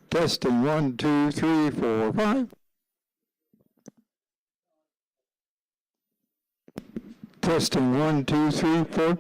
Testing 1, 2, 3, 4, 5. Testing 1, 2, 3, 4.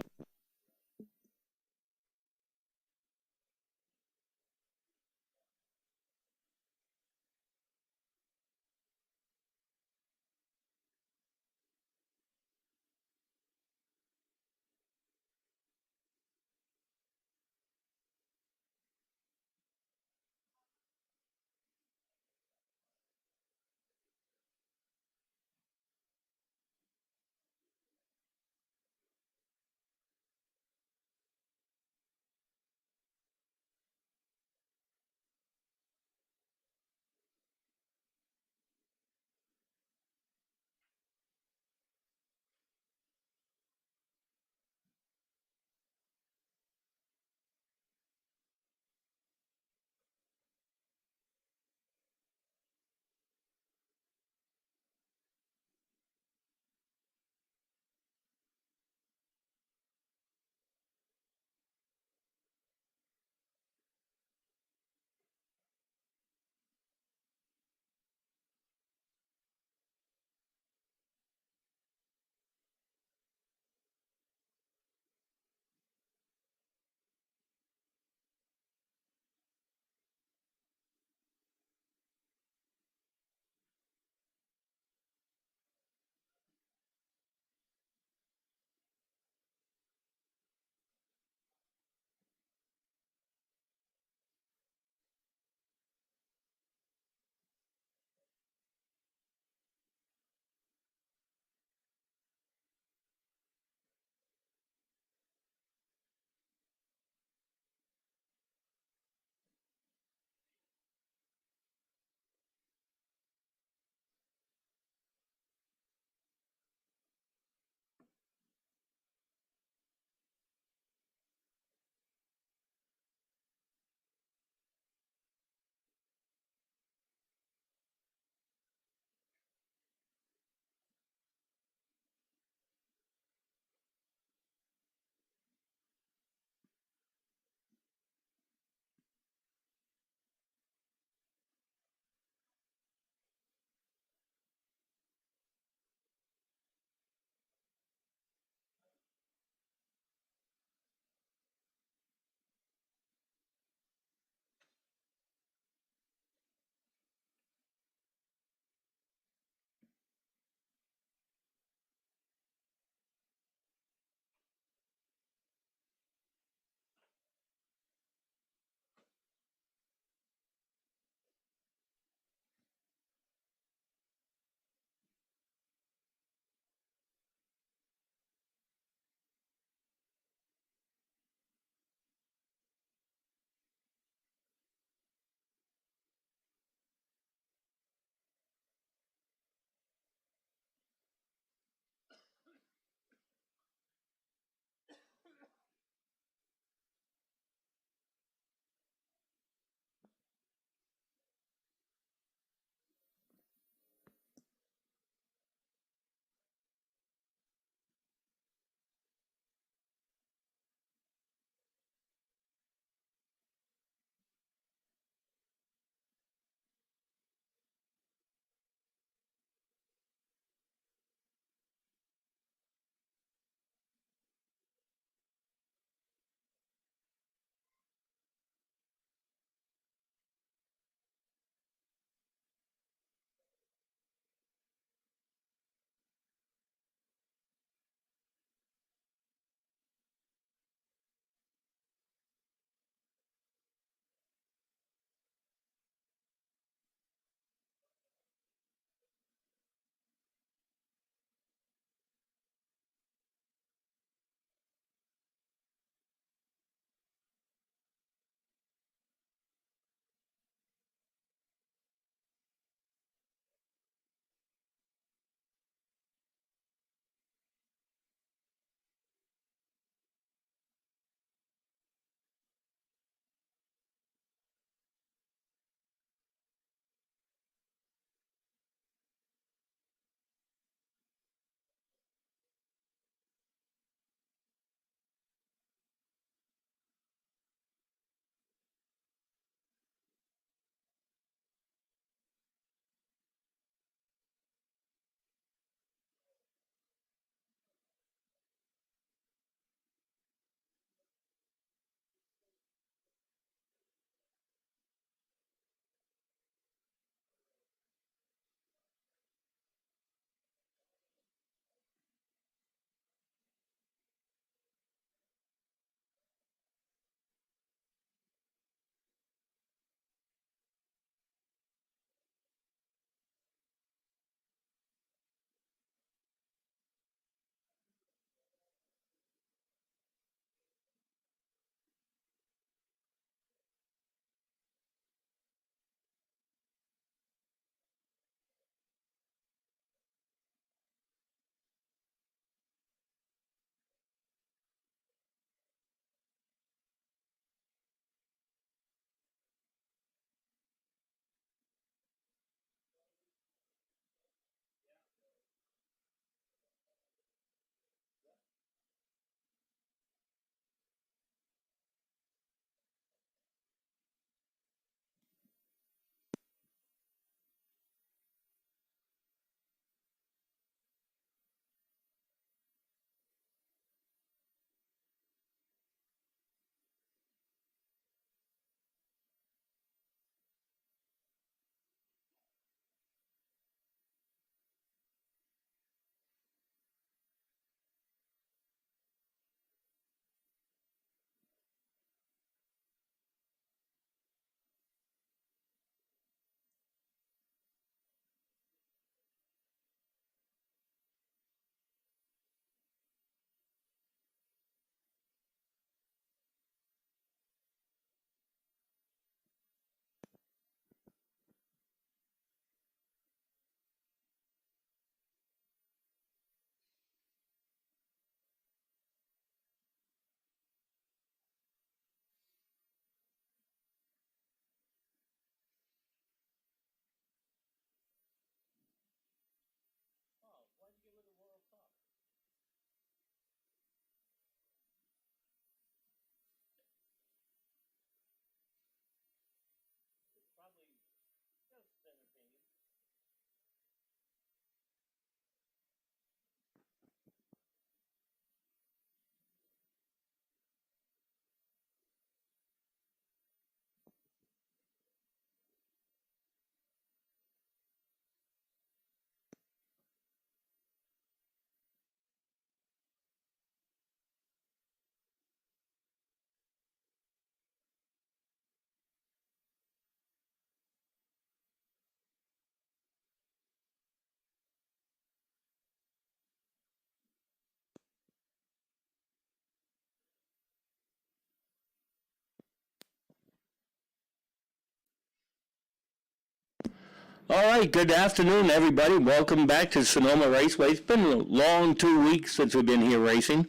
All right, good afternoon, everybody. Welcome back to Sonoma Raceway. It's been a long 2 weeks since we've been here racing.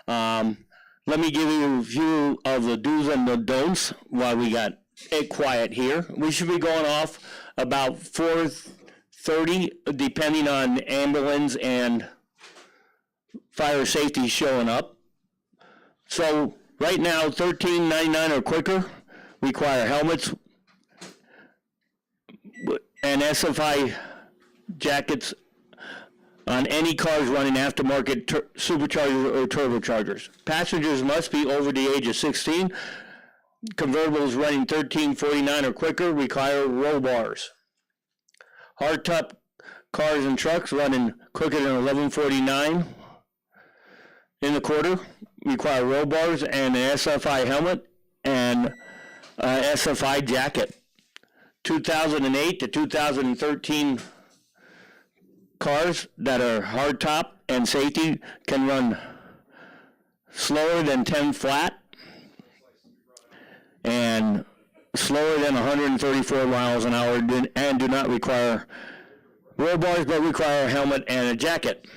Um, Let me give you a few of the do's and the don'ts while we got it quiet here. We should be going off about 4:30, depending on ambulance and fire safety showing up. So right now, $13.99 or quicker require helmets and SFI jackets on any cars running aftermarket superchargers or turbochargers. Passengers must be over the age of 16. Convertibles running 1349 or quicker require roll bars. Hardtop cars and trucks running quicker than 1149 in the quarter require roll bars and an SFI helmet and SFI jacket. 2008 to 2013 cars that are hardtop and safety can run slower than 10 flat and slower than 134 miles an hour and do not require roll bars but require a helmet and a jacket.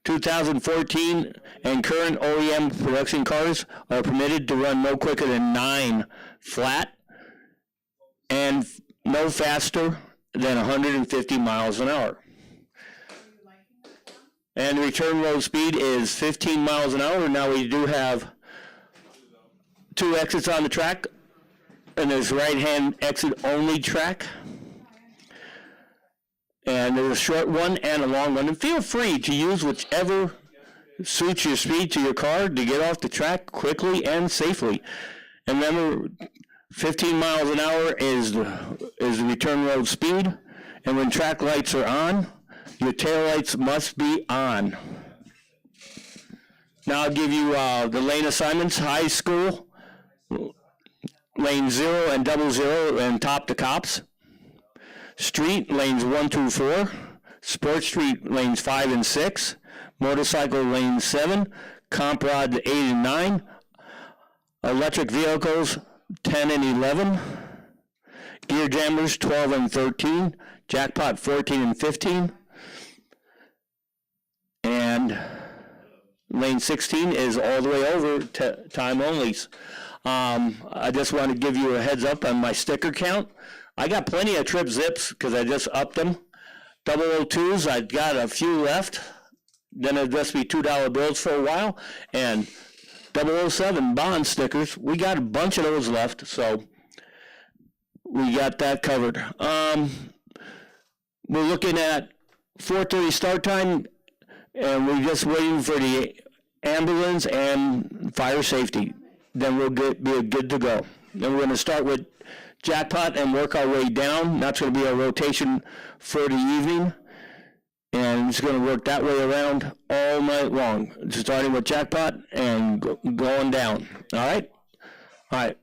2014 and current OEM production cars are permitted to run no quicker than 9 flat and no faster than 150 miles an hour. And the return road speed is 15 miles an hour. Now we do have 2 exits on the track, and there's right-hand exit only track. And there's a short one and a long one. And feel free to use whichever suits your speed to your car to get off the track quickly and safely. And remember, 15 miles an hour is the return road speed, and when track lights are on, your tail lights must be on. Now I'll give you the lane assignments. High school, lane 0 and 00 and top to cops. Street, lanes 1 through 4. Sports Street, lanes 5 and 6. Motorcycle, lane 7. Comp rod, 8 and 9. Electric vehicles, 10 and 11. Gear jammers, 12 and 13. Jackpot, 14 and 15. And lane 16 is all the way over to time onlys. I just want to give you a heads up on my sticker count. I got plenty of trip zips because I just upped them. 002s, I got a few left. Then it'll just be $2 bills for a while. And 007 bond stickers, we got a bunch of those left, so we got that covered. We're looking at 4:30 start time, and we're just waiting for the ambulance and fire safety. Then we'll be good to go. Then we're going to start with Jackpot and work our way down. That's going to be a rotation for the evening. And it's going to work that way around all night long, starting with Jackpot and going down. All right? All right.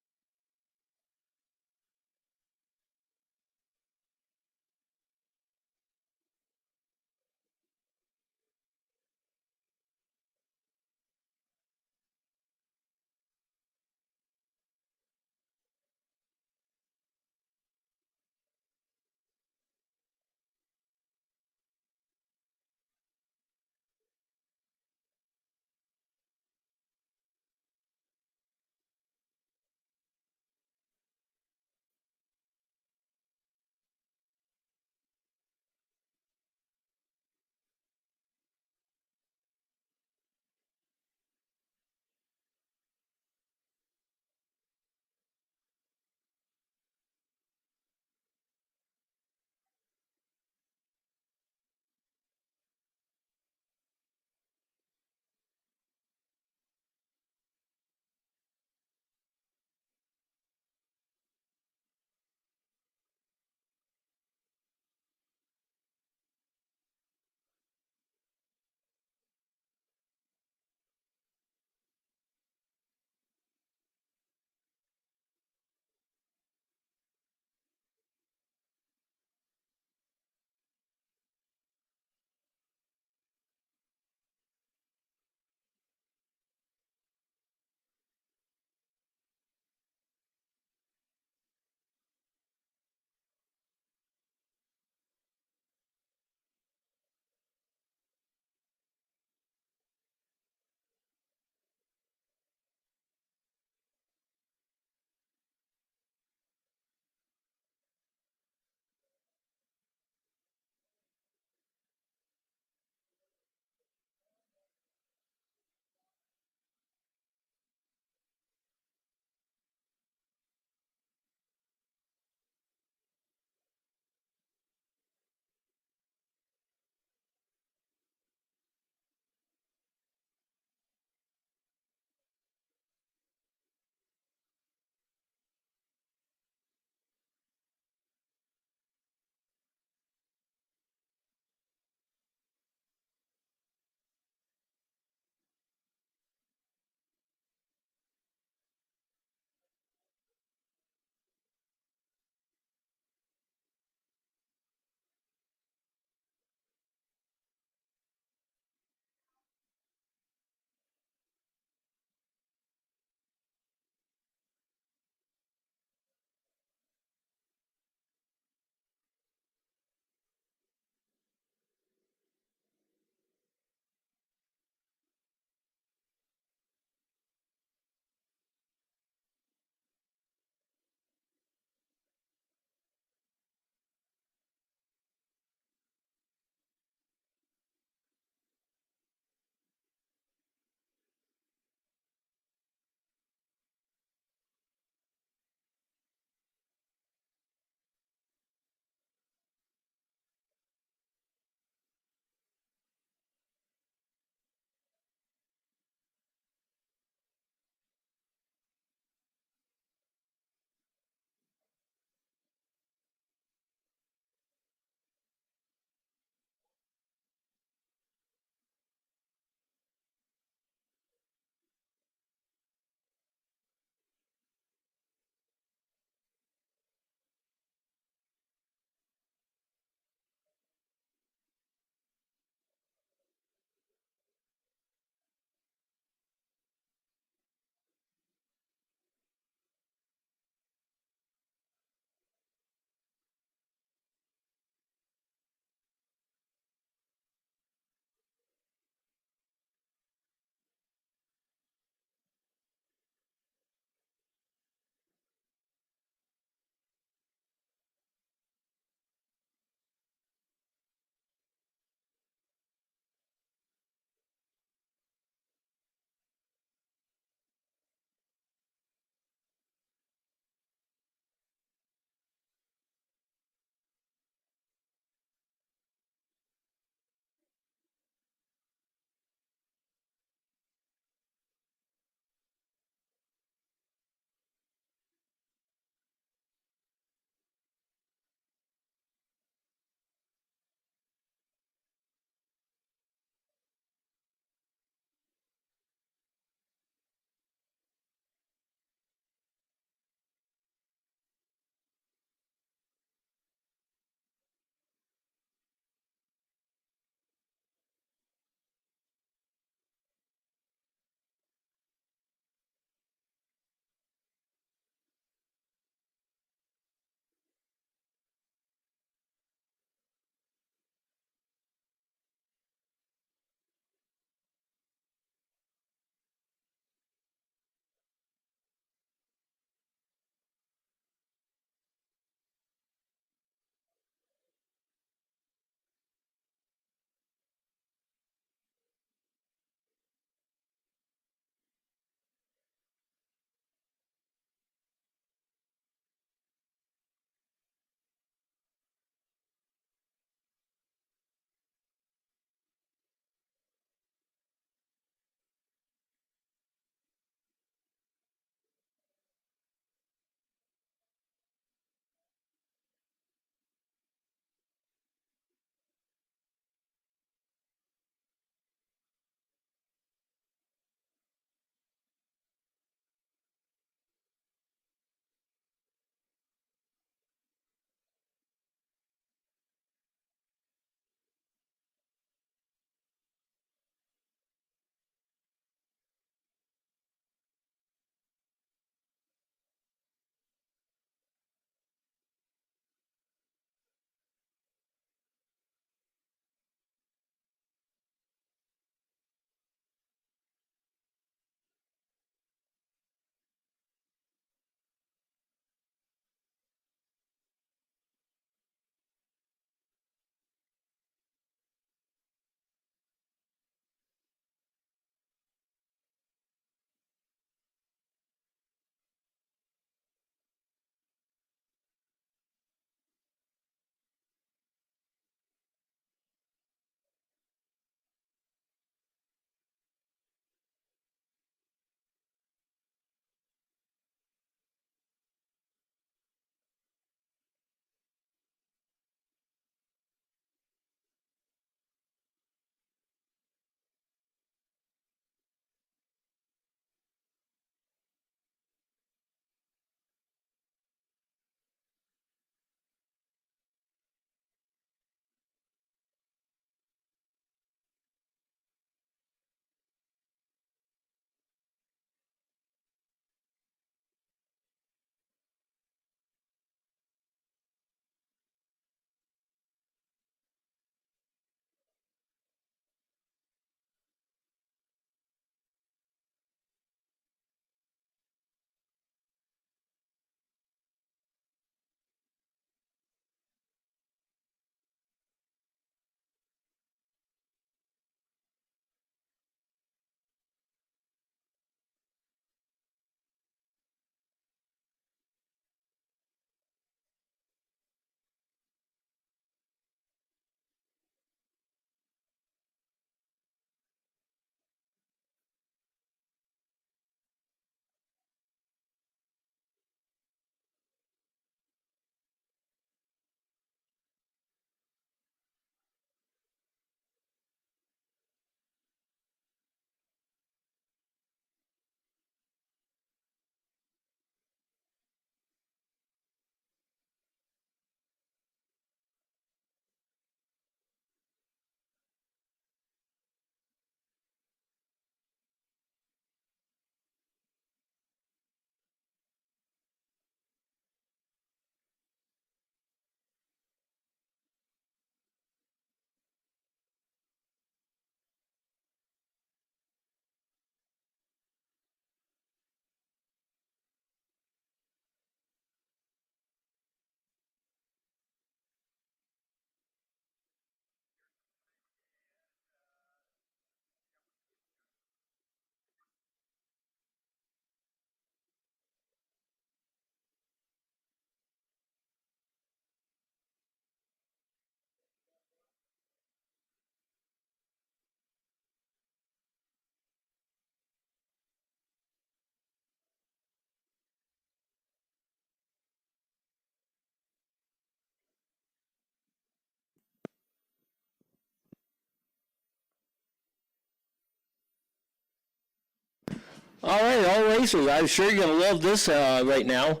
All right, all racers. I'm sure you're going to love this right now.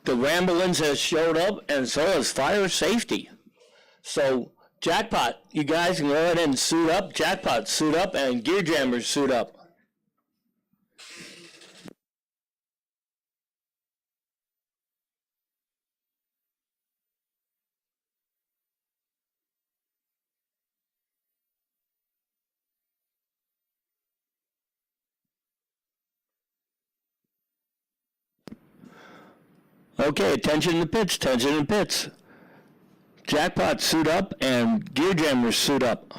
The Ramblins has showed up, and so has Fire Safety. So, Jackpot, you guys can go ahead and suit up. Jackpot, suit up, and Gear Jammers, suit up. Okay, attention in the pits, attention in the pits. Jackpot, suit up, and Gear Jammers, suit up.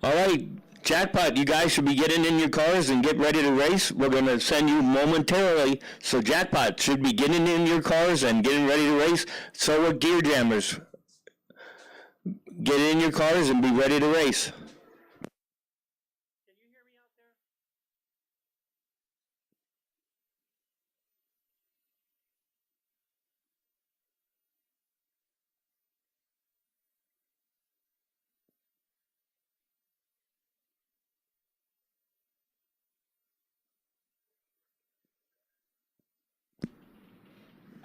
All right, Jackpot, you guys should be getting in your cars and get ready to race. We're going to send you momentarily. So Jackpot should be getting in your cars and getting ready to race. So are Gear Jammers. Get in your cars and be ready to race.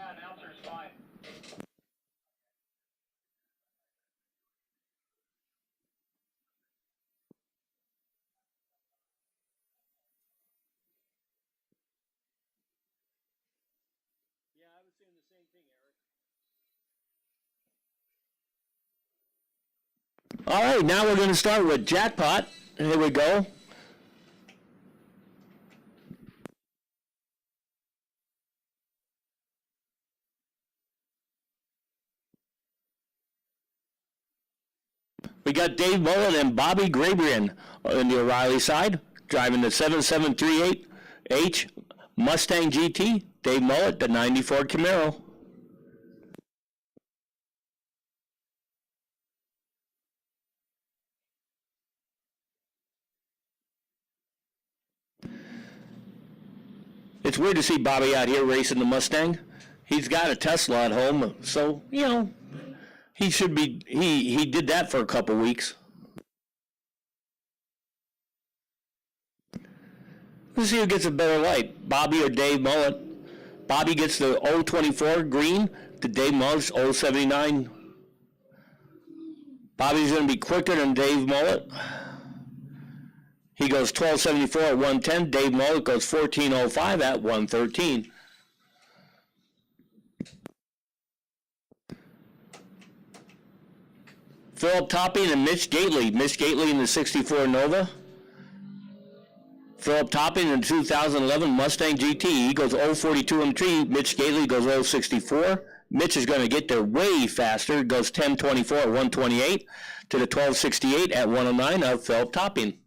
Announcer's fine. Yeah, I was saying the same thing, Eric. All right, now we're going to start with Jackpot. Here we go. We got Dave Mullen and Bobby Grabrian on the O'Reilly side, driving the 7738H Mustang GT. Dave Mullen, the 94 Camaro. It's weird to see Bobby out here racing the Mustang. He's got a Tesla at home, so, you know, he should be, he did that for a couple weeks. Let's see who gets a better light, Bobby or Dave Mullet. Bobby gets the 024 green, the Dave Mullet's 079. Bobby's going to be quicker than Dave Mullet. He goes 1274 at 110. Dave Mullet goes 1405 at 113. Philip Topping and Mitch Gately. Mitch Gately in the 64 Nova. Philip Topping in the 2011 Mustang GT. He goes 042 in the tree. Mitch Gately goes 064. Mitch is going to get there way faster. Goes 1024 at 128 to the 1268 at 109 of Philip Topping.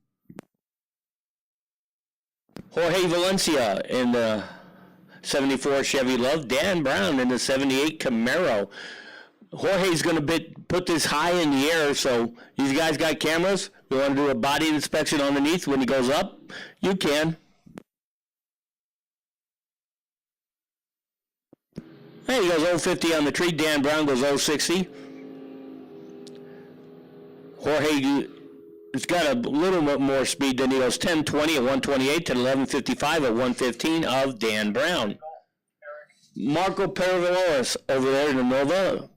Jorge Valencia in the 74 Chevy Love. Dan Brown in the 78 Camaro. Jorge's going to put this high in the air, so you guys got cameras? You want to do a body inspection underneath when he goes up? You can. Hey, he goes 050 on the tree. Dan Brown goes 060. Jorge has got a little bit more speed than he goes 1020 at 128 to 1155 at 115 of Dan Brown. Marco Peravaloris over there in the Nova.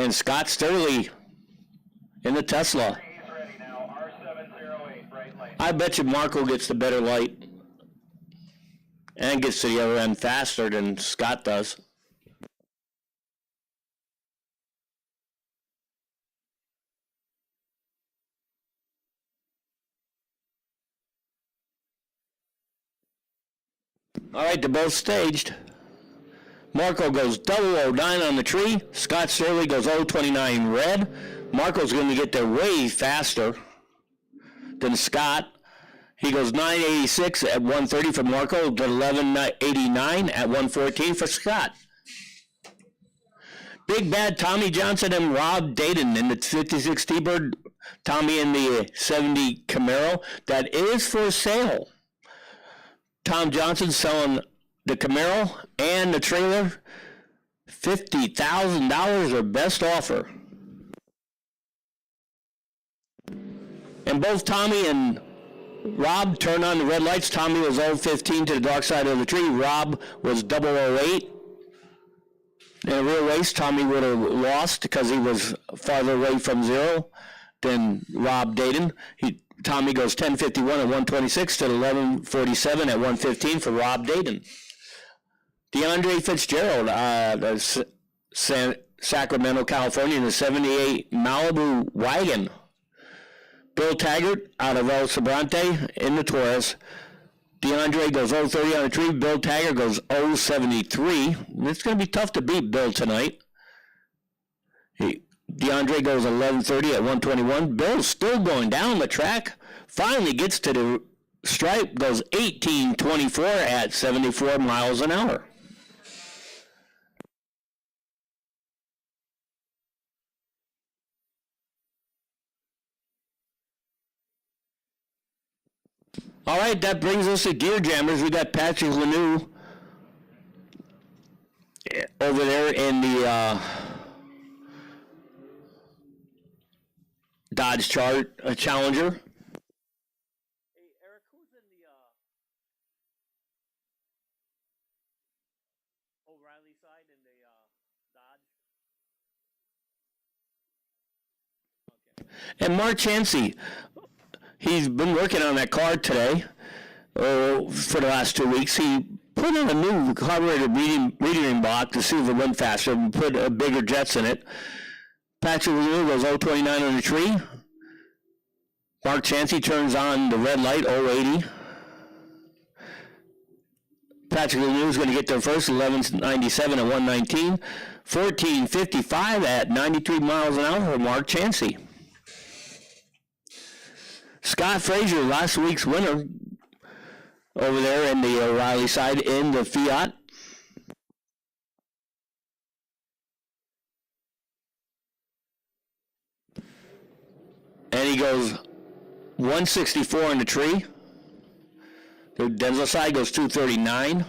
And Scott Sterling in the Tesla. He's ready now. R708, bright light. I bet you Marco gets the better light and gets to the other end faster than Scott does. All right, they're both staged. Marco goes 009 on the tree. Scott Sterling goes 029 red. Marco's going to get there way faster than Scott. He goes 986 at 130 for Marco to 1189 at 114 for Scott. Big Bad Tommy Johnson and Rob Dayton in the 56 T-Bird. Tommy in the 70 Camaro. That is for sale. Tom Johnson selling the Camaro and the trailer, $50,000 or best offer. And both Tommy and Rob turned on the red lights. Tommy was 015 to the dark side of the tree. Rob was 008. In a real race, Tommy would have lost because he was farther away from zero than Rob Dayton. Tommy goes 10:51 at 126 to 11:47 at 115 for Rob Dayton. DeAndre Fitzgerald, Sacramento, California, in the 78 Malibu wagon. Bill Taggart out of El Sobrante in the Taurus. DeAndre goes 030 on the tree. Bill Taggart goes 073. It's going to be tough to beat Bill tonight. DeAndre goes 11:30 at 121. Bill's still going down the track. Finally gets to the stripe. Goes 18:24 at 74 miles an hour. All right, that brings us to Gear Jammers. We got Patrick Lanoux over there in the Dodge Challenger. Hey, Eric, who's in the O'Reilly side in the Dodge? Okay. And Mark Chansey, he's been working on that car today for the last 2 weeks. He put in a new carburetor metering block to see if it went faster and put bigger jets in it. Patrick Lanoux goes 029 on the tree. Mark Chansey turns on the red light, 080. Patrick Lanoux is going to get there first, 1197 at 119. 1455 at 93 miles an hour for Mark Chansey. Scott Frazier, last week's winner, over there in the O'Reilly side in the Fiat. And he goes 164 on the tree. The Denzel side goes 239.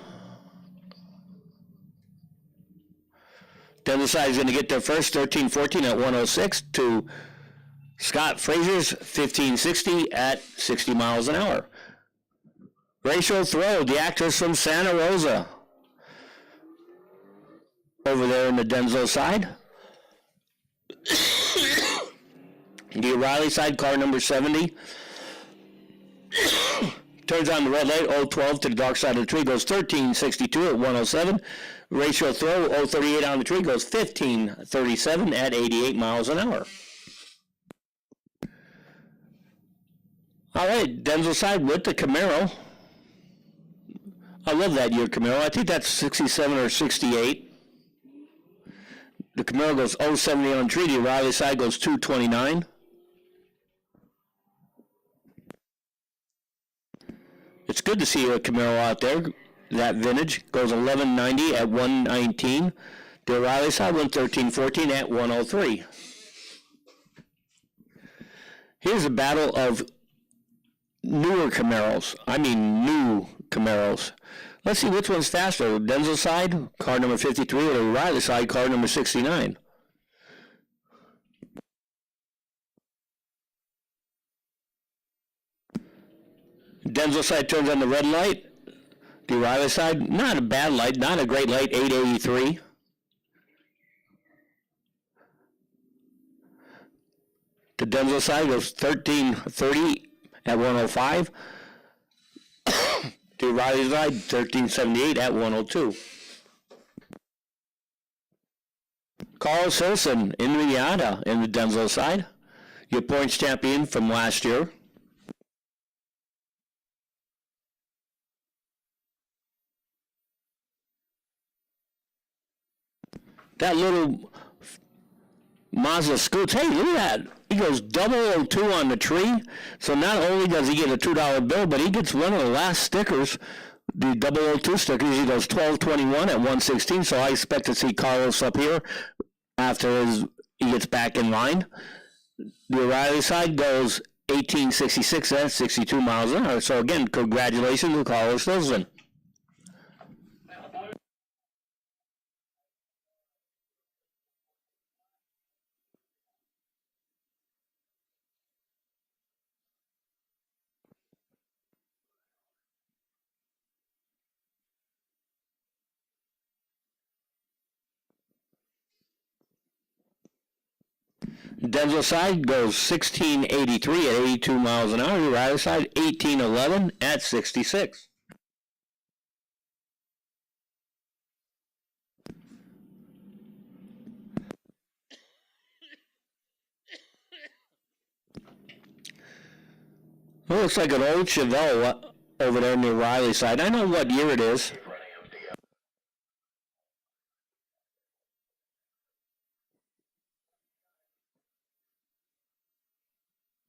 Denzel side is going to get there first, 1314 at 106 to Scott Frazier's 1560 at 60 miles an hour. Rachel Throw, the actress from Santa Rosa, over there in the Denzel side. The O'Reilly side, car number 70. Turns on the red light, 012 to the dark side of the tree, goes 1362 at 107. Rachel Throw, 038 on the tree, goes 1537 at 88 miles an hour. All right, Denzel side with the Camaro. I love that year Camaro. I think that's 67 or 68. The Camaro goes 070 on the tree. The O'Reilly side goes 229. It's good to see a Camaro out there. That vintage goes 1190 at 119. The O'Reilly side went 1314 at 103. Here's a battle of newer Camaros. I mean new Camaros. Let's see which one's faster. Denzel side, car number 53, or O'Reilly side, car number 69. Denzel side turns on the red light. The O'Reilly side, not a bad light, not a great light, 883. The Denzel side goes 1330 at 105. The O'Reilly side 1378 at 102. Carl Silson in Riata in the Denzel side. Your points champion from last year. That little Mazda scoots. Hey, look at that. He goes 002 on the tree. So not only does he get a $2 bill, but he gets one of the last stickers, the 002 stickers. He goes 1221 at 116. So I expect to see Carlos up here after he gets back in line. The O'Reilly side goes 1866 at 62 miles an hour. So again, congratulations to Carlos Wilson. Denzel side goes 1683 at 82 miles an hour. The O'Reilly side 1811 at 66. It looks like an old Chevelle over there on the O'Reilly side. I know what year it is.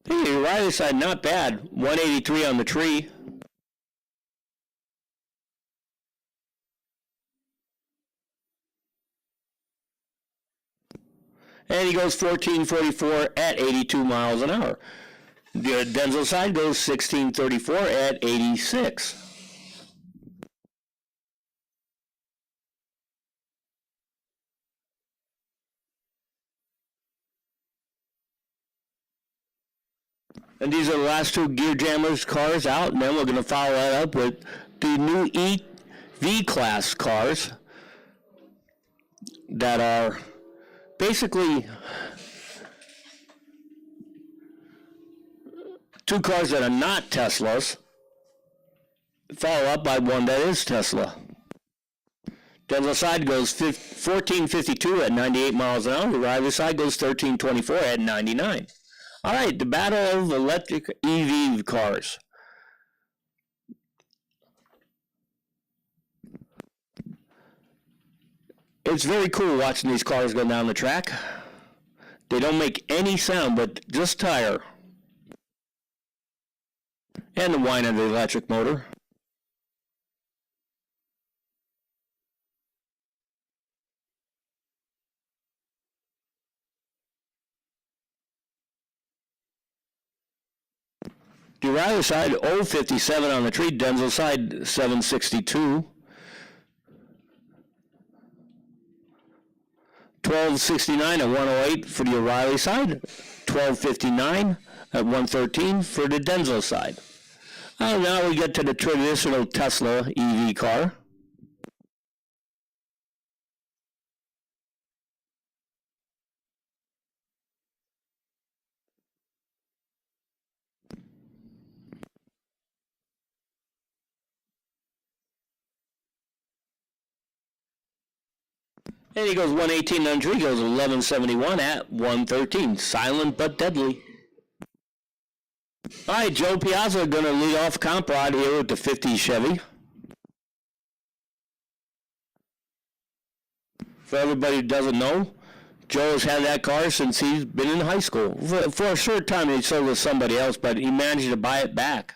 Hey, the O'Reilly side, not bad. 183 on the tree. And he goes 1444 at 82 miles an hour. The Denzel side goes 1634 at 86. And these are the last two Gear Jammers cars out, and then we're going to follow that up with the new EV class cars that are basically two cars that are not Teslas, follow up by one that is Tesla. Denzel side goes 1452 at 98 miles an hour. The O'Reilly side goes 1324 at 99. All right, the battle of electric EV cars. It's very cool watching these cars go down the track. They don't make any sound, but just tire. And the whine of the electric motor. The O'Reilly side, 057 on the tree. Denzel side, 762. 1269 at 108 for the O'Reilly side. 1259 at 113 for the Denzel side. Now we get to the traditional Tesla EV car. And he goes 118 on tree, goes 1171 at 113. Silent but deadly. All right, Joe Piazza going to lead off comp rod here with the 50 Chevy. For everybody who doesn't know, Joe has had that car since he's been in high school. For a short time, he sold it to somebody else, but he managed to buy it back.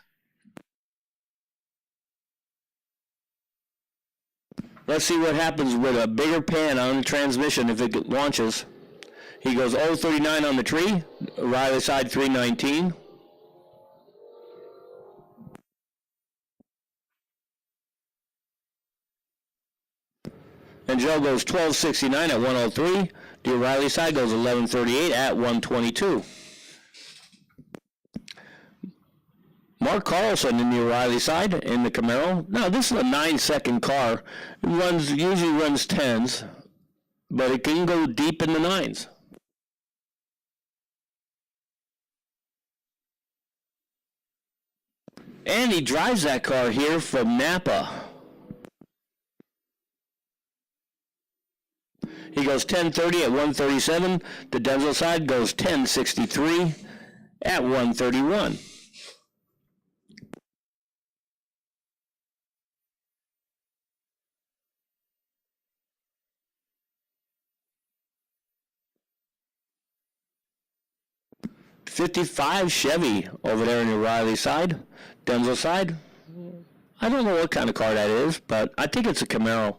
Let's see what happens with a bigger pan on the transmission if it launches. He goes 039 on the tree, O'Reilly side 319. And Joe goes 1269 at 103. The O'Reilly side goes 1138 at 122. Mark Carlson in the O'Reilly side in the Camaro. Now, this is a 9-second car. It usually runs 10s, but it can go deep in the 9s. And he drives that car here from Napa. He goes 1030 at 137. The Denzel side goes 1063 at 131. '55 Chevy over there on the Riley side, Denzel side. I don't know what kind of car that is, but I think it's a Camaro.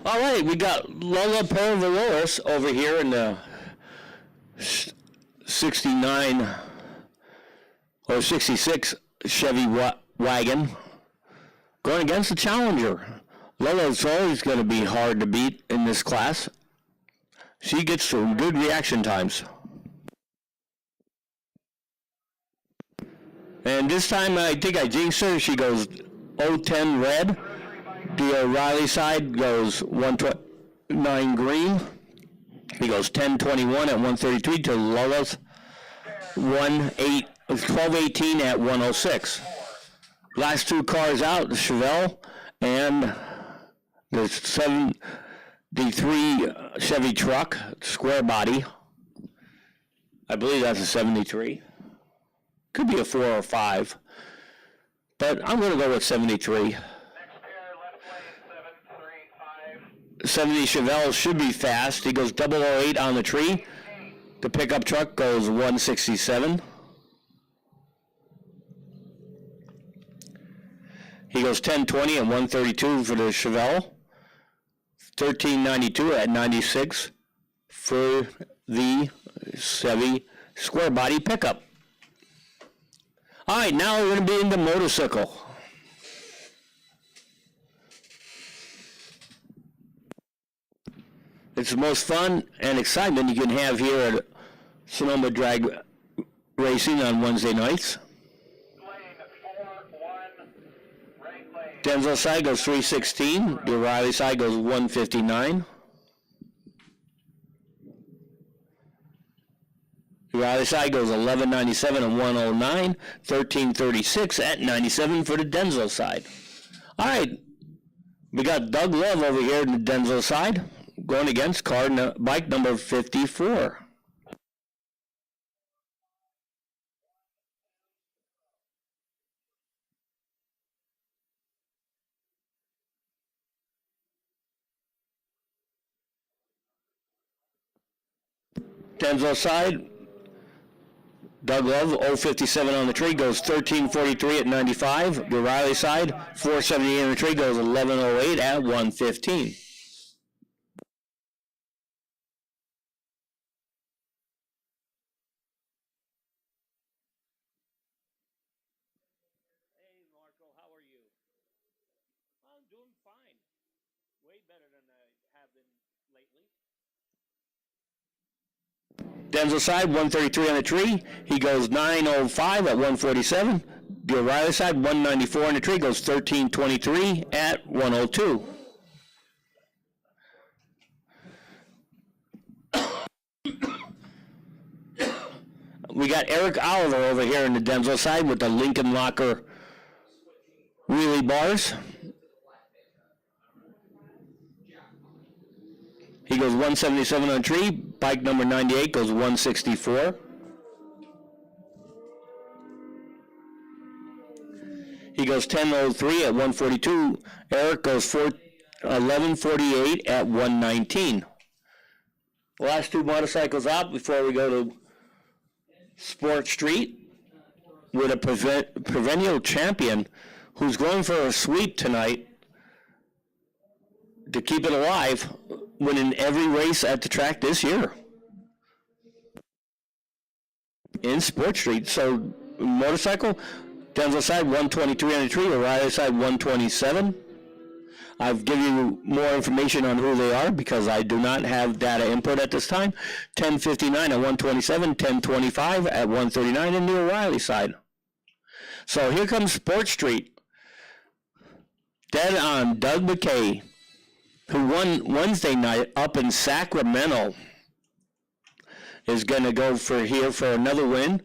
All right, we got Lola Pervalores over here in the 69 or 66 Chevy wagon going against the Challenger. Lola's always going to be hard to beat in this class. She gets some good reaction times. And this time I think I jinxed her. She goes 010 red. The O'Reilly side goes 129 green. He goes 1021 at 133 to Lola's 1218 at 106. Last two cars out, the Chevelle and the 73 Chevy truck, square body. I believe that's a 73. Could be a 4 or 5. But I'm going to go with 73. 70 Chevelle should be fast. He goes 008 on the tree. The pickup truck goes 167. He goes 1020 and 132 for the Chevelle. 1392 at 96 for the Chevy square body pickup. All right, now we're going to be in the motorcycle. It's the most fun and excitement you can have here at Sonoma Drag Racing on Wednesday nights. Denzel side goes 316. The O'Reilly side goes 159. The O'Reilly side goes 1197 and 109. 1336 at 97 for the Denzel side. All right, we got Doug Love over here in the Denzel side, going against bike number 54. Denzel side, Doug Love, 057 on the tree, goes 1343 at 95. The O'Reilly side, 478 on the tree, goes 1108 at 115. Denzel side, 133 on the tree. He goes 905 at 147. The O'Reilly side, 194 on the tree, goes 1323 at 102. We got Eric Oliver over here in the Denzel side with the Lincoln Locker wheelie bars. He goes 177 on the tree. Bike number 98 goes 164. He goes 1003 at 142. Eric goes 1148 at 119. Last two motorcycles out before we go to Sport Street with a perennial champion who's going for a sweep tonight to keep it alive, winning every race at the track this year in Sport Street. So motorcycle, Denzel side 123 on the tree, O'Reilly side 127. I've given you more information on who they are because I do not have data input at this time. 1059 at 127, 1025 at 139 in the O'Reilly side. So here comes Sport Street. Dead on Doug McKay, who won Wednesday night up in Sacramento, is going to go for another win.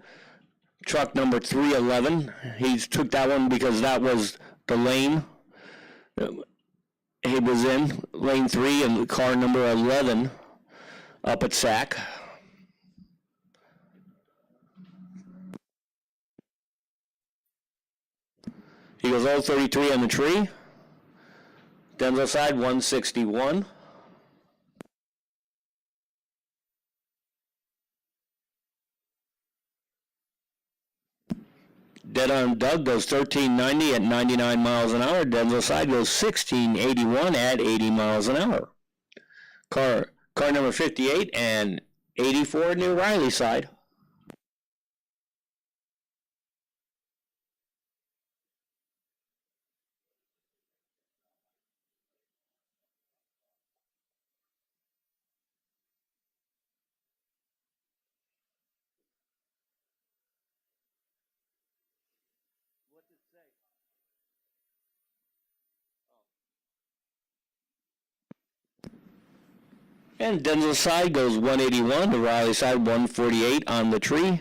Truck number 311. He took that one because that was the lane. He was in lane 3 and car number 11 up at Sac. He goes 033 on the tree. Denzel side 161. Dead on Doug goes 1390 at 99 miles an hour. Denzel side goes 1681 at 80 miles an hour. Car number 58 and 84 in the O'Reilly side. And Denzel's side goes 181, the Riley side 148 on the tree.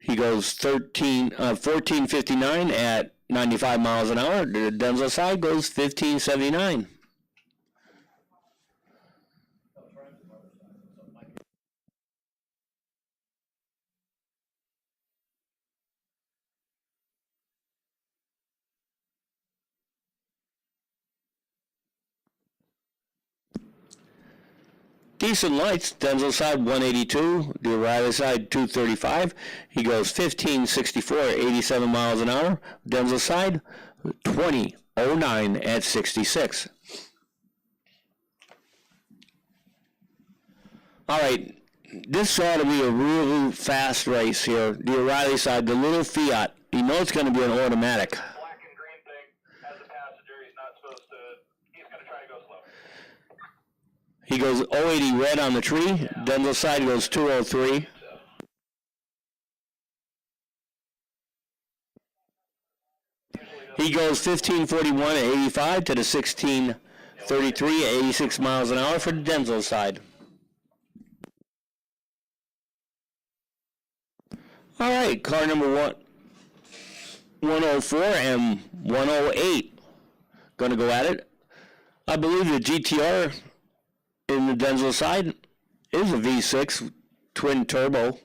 He goes 1459 at 95 miles an hour. The Denzel side goes 1579. Decent lights, Denzel side 182, the O'Reilly side 235. He goes 1564 at 87 miles an hour. Denzel side 2009 at 66. All right, this ought to be a really fast race here. The O'Reilly side, the little Fiat, you know it's going to be an automatic. Black and green thing, as a passenger, he's not supposed to, he's going to try to go slow. He goes 080 red on the tree. Denzel side goes 203. He goes 1541 at 85 to the 1633 at 86 miles an hour for the Denzel side. All right, car number 104 and 108 going to go at it. I believe the GTR in the Denzel side is a V6 twin turbo.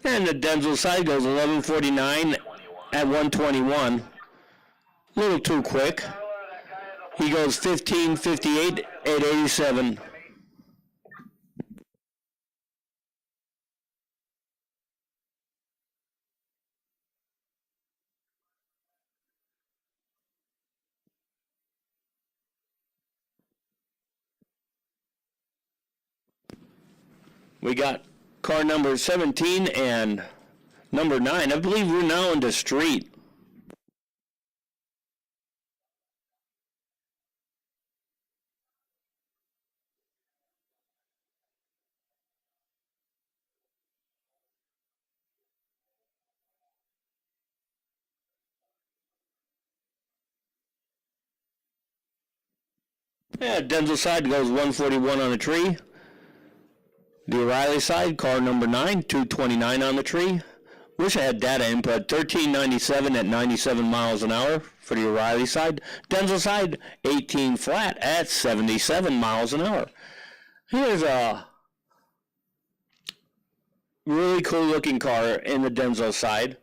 And the Denzel side goes 1149 at 121. A little too quick. He goes 1558 at 87. We got car number 17 and number 9. I believe we're now in the street. Yeah, Denzel side goes 141 on the tree. The O'Reilly side, car number 9, 229 on the tree. Wish I had data input, 1397 at 97 miles an hour for the O'Reilly side. Denzel side, 18 flat at 77 miles an hour. Here's a really cool looking car in the Denzel side.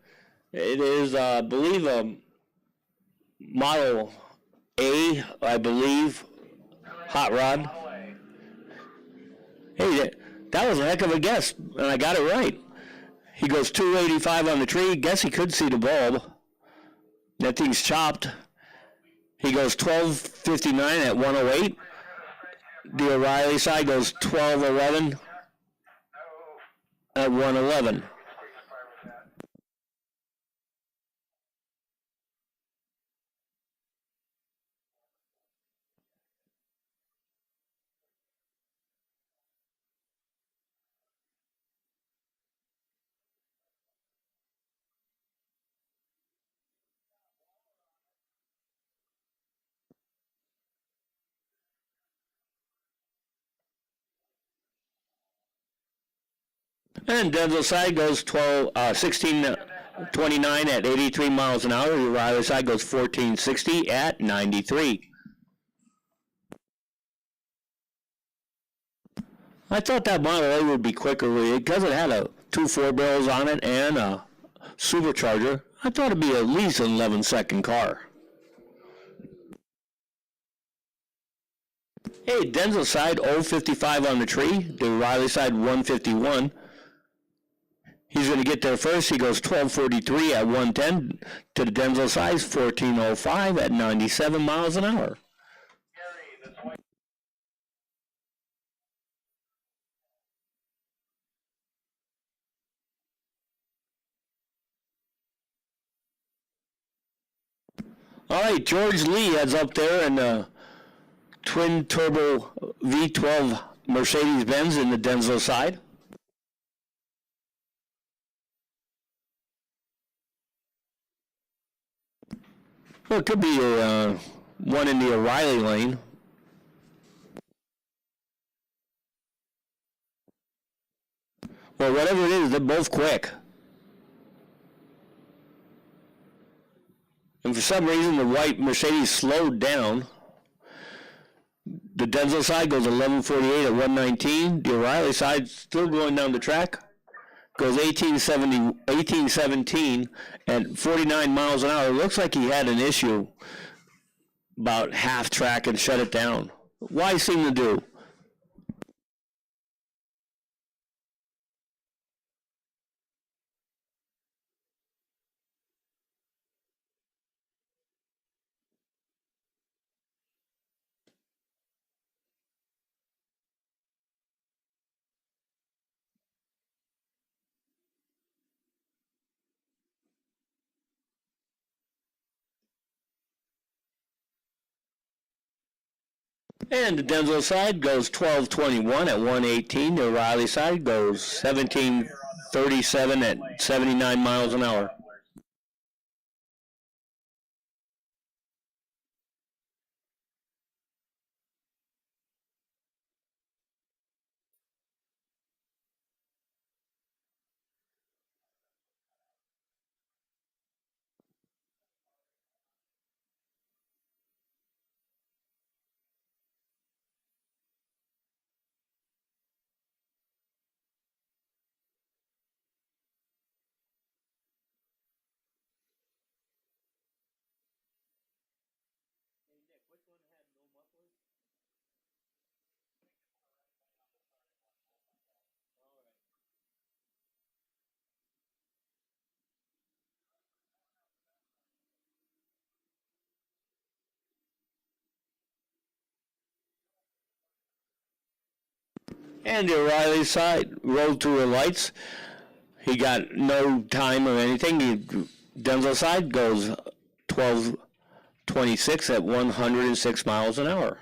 It is, I believe, a Model A, I believe, hot rod. Hey, that was a heck of a guess, and I got it right. He goes 285 on the tree. Guess he could see the bulb. That thing's chopped. He goes 1259 at 108. The O'Reilly side goes 1211 at 111. And Denzel side goes 1629 at 83 miles an hour. The O'Reilly side goes 1460 at 93. I thought that Model A would be quicker because it had two 4-barrels on it and a supercharger. I thought it'd be at least an 11-second car. Hey, Denzel side 055 on the tree. The O'Reilly side 151. He's going to get there first. He goes 1243 at 110 to the Denzel side, 1405 at 97 miles an hour. All right, George Lee heads up there in the twin turbo V12 Mercedes-Benz in the Denzel side. Well, it could be one in the O'Reilly lane. Well, whatever it is, they're both quick. And for some reason, the white Mercedes slowed down. The Denzel side goes 1148 at 119. The O'Reilly side still going down the track. Goes 1817 at 49 miles an hour. Looks like he had an issue about half track and shut it down. Why seem to do? And the Denzel side goes 1221 at 118. The O'Reilly side goes 1737 at 79 miles an hour. And the O'Reilly side rolled through the lights. He got no time or anything. Denzel side goes 12:26 at 106 miles an hour.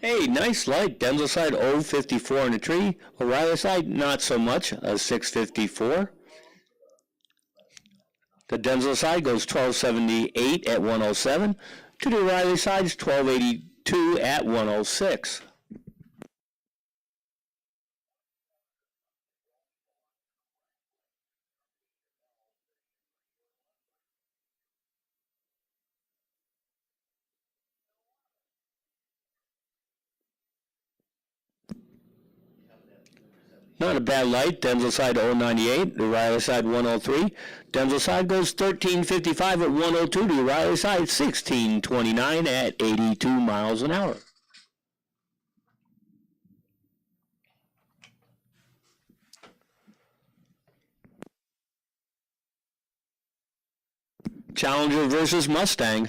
Hey, nice light. Denzel side 054 in the tree. O'Reilly side not so much, a 654. The Denzel side goes 1278 at 107. To the O'Reilly side is 1282 at 106. Not a bad light. Denzel side 098, the O'Reilly side 103. Denzel side goes 1355 at 102, the O'Reilly side 1629 at 82 miles an hour. Challenger versus Mustang.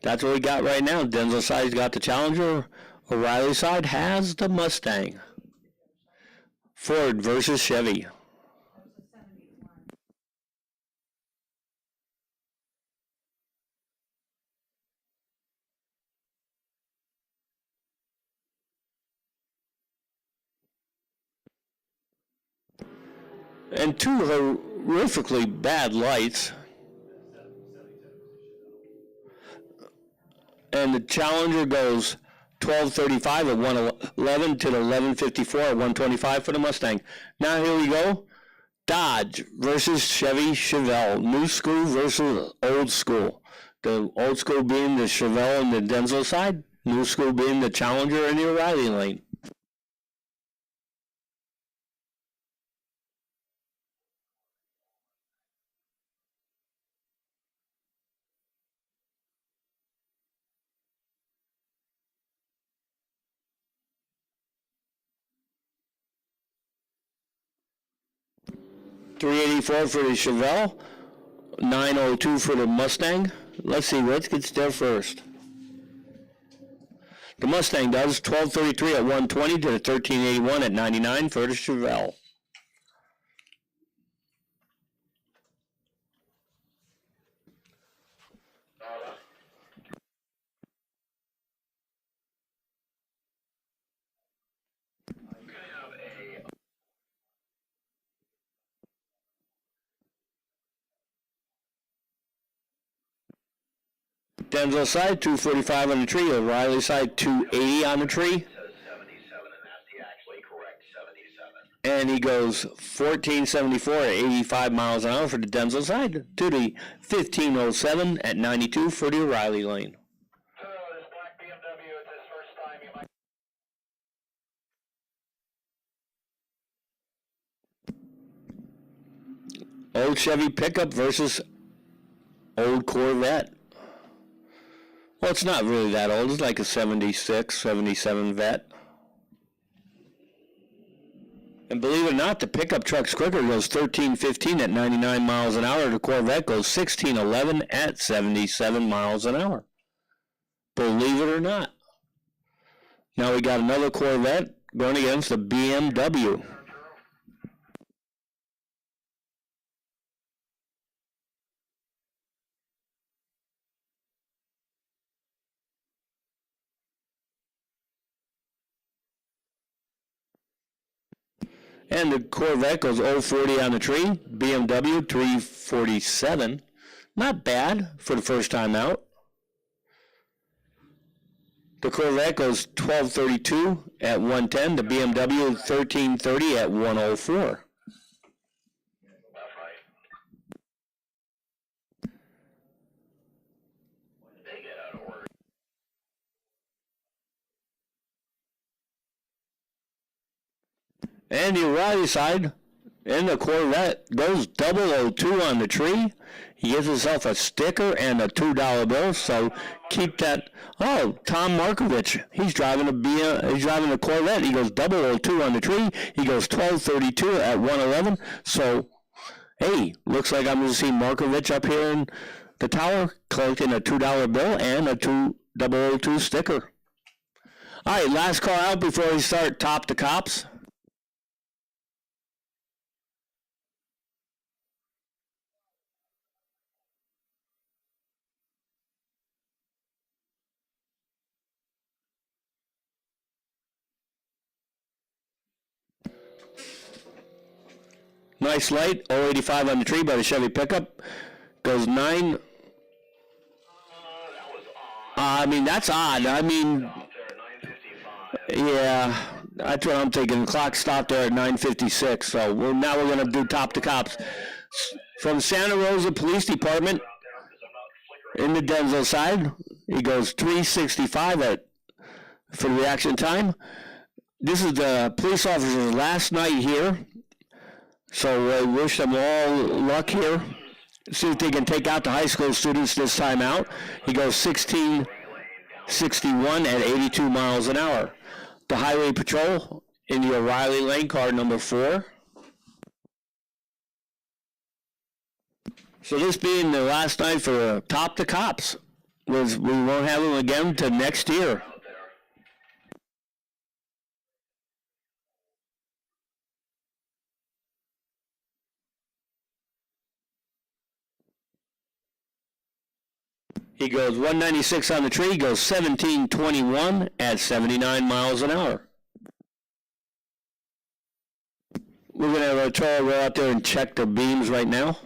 That's what we got right now. Denzel side's got the Challenger. O'Reilly side has the Mustang. Ford versus Chevy. And two horrifically bad lights. And the Challenger goes 1235 at 111 to the 1154 at 125 for the Mustang. Now here we go. Dodge versus Chevy Chevelle. New school versus old school. The old school being the Chevelle and the Denzel side. New school being the Challenger and the O'Reilly lane. $384 for the Chevelle, $902 for the Mustang. Let's see what gets there first. The Mustang does $1233 at 120 to the $1381 at 99 for the Chevelle. Denzel side 245 on the tree. O'Reilly side 280 on the tree. And he goes 1474 at 85 miles an hour for the Denzel side to the 1507 at 92 for the O'Reilly lane. So this black BMW, it's his first time. You might. Old Chevy pickup versus old Corvette. Well, it's not really that old. It's like a 76, 77 vet. And believe it or not, the pickup truck's quicker. It goes 1315 at 99 miles an hour. The Corvette goes 1611 at 77 miles an hour. Believe it or not. Now we got another Corvette going against the BMW. And the Corvette goes 040 on the tree. BMW 347. Not bad for the first time out. The Corvette goes 1232 at 110. The BMW 1330 at 104. That's right. They get out of order. And the O'Reilly side in the Corvette goes 002 on the tree. He gives himself a sticker and a $2 bill, so keep that. Oh, Tom Markovich, he's driving a Corvette. He goes 002 on the tree. He goes 1232 at 111. So, hey, looks like I'm going to see Markovich up here in the tower collecting a $2 bill and a 002 sticker. All right, last call out before we start Top the Cops. Nice light, 085 on the tree by the Chevy pickup. Goes 9. That was odd. I mean, that's odd. I mean, Out there at 9:55. yeah, that's what I'm thinking. The clock stopped there at 9:56. So now we're going to do Top the Cops. From Santa Rosa Police Department Out there because I'm not flickering. in the Denzel side, he goes 365 for the reaction time. This is the police officer's last night here. So I wish them all luck here. See if they can take out the high school students this time out. He goes 1661 at 82 miles an hour. The Highway Patrol in the O'Reilly lane, car number 4. So this being the last night for Top the Cops. We won't have them again till next year. Out there. He goes 196 on the tree, he goes 1721 at 79 miles an hour. We're going to have a tow go out there and check the beams right now.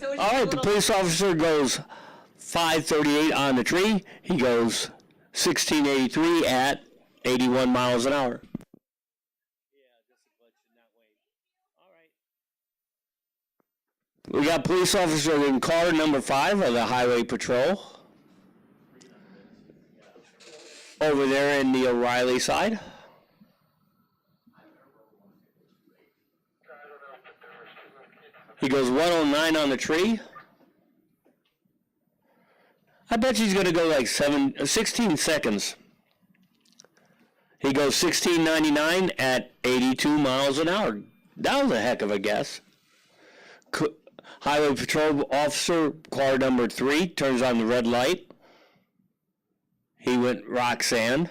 So it's All just a right, the little- police officer goes 538 on the tree. He goes 1683 at 81 miles an hour. We got police officer in car number 5 of the highway patrol. Over there in the O'Reilly side. He goes 109 on the tree. I bet he's going to go like 16 seconds. He goes 1699 at 82 miles an hour. That was a heck of a guess. Highway patrol officer, car number 3, turns on the red light. He went Roxanne.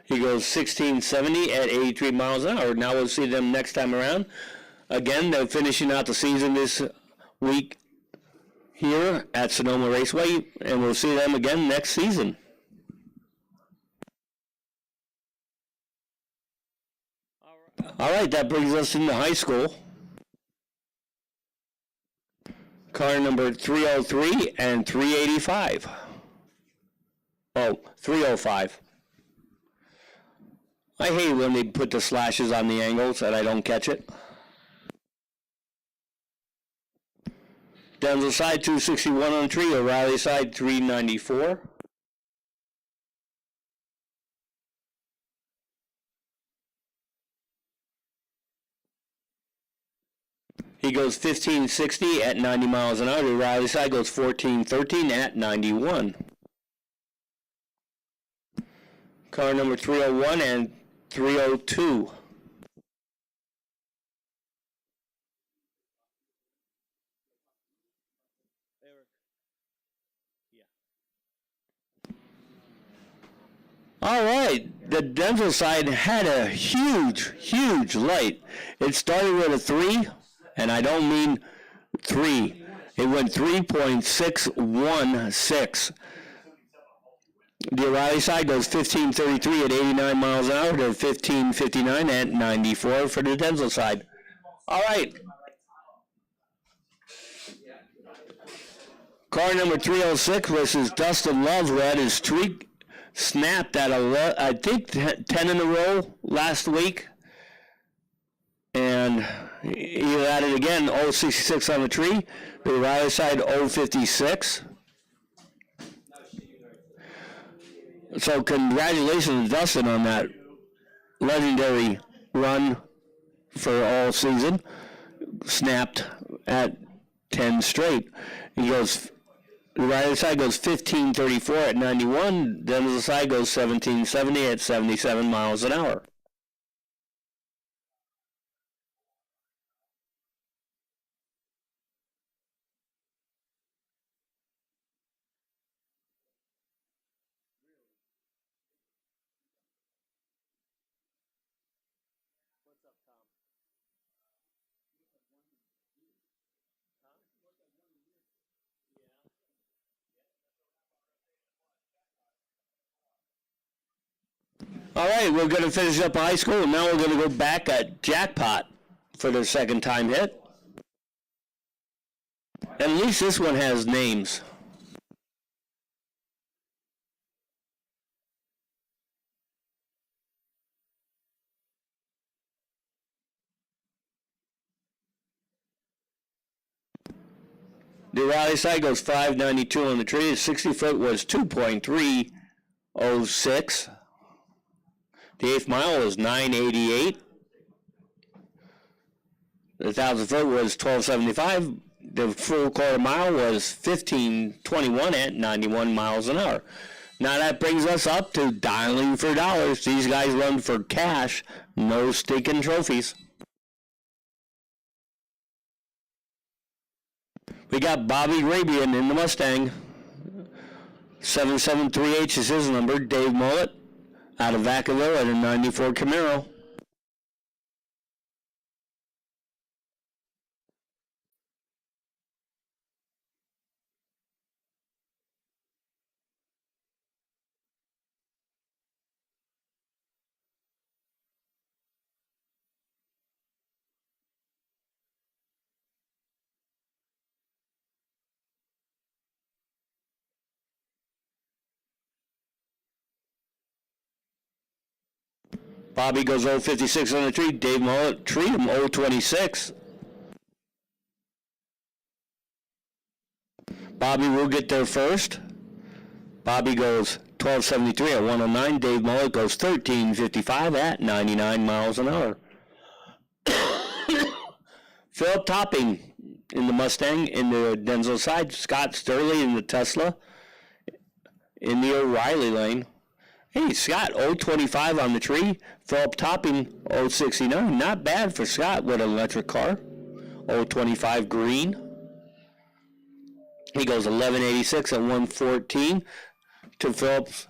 He goes 1670 at 83 miles an hour. Now we'll see them next time around. Again, they're finishing out the season this week here at Sonoma Raceway, and we'll see them again next season. All right, that brings us into high school. Car number 303 and 385. Oh, 305. I hate when they put the slashes on the angles and I don't catch it. Denzel side 261 on the tree, O'Reilly side 394. He goes 1560 at 90 miles an hour. The O'Reilly side goes 1413 at 91. Car number 301 and 302. All right, the Denzel side had a huge light. It started with a 3, and I don't mean 3. It went 3.616. The O'Reilly side goes 1533 at 89 miles an hour to 1559 at 94 for the Denzel side. All right. Car number 306 versus Dustin Love, who had his streak snapped at, I think, 10 in a row last week. And he had it again, 066 on the tree. The O'Reilly side, 056. So congratulations to Dustin on that legendary run for all season. Snapped at 10 straight. He goes, the right side goes 1534 at 91. Then the side goes 1770 at 77 miles an hour. All right, we're going to finish up high school, and now we're going to go back at Jackpot for the second time hit. At least this one has names. The Raleigh side goes 592 on the tree. The 60 foot was 2.306. The 8th mile was 988. The 1,000 foot was 1275. The full quarter mile was 1521 at 91 miles an hour. Now that brings us up to dialing for dollars. These guys run for cash, no stinking trophies. We got Bobby Rabian in the Mustang. 773H is his number. Dave Mullet out of Vacaville at a 94 Camaro. Bobby goes 056 on the tree. Dave Mullet, treat him 026. Bobby will get there first. Bobby goes 1273 at 109. Dave Mullet goes 1355 at 99 miles an hour. Philip Topping in the Mustang in the Denzel side. Scott Sturley in the Tesla in the O'Reilly lane. Hey, Scott, 025 on the tree. Philip Topping, 069. Not bad for Scott with an electric car. 025 green. He goes 1186 at 114 to Phillips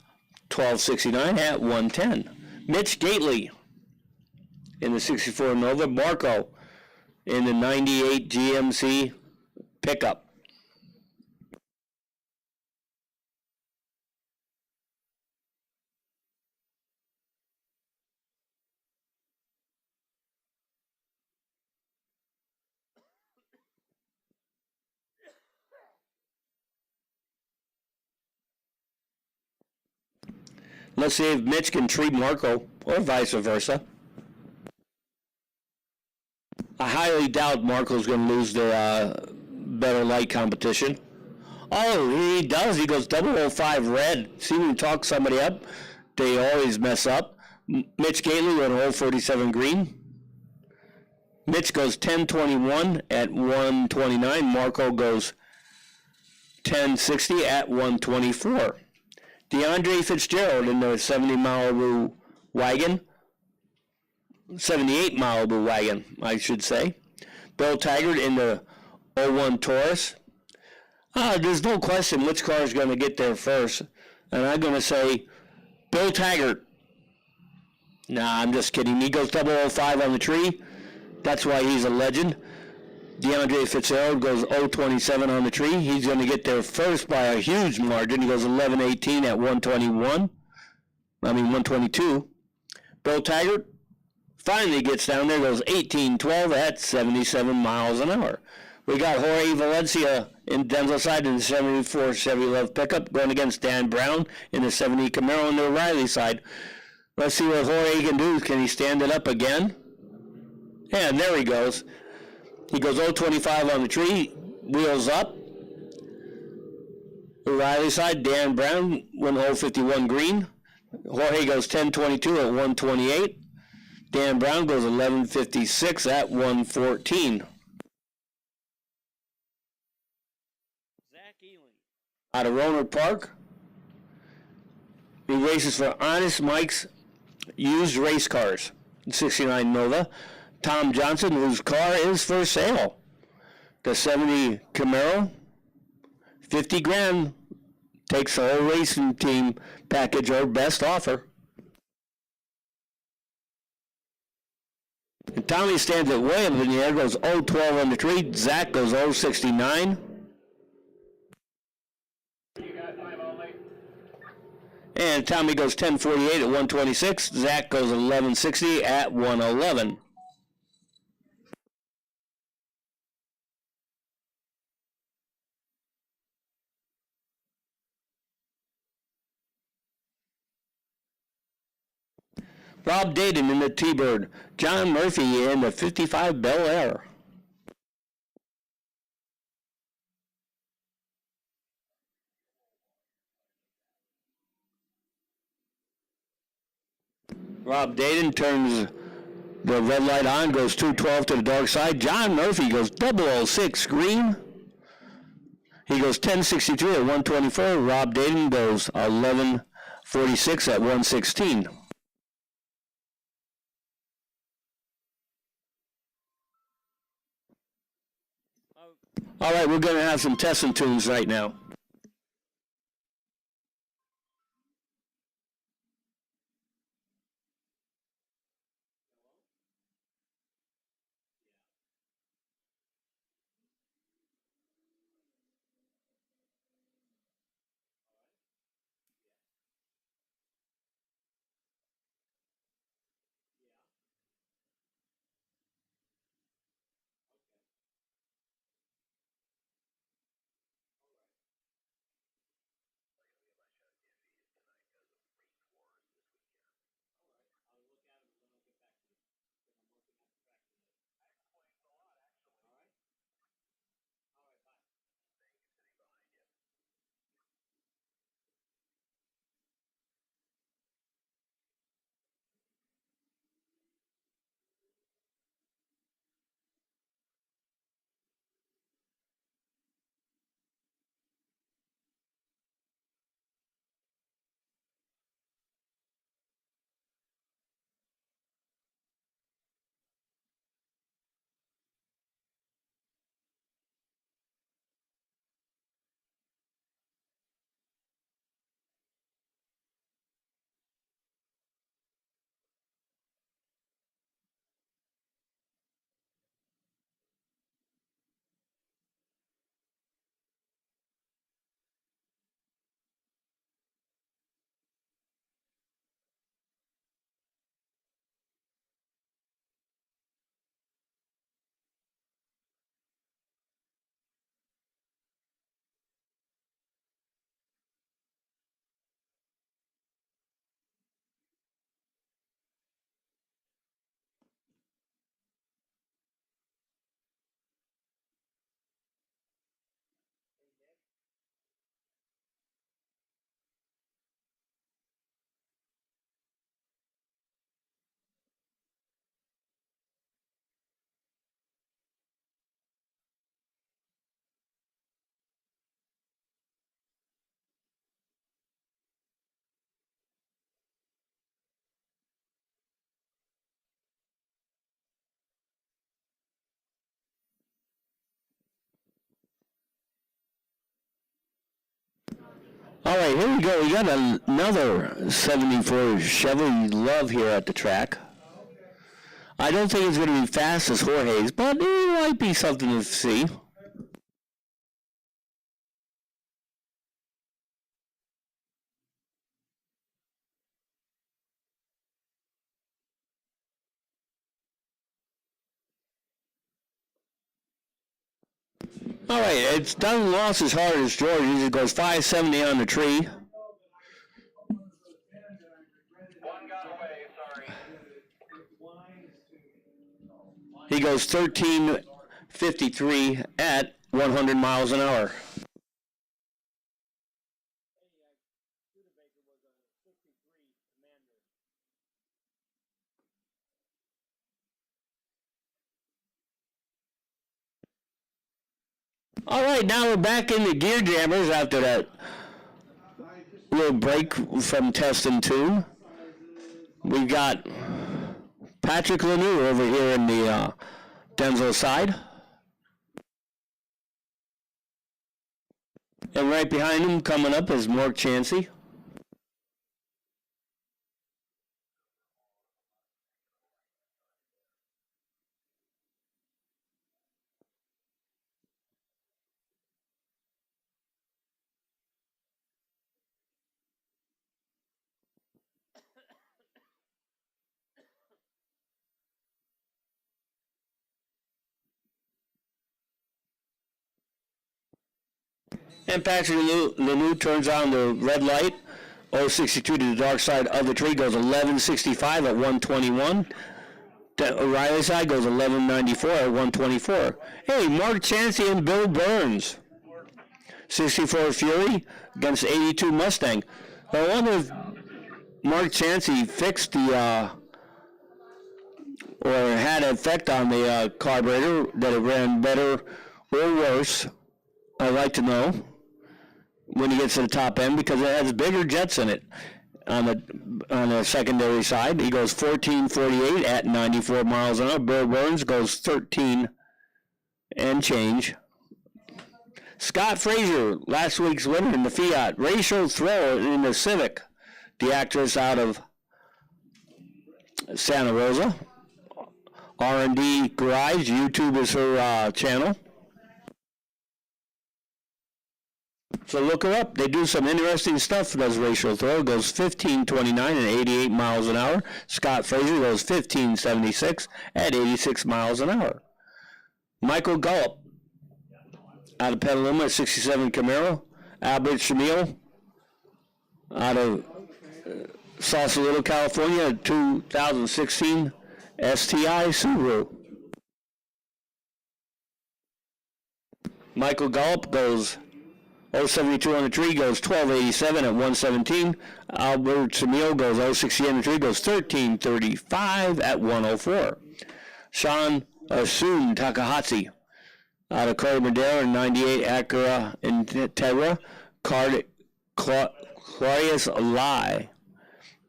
1269 at 110. Mitch Gately in the 64 Nova. Marco in the 98 GMC pickup. Let's see if Mitch can treat Marco, or vice versa. I highly doubt Marco's going to lose their better light competition. Oh, he does. He goes 005 red. See, when you talk somebody up, they always mess up. Mitch Gately on 047 green. Mitch goes 1021 at 129. Marco goes 1060 at 124. DeAndre Fitzgerald in the 70 Malibu wagon. 78 Malibu wagon, I should say. Bill Taggart in the 01 Taurus. There's no question which car is going to get there first. And I'm going to say Bill Taggart. Nah, I'm just kidding. He goes 005 on the tree. That's why he's a legend. DeAndre Fitzgerald goes 027 on the tree. He's going to get there first by a huge margin. He goes 1118 at 122. Bill Taggart finally gets down there, goes 1812 at 77 miles an hour. We got Jorge Valencia in Denzel side in the 74 Chevy Love pickup going against Dan Brown in the 70 Camaro on the O'Reilly side. Let's see what Jorge can do. Can he stand it up again? Yeah, and there he goes. He goes 025 on the tree, wheels up. O'Reilly side, Dan Brown, 1051 green. Jorge goes 1022 at 128. Dan Brown goes 1156 at 114. Zach Ealing out of Rohnert Park. He races for Honest Mike's used race cars, 69 Nova. Tom Johnson, whose car is for sale. The 70 Camaro, 50 grand, takes the whole racing team package or best offer. And Tommy stands at way up in the air, goes 012 on the tree. Zach goes 069. You got time only. And Tommy goes 1048 at 126. Zach goes 1160 at 111. Rob Dayton in the T-Bird. John Murphy in the 55 Bel Air. Rob Dayton turns the red light on, goes 212 to the dark side. John Murphy goes 006 green. He goes 1063 at 124. Rob Dayton goes 1146 at 116. All right, we're going to have some testing tunes right now. All right, here we go. We got another 74 Chevy Love here at the track. I don't think it's going to be fast as Jorge's, but it might be something to see. All right, it doesn't lost as hard as George. It goes 570 on the tree. One got away, sorry. He goes 1353 at 100 miles an hour. All right, now we're back in the gear jammers after that little break from testing 2. We've got Patrick Lanoux over here in the Denzel side. And right behind him coming up is Mark Chansey. And Patrick Lanoux turns on the red light. 062 to the dark side of the tree goes 1165 at 121. The O'Reilly side goes 1194 at 124. Hey, Mark Chansey and Bill Burns. 64 Fury against 82 Mustang. I wonder if Mark Chansey fixed the or had an effect on the carburetor, that it ran better or worse. I'd like to know when he gets to the top end, because it has bigger jets in it. On the secondary side, he goes 1448 at 94 miles an hour. Bill Burns goes 13 and change. Scott Frazier, last week's winner in the Fiat. Rachel Throw in the Civic, the actress out of Santa Rosa. R&D Garage, YouTube is her channel. So look her up. They do some interesting stuff. Does Rachel Throw goes 1529 and 88 miles an hour. Scott Frazier goes 1576 at 86 miles an hour. Michael Gullop out of Petaluma, 67 Camaro. Albert Shamil out of Sausalito, California, 2016 STI Subaru. Michael Gullop goes 072 on the tree, goes 1287 at 117. Albert Shamil goes 060 on the tree, goes 1335 at 104. Sean Asun Takahashi out of Corey Madera, 98 Acura Integra. Claudius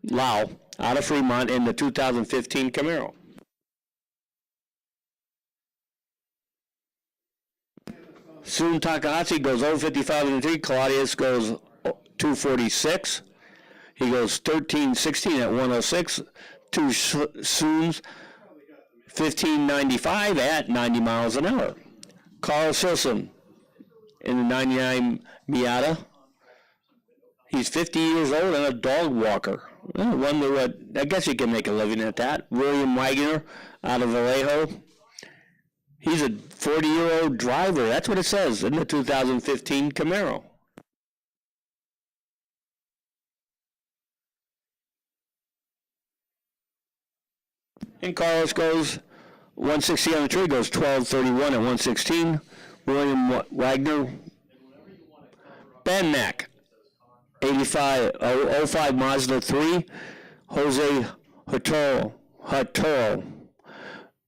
Lau out of Fremont in the 2015 Camaro. Soon Takahashi goes 055 in the tree. Claudius goes 246. He goes 1316 at 106. Two Soon's 1595 at 90 miles an hour. Carl Silson in the 99 Miata. He's 50 years old and a dog walker. I wonder what, I guess you can make a living at that. William Wagner out of Vallejo. He's a 40-year-old driver. That's what it says in the 2015 Camaro. And Carlos goes 160 on the tree, goes 1231 at 116. William Wagner. Ben Mack, 05 Mazda 3. Jose Hutoro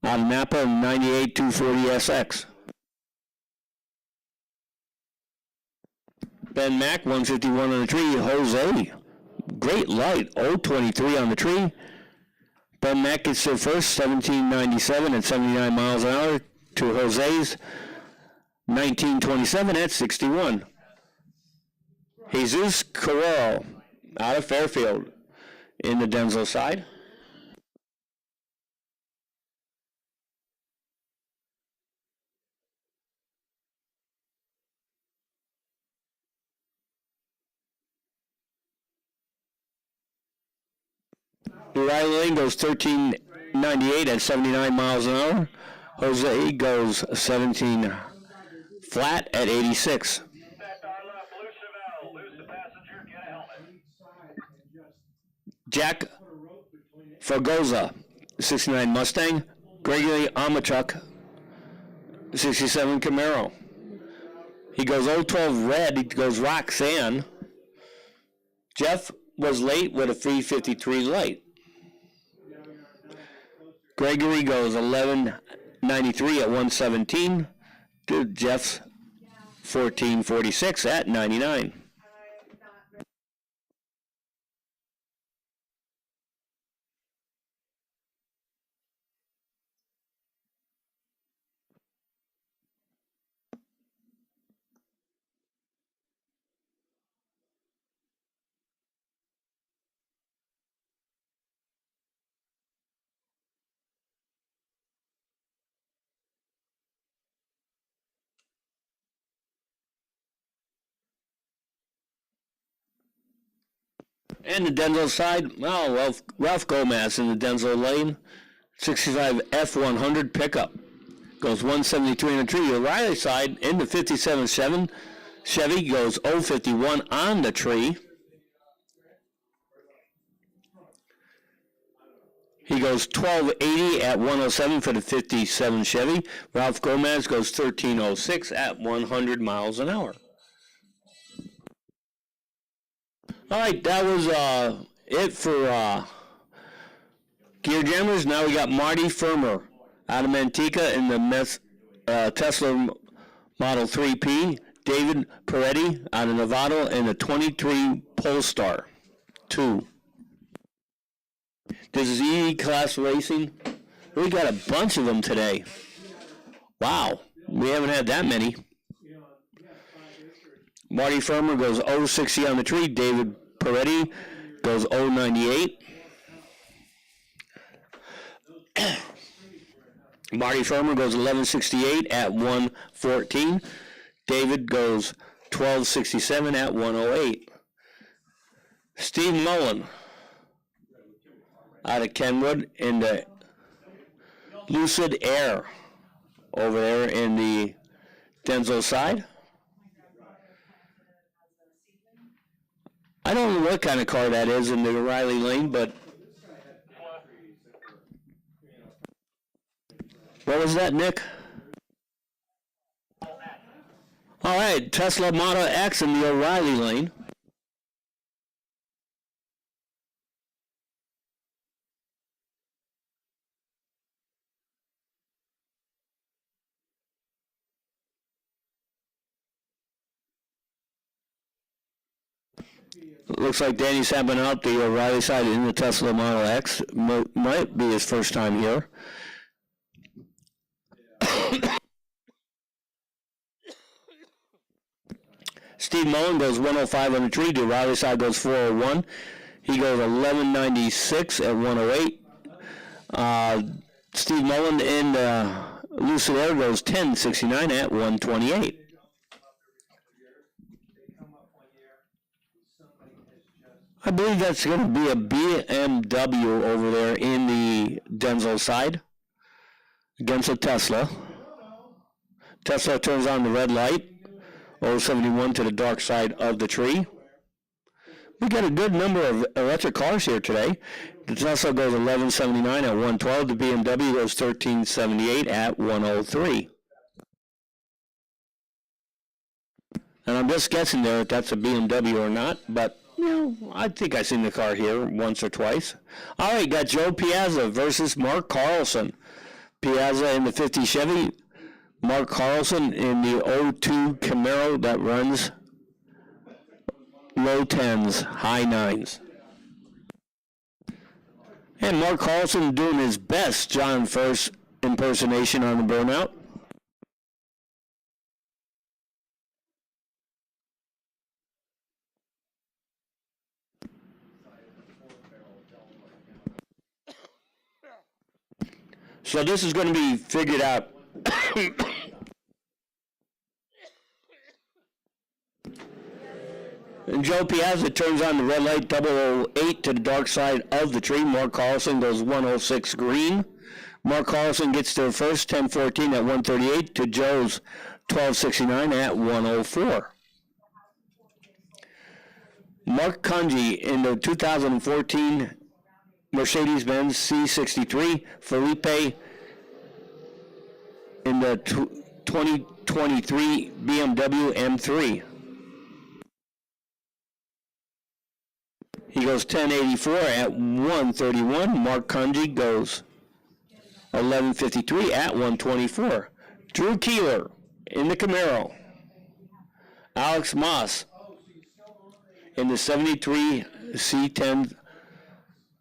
out of Napa, 98 240 SX. Ben Mack, 151 on the tree. Jose, great light, 023 on the tree. Ben Mack gets there first, 1797 at 79 miles an hour to Jose's 1927 at 61. Jesus Carrero out of Fairfield in the Denzel side. Riley Lane goes 13.98 at 79 miles an hour. Jose goes 17 flat at 86. Back our left, loose the valve, loose the passenger, get a helmet. Jack Fragoza, 69 Mustang. Gregory Amachuk, 67 Camaro. He goes 012 red. He goes Roxanne. Jeff was late with a 353 light. Gregory goes 1193 at 117 to Jeff's 1446 at 99. And the Denzel side, well, Ralph Gomez in the Denzel lane, 65 F100 pickup. Goes 173 in the tree. The Riley side in the 57 Chevy goes 051 on the tree. He goes 1280 at 107 for the 57 Chevy. Ralph Gomez goes 1306 at 100 miles an hour. All right, that was it for Gear Jammers. Now we got Marty Firmer out of Manteca in the Tesla Model 3P. David Peretti out of Nevada in the 23 Polestar 2. This is E-Class Racing. We got a bunch of them today. Wow, we haven't had that many. Marty Firmer goes 060 on the tree. David Peretti goes 098. Marty Firmer goes 1168 at 114. David goes 1267 at 108. Steve Mullen out of Kenwood in the Lucid Air over there in the Denzel side. I don't know what kind of car that is in the Riley lane, but what was that, Nick? All right, Tesla Model X in the O'Reilly lane. Looks like Danny's having out the O'Reilly side in the Tesla Model X. Might be his first time here. Steve Mullen goes 105 on the tree. The O'Reilly side goes 401. He goes 1196 at 108. Steve Mullen in the Lucid Air goes 1069 at 128. I believe that's going to be a BMW over there in the Denzel side against a Tesla. Tesla turns on the red light, 071 to the dark side of the tree. We got a good number of electric cars here today. The Tesla goes 1179 at 112. The BMW goes 1378 at 103. And I'm just guessing there if that's a BMW or not, but I think I've seen the car here once or twice. All right, got Joe Piazza versus Mark Carlson. Piazza in the 50 Chevy. Mark Carlson in the 02 Camaro that runs low 10s, high 9s. And Mark Carlson doing his best John First impersonation on the burnout. So this is going to be figured out. And Joe Piazza turns on the red light 008 to the dark side of the tree. Mark Carlson goes 106 green. Mark Carlson gets there first, 10-14 at 138 to Joe's 1269 at 104. Mark Kunji in the 2014 Mercedes-Benz C63. Felipe in the 2023 BMW M3. He goes 1084 at 131. Mark Kunji goes 1153 at 124. Drew Keeler in the Camaro. Alex Moss in the 73 C10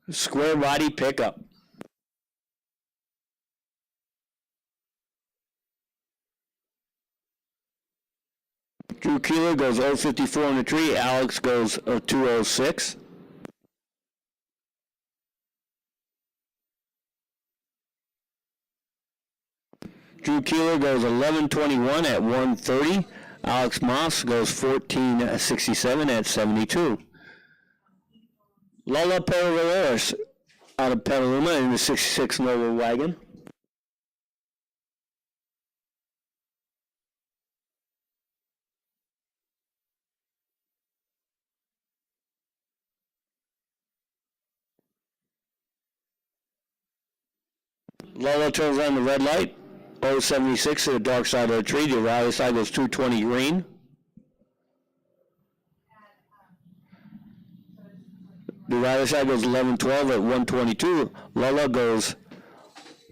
square body pickup. Drew Keeler goes 054 on the tree. Alex goes 206. Drew Keeler goes 1121 at 130. Alex Moss goes 1467 at 72. Lola Perez out of Petaluma in the 66 Nova wagon. Lola turns on the red light. 076 to the dark side of the tree. The O'Reilly side goes 220 green. The O'Reilly side goes 1112 at 122. Lola goes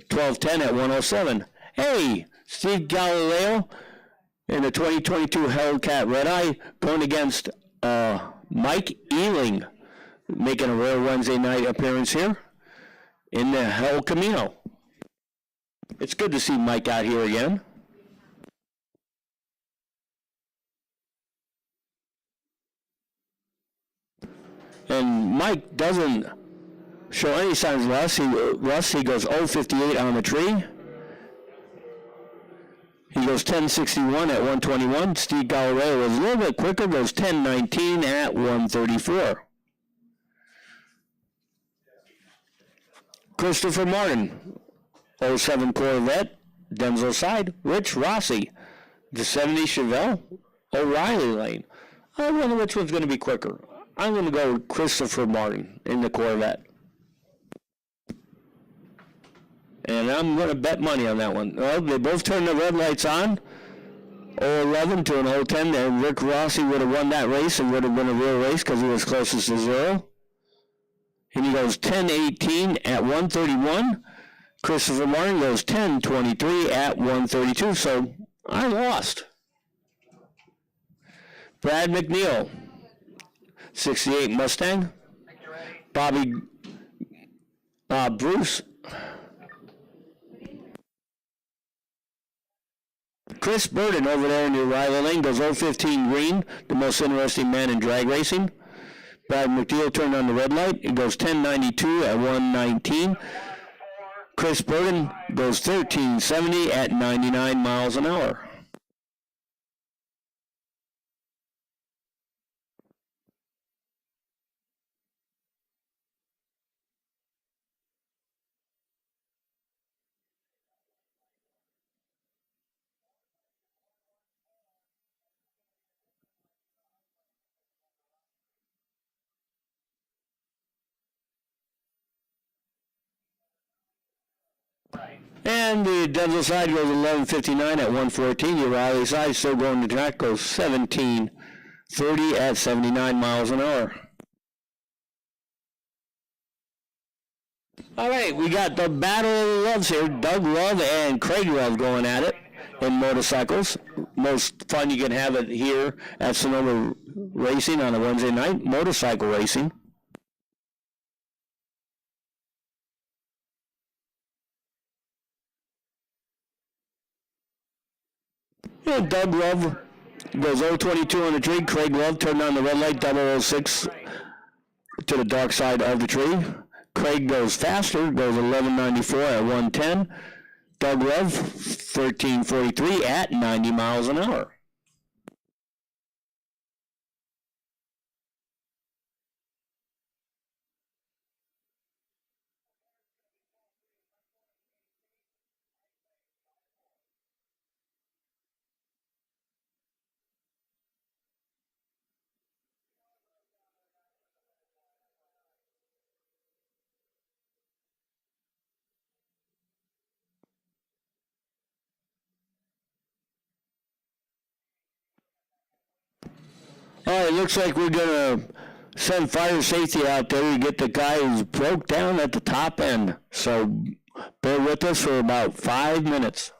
1210 at 107. Hey, Steve Galileo in the 2022 Hellcat Red Eye going against Mike Ealing, making a rare Wednesday night appearance here in the Hell Camino. It's good to see Mike out here again. And Mike doesn't show any signs of rust. He goes 058 on the tree. He goes 1061 at 121. Steve Galileo was a little bit quicker, goes 1019 at 134. Christopher Martin, 07 Corvette, Denzel side. Rich Rossi, the 70 Chevelle, O'Reilly lane. I wonder which one's going to be quicker. I'm going to go with Christopher Martin in the Corvette. And I'm going to bet money on that one. Well, they both turned the red lights on. 011 to an 010, and Rick Rossi would have won that race and would have been a real race because he was closest to zero. And he goes 1018 at 131. Christopher Martin goes 1023 at 132, so I lost. Brad McNeil, 68 Mustang. Bobby Bruce. Chris Burden over there in the O'Reilly lane goes 015 green, the most interesting man in drag racing. Brad McNeil turned on the red light. It goes 1092 at 119. Chris Burden goes 1370 at 99 miles an hour. And the Denzel side goes 1159 at 114. The O'Reilly side still going to track goes 1730 at 79 miles an hour. All right, we got the Battle of the Loves here. Doug Love and Craig Love going at it in motorcycles. Most fun you can have it here at Sonoma Racing on a Wednesday night, motorcycle racing. And Doug Love goes 022 on the tree. Craig Love turned on the red light, 006 to the dark side of the tree. Craig goes faster, goes 1194 at 110. Doug Love, 1343 at 90 miles an hour. All right, looks like we're going to send fire safety out there to get the guy who's broke down at the top end. So bear with us for about 5 minutes.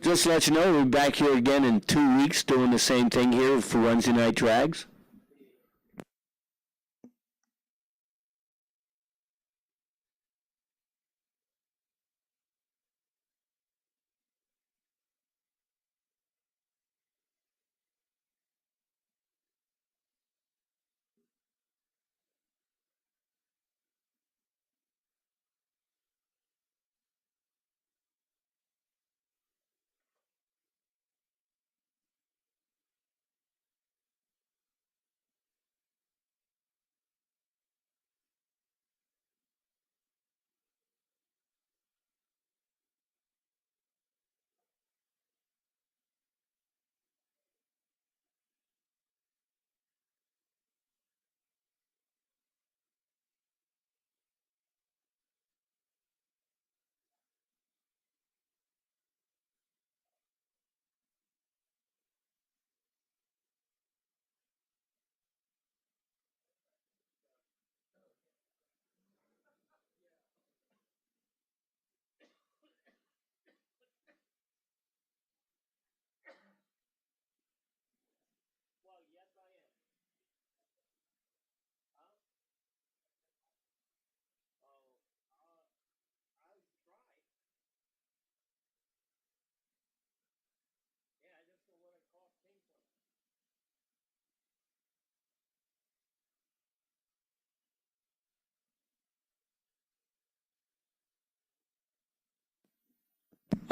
Just to let you know, we're back here again in 2 weeks doing the same thing here for Wednesday Night Drags.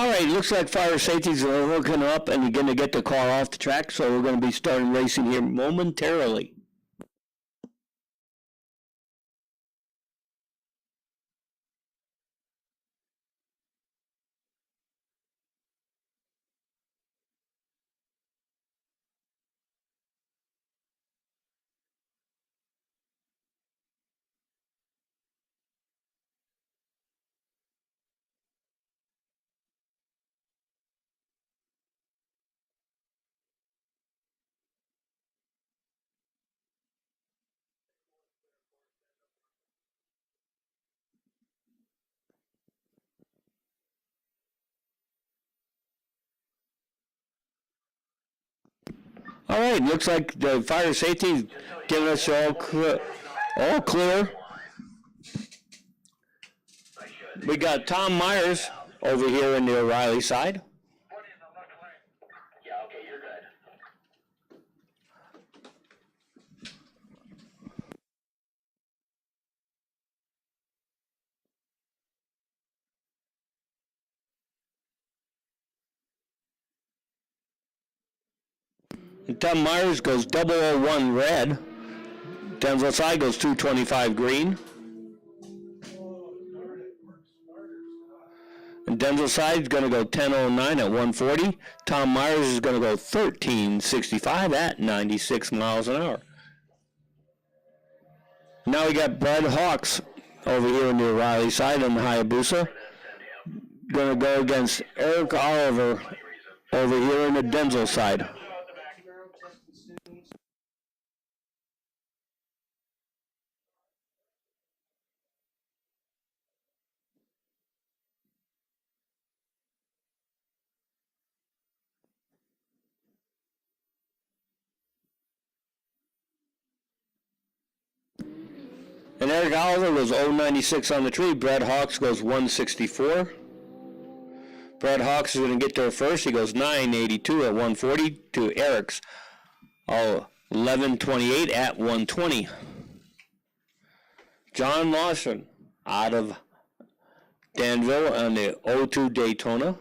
All right, looks like fire safety's looking up and you're going to get the car off the track, so we're going to be starting racing here momentarily. All right, looks like the fire safety's giving us all clear. We got Tom Myers over here in the O'Reilly side. Yeah, okay, you're good. And Tom Myers goes 001 red. Denzel side goes 225 green. And Denzel side is going to go 1009 at 140. Tom Myers is going to go 1365 at 96 miles an hour. Now we got Brad Hawks over here on the O'Reilly side on the Hayabusa. Going to go against Eric Oliver over here on the Denzel side. And Eric Oliver goes 096 on the tree. Brad Hawks goes 164. Brad Hawks is going to get there first. He goes 982 at 140 to Eric's 1128 at 120. John Lawson out of Danville on the 02 Daytona.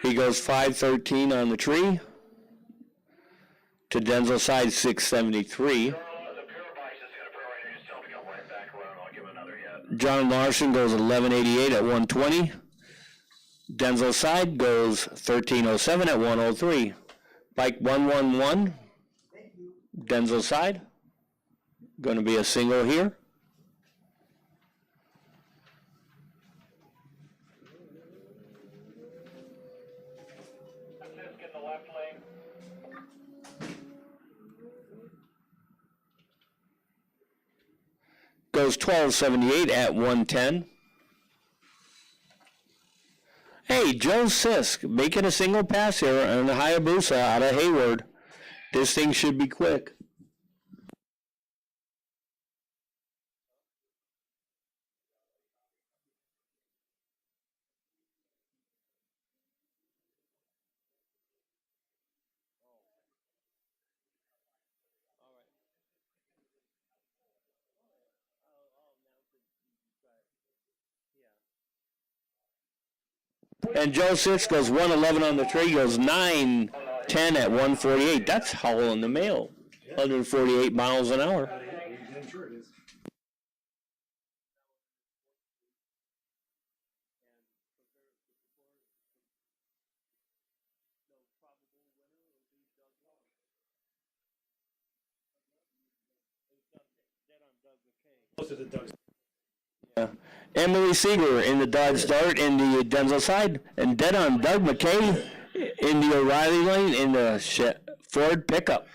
He goes 513 on the tree to Denzel side 673. John Larson goes 1188 at 120. Denzel side goes 1307 at 103. Bike 111. Denzel side. Going to be a single here. Get the left lane. Goes 1278 at 110. Hey, Joe Sisk making a single pass here on the Hayabusa out of Hayward. This thing should be quick. And Joe Sisk goes 111 on the tree, goes 910 at 148. That's Howell in the mail. 148 miles an hour. Yeah. Emily Seeger in the Dodge Dart in the Denzel side, and dead on Doug McKay in the O'Reilly lane in the Ford pickup.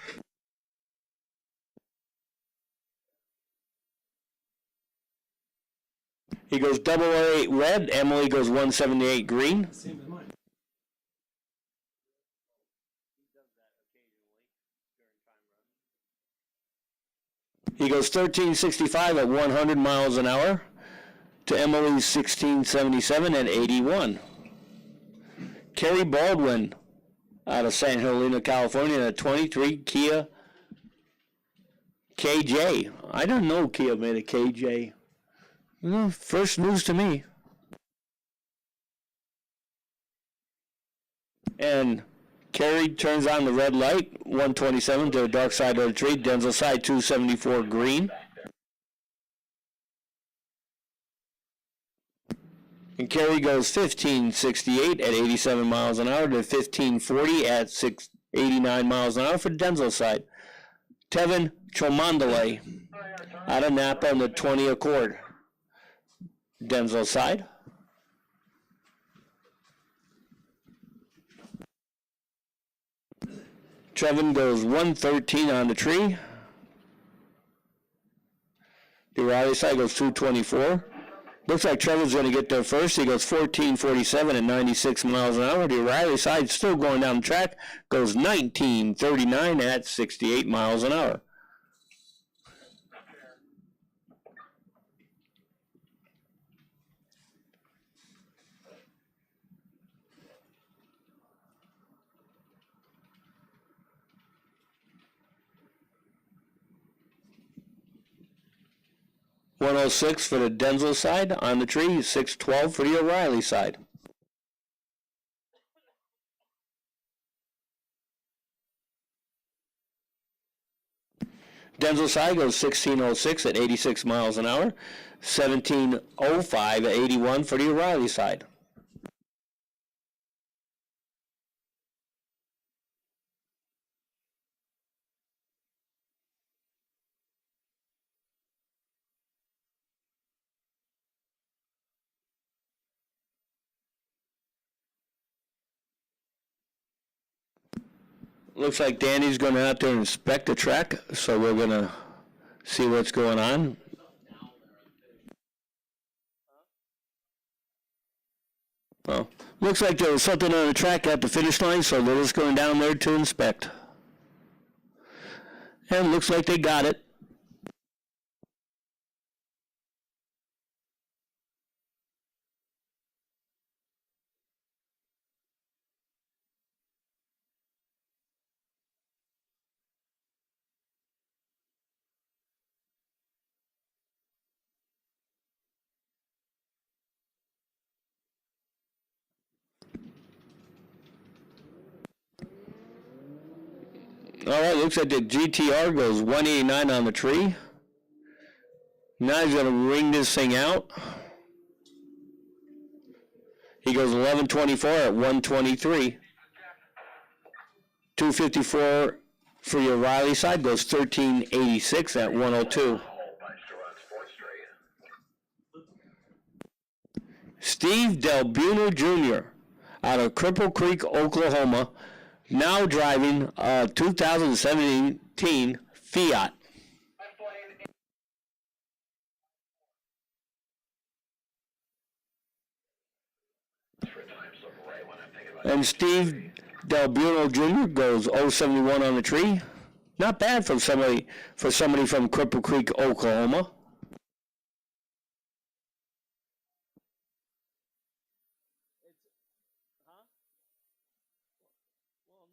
He goes 008 red. Emily goes 178 green. Same as mine. He goes 1365 at 100 miles an hour to Emily's 1677 at 81. Kerry Baldwin out of San Helena, California, at 23 Kia KJ. I don't know Kia made a KJ. First news to me. And Kerry turns on the red light, 127 to the dark side of the tree. Denzel side 274 green. And Kerry goes 1568 at 87 miles an hour to 1540 at 89 miles an hour for Denzel side. Tevin Chomandale out of Napa on the 20 Accord. Denzel side. Trevin goes 113 on the tree. The Riley side goes 224. Looks like Trevor's going to get there first. He goes 1447 at 96 miles an hour. The Riley side still going down the track. Goes 1939 at 68 miles an hour. .106 for the Denzel side on the tree, 612 for the O'Reilly side. Denzel side goes 1606 at 86 miles an hour, 1705 at 81 for the O'Reilly side. Looks like Danny's going to out there and inspect the track, so we're going to see what's going on. Well, looks like there was something on the track at the finish line, so they're just going down there to inspect. And looks like they got it. All right, looks like the GTR goes 189 on the tree. Now he's going to ring this thing out. He goes 1124 at 123. 254 for your Riley side goes 1386 at 102. Steve Del Buno Jr. out of Cripple Creek, Oklahoma, now driving a 2017 Fiat. And Steve Del Buno Jr. goes 071 on the tree. Not bad for somebody from Cripple Creek, Oklahoma. Well,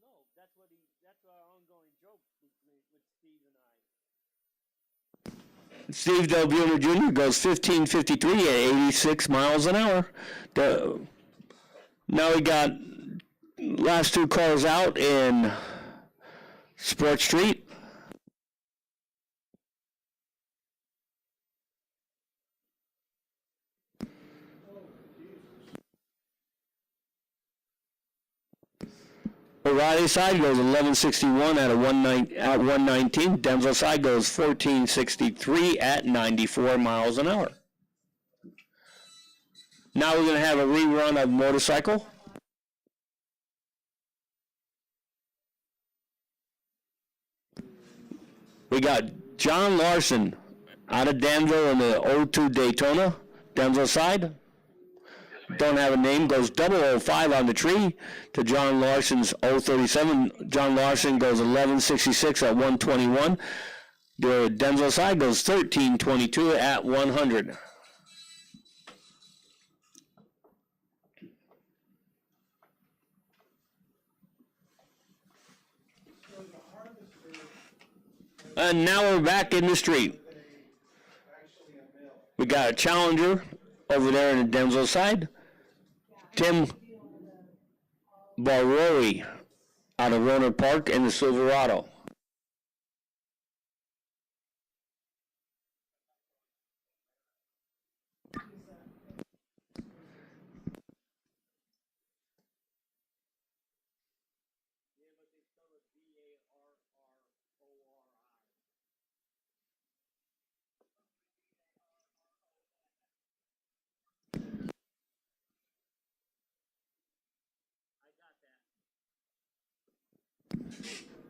no, that's our ongoing joke with Steve and I. Steve Del Buno Jr. goes 1553 at 86 miles an hour. Now we got last two cars out in Sport Street. O'Reilly side goes 1161 at 119. Denzel side goes 1463 at 94 miles an hour. Now we're going to have a rerun of motorcycle. We got John Larson out of Danville in the 02 Daytona. Denzel side. Don't have a name, goes 005 on the tree to John Larson's 037. John Larson goes 1166 at 121. The Denzel side goes 1322 at 100. And now we're back in the street. We got a Challenger over there in the Denzel side. Tim Barori out of Roanoke Park in the Silverado.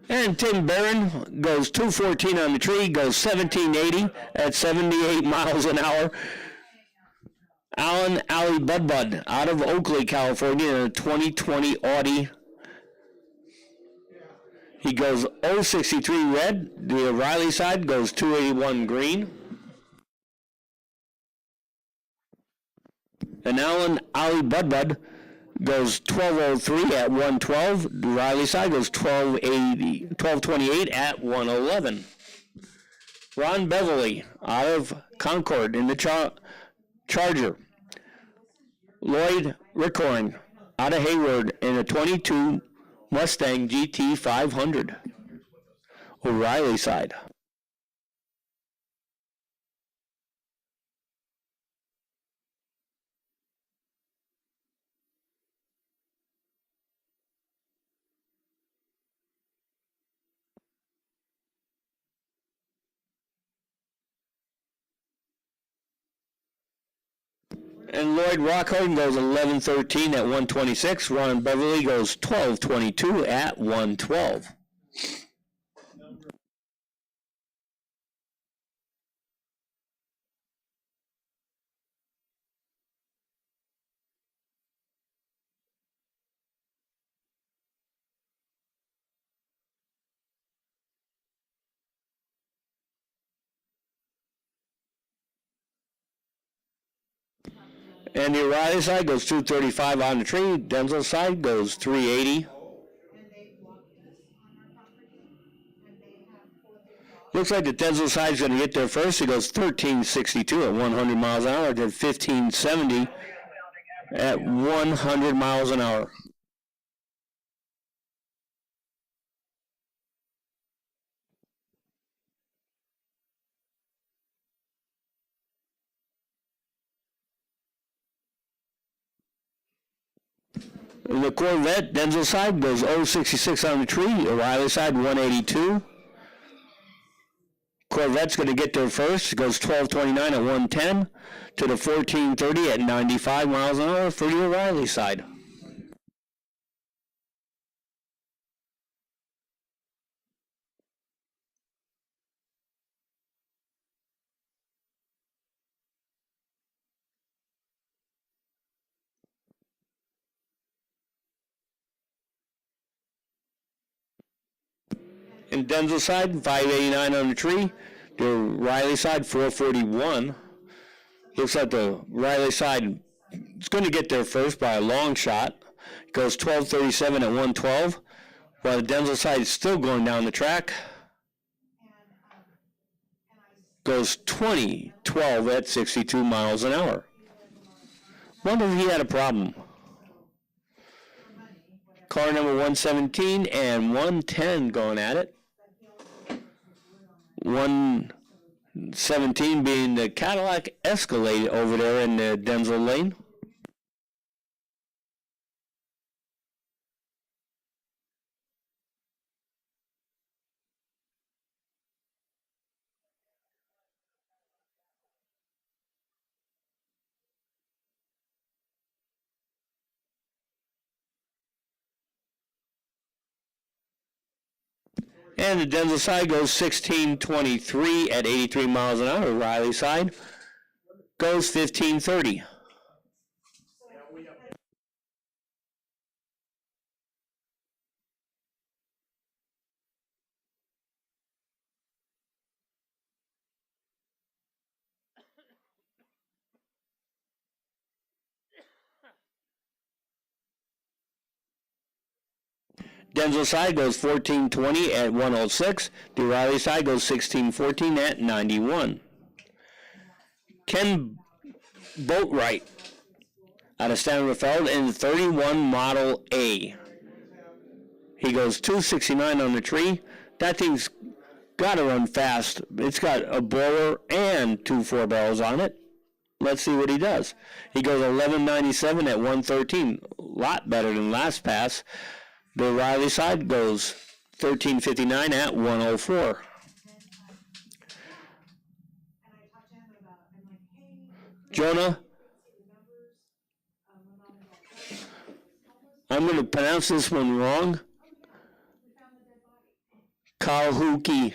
And Tim Barron goes 214 on the tree, goes 1780 at 78 miles an hour. Alan Ali Budbud out of Oakley, California in a 2020 Audi. He goes 063 red. The O'Reilly side goes 281 green. And Alan Ali Budbud goes 1203 at 112. The Riley side goes 1228 at 111. Ron Beverly out of Concord in the Charger. Lloyd Rickhorn out of Hayward in a 22 Mustang GT 500. O'Reilly side. And Lloyd Rockhorn goes 1113 at 126. Ron Beverly goes 1222 at 112. And the O'Reilly side goes 235 on the tree. Denzel side goes 380. Looks like the Denzel side is going to get there first. It goes 1362 at 100 miles an hour. Then 1570 at 100 miles an hour. The Corvette, Denzel side goes 066 on the tree. O'Reilly side 182. Corvette's going to get there first. It goes 1229 at 110 to the 1430 at 95 miles an hour for the O'Reilly side. And Denzel side 589 on the tree. The Riley side 441. Looks like the Riley side is going to get there first by a long shot. It goes 1237 at 112, while the Denzel side is still going down the track. Goes 2012 at 62 miles an hour. Wonder if he had a problem. Car number 117 and 110 going at it. 117 being the Cadillac Escalade over there in the Denzel lane. And the Denzel side goes 1623 at 83 miles an hour. Riley side goes 1530. Denzel side goes 1420 at 106. The Riley side goes 1614 at 91. Ken Boatwright out of Stanford in the 31 Model A. He goes 269 on the tree. That thing's got to run fast. It's got a blower and 2 4-barrels on it. Let's see what he does. He goes 1197 at 113. A lot better than last pass. The Riley side goes 1359 at 104. Jonah, I'm going to pronounce this one wrong. Kahuki.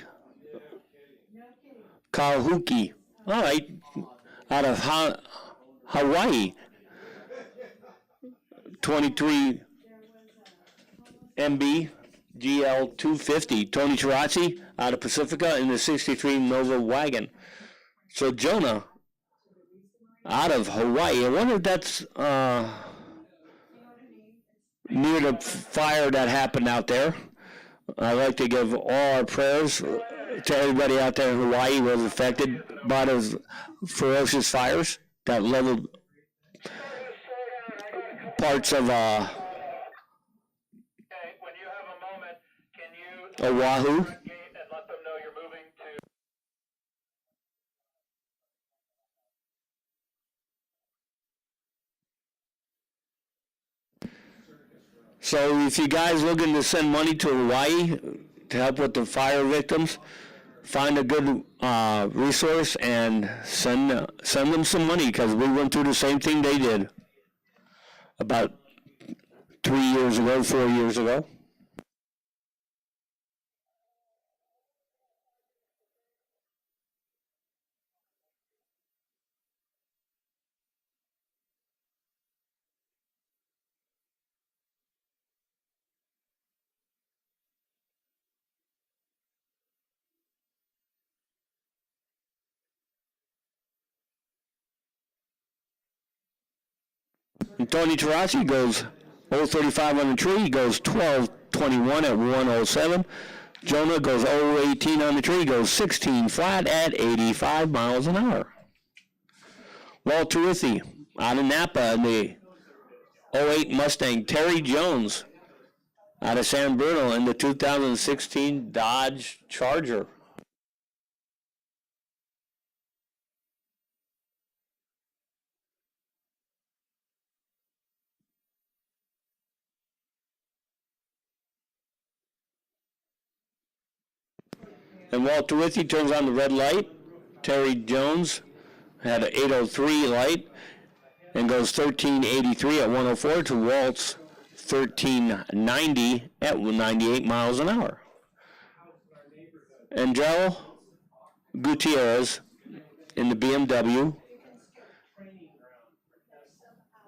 All right. Out of Hawaii. 23 MB GL 250. Tony Tarazzi out of Pacifica in the 63 Nova wagon. So Jonah out of Hawaii. I wonder if that's near the fire that happened out there. I'd like to give all our prayers to everybody out there in Hawaii who was affected by those ferocious fires that leveled parts of when you have a moment, can you Oahu. gate and let them know you're moving to... So if you guys looking to send money to Hawaii to help with the fire victims, find a good resource and send them some money, because we went through the same thing they did about 4 years ago. Tony Tarasi goes 0.35 on the tree. He goes 12.21 at 107. Jonah goes 0.18 on the tree. Goes 16 flat at 85 miles an hour. Walter Withy out of Napa in the 08 Mustang. Terry Jones out of San Bruno in the 2016 Dodge Charger. And Walter Withy turns on the red light. Terry Jones had an 803 light and goes 1383 at 104 to Walt's 1390 at 98 miles an hour. Angel Gutierrez in the BMW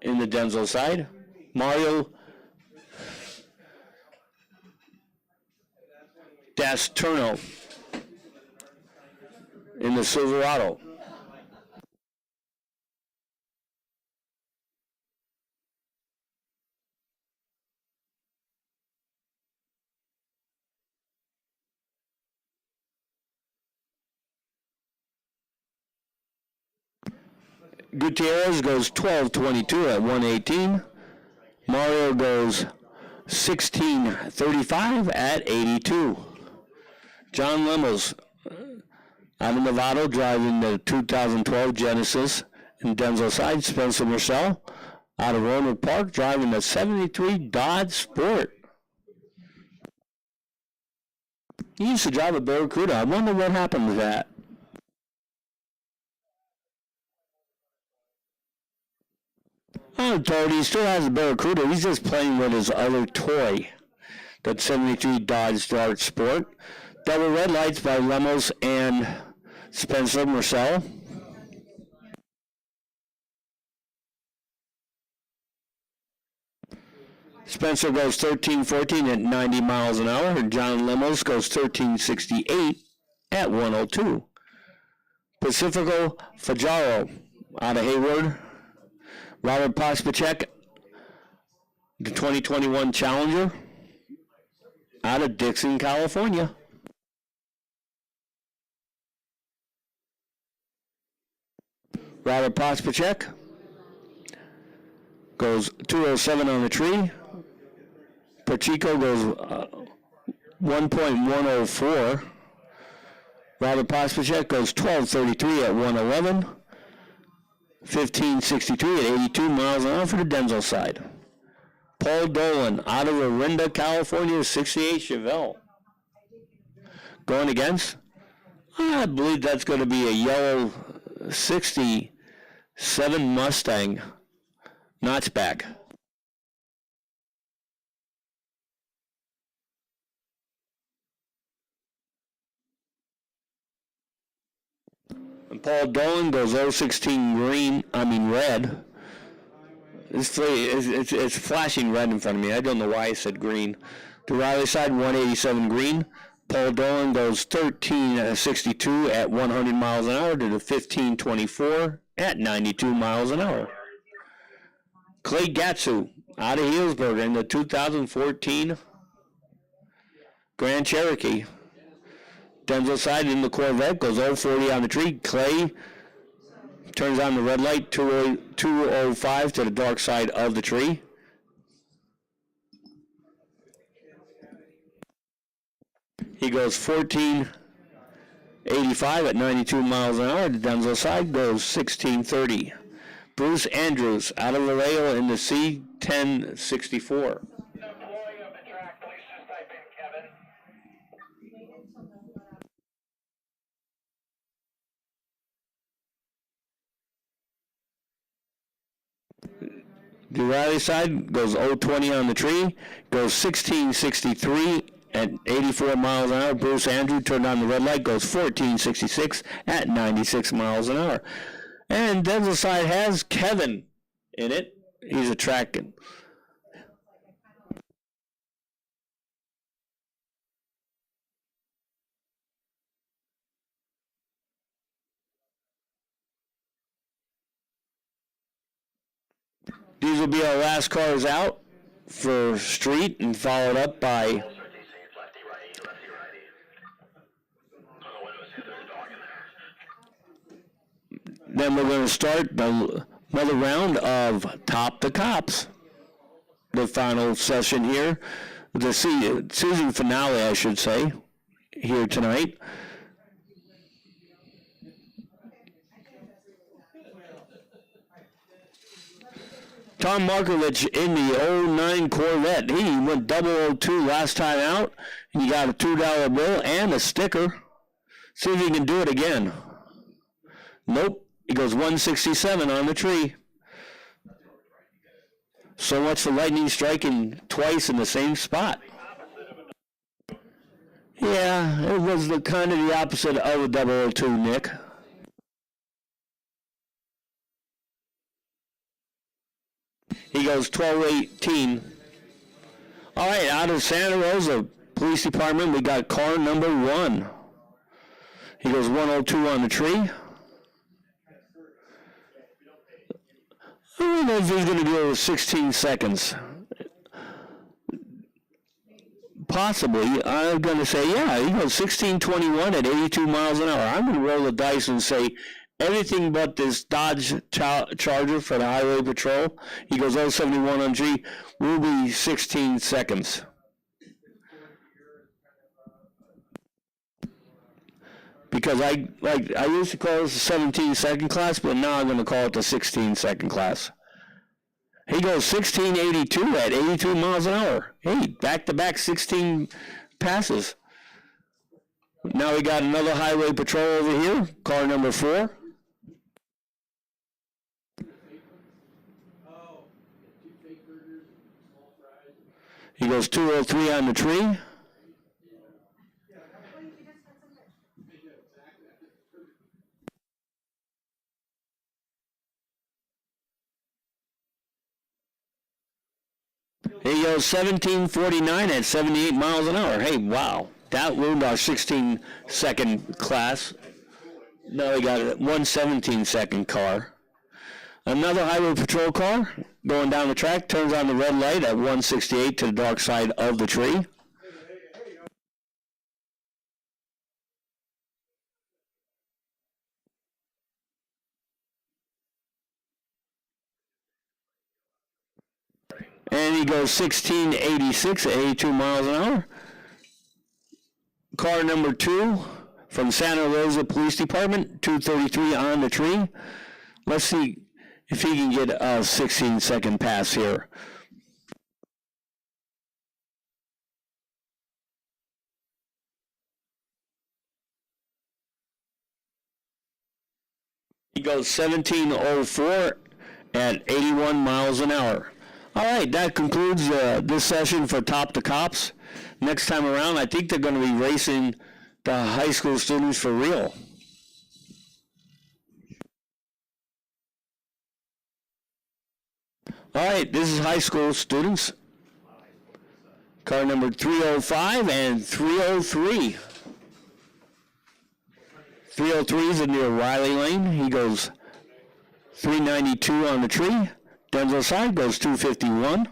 in the Denzel side. Mario Dasturno in the Silverado. Gutierrez goes 12.22 at 118. Mario goes 16.35 at 82. John Lemmels out of Novato driving the 2012 Genesis in Denzel side. Spencer Marcel out of Roanoke Park driving the 73 Dodge Sport. He used to drive a Barracuda. I wonder what happened to that. I'm told he still has a Barracuda. He's just playing with his other toy. That 73 Dodge Dart Sport. Double red lights by Lemos and Spencer Marcel. Spencer goes 13.14 at 90 miles an hour. And John Lemos goes 13.68 at 102. Pacifico Fajaro out of Hayward. Robert Pospacek, the 2021 Challenger, out of Dixon, California. Robert Pospacek goes 207 on the tree. Pacheco goes 1.104. Robert Pospacek goes 12.33 at 111. 15.63 at 82 miles an hour for the Denzel side. Paul Dolan out of Orinda, California, 68 Chevelle. Going against, I believe that's going to be a yellow 67 Mustang notchback. And Paul Dolan goes 016 red. It's flashing red in front of me. I don't know why I said green. The Riley side, 187 green. Paul Dolan goes 13.62 at 100 miles an hour to the 15.24 at 92 miles an hour. Clay Gatsu out of Healdsburg in the 2014 Grand Cherokee. Denzel side in the Corvette goes 040 on the tree. Clay turns on the red light, 205 to the dark side of the tree. He goes 14.85 at 92 miles an hour. The Denzel side goes 16.30. Bruce Andrews out of Vallejo in the C1064. The Riley side goes 020 on the tree, goes 16.63 at 84 miles an hour. Bruce Andrew turned on the red light, goes 14.66 at 96 miles an hour. And Denzel side has Kevin in it. He's a track. These will be our last cars out for street and followed up by Lefty, righty, lefty, righty. On the window, see if there's a dog in there. then we're going to start another round of Top the Cops. The final session here, the season finale, I should say, here tonight. Tom Markovich in the 09 Corvette. He went 002 last time out, and he got a $2 bill and a sticker. See if he can do it again. Nope. He goes 167 on the tree. So much for lightning striking twice in the same spot. Yeah, it was the kind of the opposite of a 002, Nick. He goes 1218. All right, out of Santa Rosa Police Department, we got car number 1. He goes 102 on the tree. I don't know if he's going to do it with 16 seconds. Possibly. I'm going to say, yeah, he goes 1621 at 82 miles an hour. I'm going to roll the dice and say everything but this Dodge Charger for the Highway Patrol. He goes 071 on G. Will be 16 seconds. Because I used to call this the 17-second class, but now I'm going to call it the 16-second class. He goes 1682 at 82 miles an hour. Hey, back-to-back 16 passes. Now we got another Highway Patrol over here, car number 4. He goes 203 on the tree. He goes 1749 at 78 miles an hour. Hey, wow. That ruined our 16-second class. Now we got a 117-second car. Another Highway Patrol car going down the track, turns on the red light at 168 to the dark side of the tree. And he goes 1686 at 82 miles an hour. Car number 2 from Santa Rosa Police Department, 233 on the tree. Let's see if he can get a 16-second pass here. He goes 1704 at 81 miles an hour. All right, that concludes this session for Top the Cops. Next time around, I think they're going to be racing the high school students for real. All right, this is high school students. Car number 305 and 303. 303 is in the O'Reilly lane. He goes 392 on the tree. Denzel side goes 251.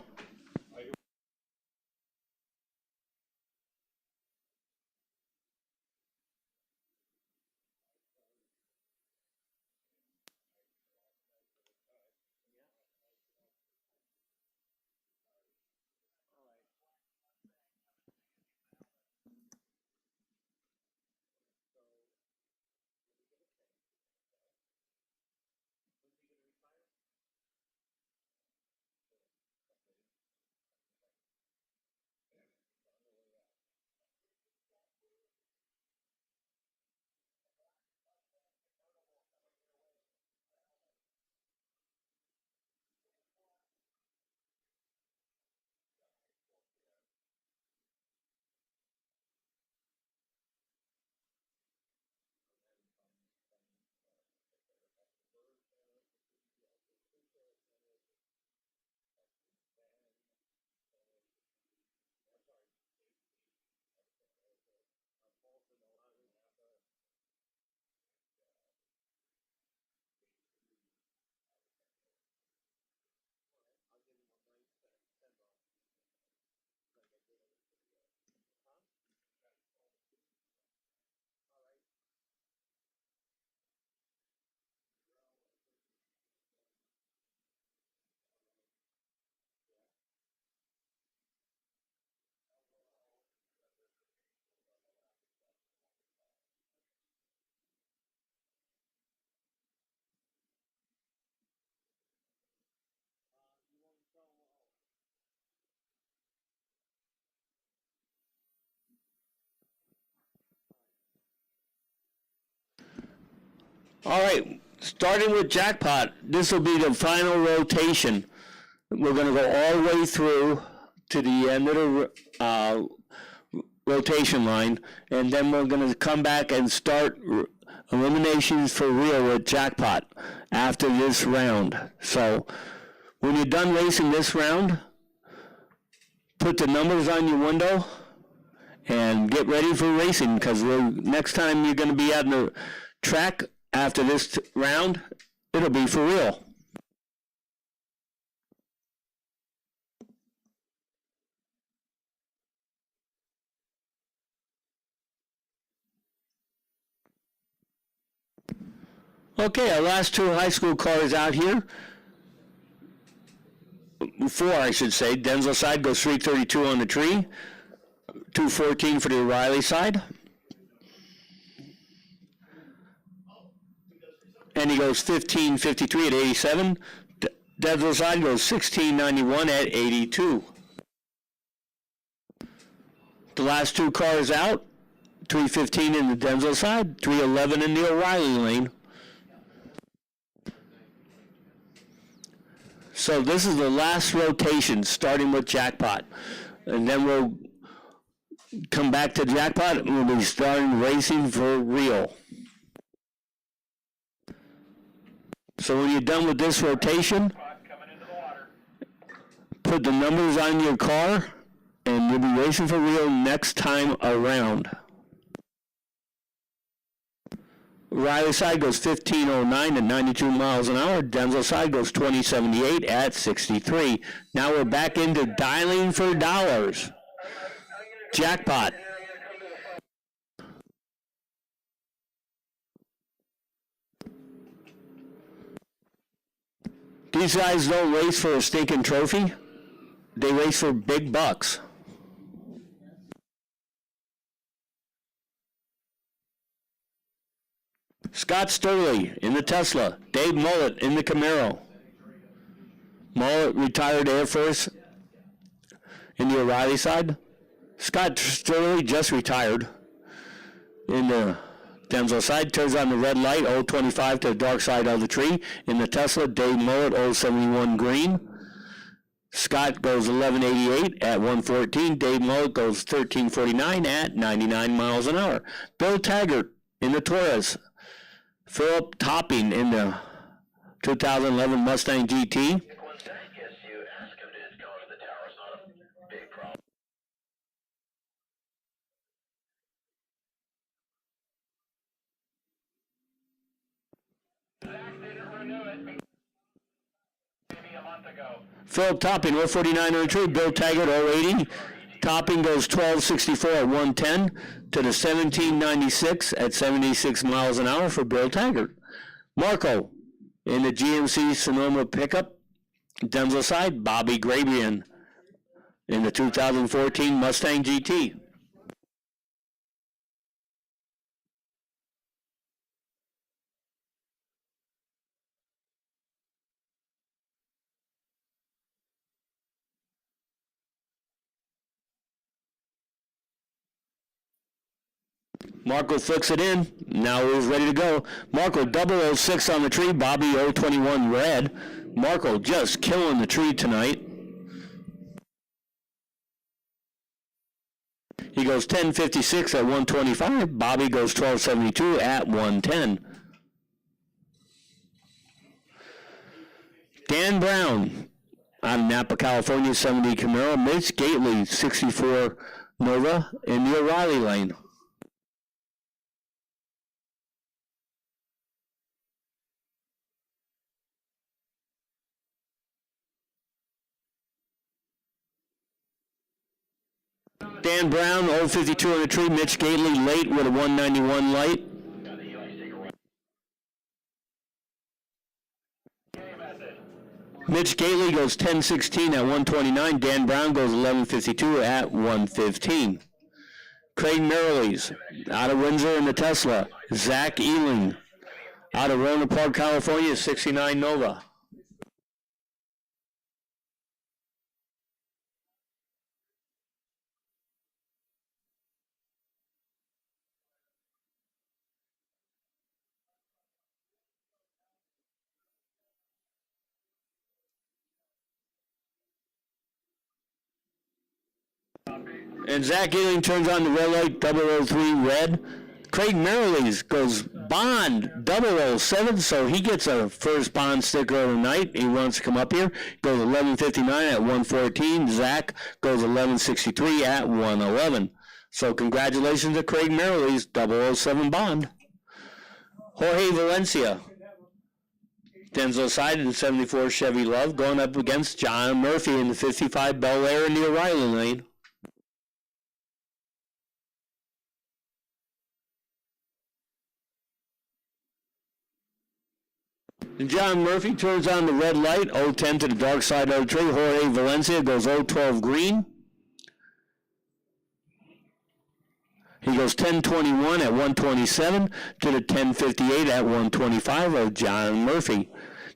All right, starting with jackpot, this will be the final rotation. We're going to go all the way through to the end of the rotation line, and then we're going to come back and start eliminations for real with jackpot after this round. So when you're done racing this round, put the numbers on your window and get ready for racing, because next time you're going to be out on the track after this round, it'll be for real. Okay, our last two high school cars out here. Four, I should say. Denzel side goes 332 on the tree. 214 for the O'Reilly side. And he goes 1553 at 87. Denzel side goes 1691 at 82. The last two cars out. 315 in the Denzel side. 311 in the O'Reilly lane. So this is the last rotation, starting with jackpot. And then we'll come back to jackpot, and we'll be starting racing for real. So when you're done with this rotation, put the numbers on your car, and you'll be racing for real next time around. Riley side goes 1509 at 92 miles an hour. Denzel side goes 2078 at 63. Now we're back into dialing for dollars. Jackpot. These guys don't race for a stinking trophy. They race for big bucks. Scott Sturley in the Tesla. Dave Mullet in the Camaro. Mullet retired Air Force in the O'Reilly side. Scott Sturley just retired in the Denzel side. Turns on the red light, 025 to the dark side of the tree. In the Tesla, Dave Mullet, 071 green. Scott goes 1188 at 114. Dave Mullet goes 1349 at 99 miles an hour. Bill Taggart in the Taurus. Philip Topping in the 2011 Mustang GT. Philip Topping, 149 on the tree. Bill Taggart, 080. Topping goes 1264 at 110 to the 1796 at 76 miles an hour for Bill Taggart. Marco in the GMC Sonoma pickup. Denzel side, Bobby Grabian in the 2014 Mustang GT. Marco flicks it in. Now he's ready to go. Marco 006 on the tree. Bobby 021 red. Marco just killing the tree tonight. He goes 1056 at 125. Bobby goes 1272 at 110. Dan Brown out of Napa, California, 70 Camaro. Mitch Gately, 64 Nova in the O'Reilly lane. Dan Brown, 052 on the tree. Mitch Gately late with a 191 light. Mitch Gately goes 1016 at 129. Dan Brown goes 1152 at 115. Craig Merrilees out of Windsor in the Tesla. Zach Ealing out of Rohnert Park, California, 69 Nova. And Zach Ealing turns on the red light, 003 red. Craig Merrilees goes bond, 007, so he gets a first bond sticker of the night. He wants to come up here. Goes 11:59 at 1:14. Zach goes 11:63 at 1:11. So congratulations to Craig Merrilees, 007 bond. Jorge Valencia, Denzel Side in the 74 Chevy Love, going up against John Murphy in the 55 Bel Air in the O'Reilly lane. And John Murphy turns on the red light, 010 to the dark side of the tree. Jorge Valencia goes 012 green. He goes 1021 at 127 to the 1058 at 125 of John Murphy.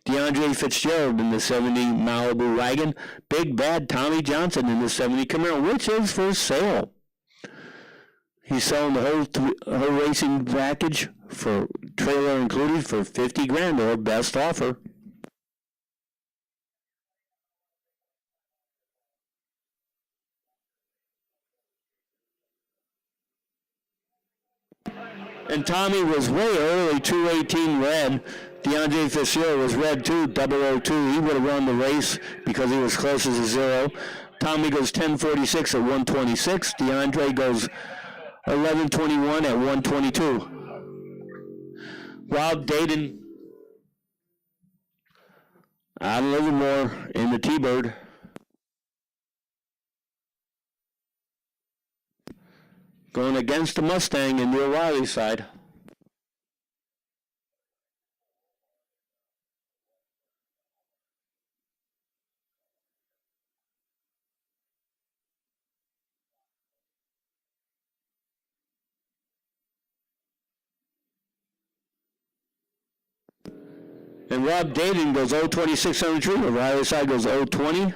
DeAndre Fitzgerald in the 70 Malibu wagon. Big Bad Tommy Johnson in the 70 Camaro, which is for sale. He's selling the whole racing package for trailer included for $50,000 or best offer. And Tommy was way early, 218 red. DeAndre Fitzgerald was red too, 002. He would have won the race because he was closest to zero. Tommy goes 1046 at 126. DeAndre goes 1121 at 122. Rob Dayton out of Livermore in the T-Bird. Going against the Mustang in the O'Reilly side. And Rob Dayton goes 026 on the tree. O'Reilly side goes 020.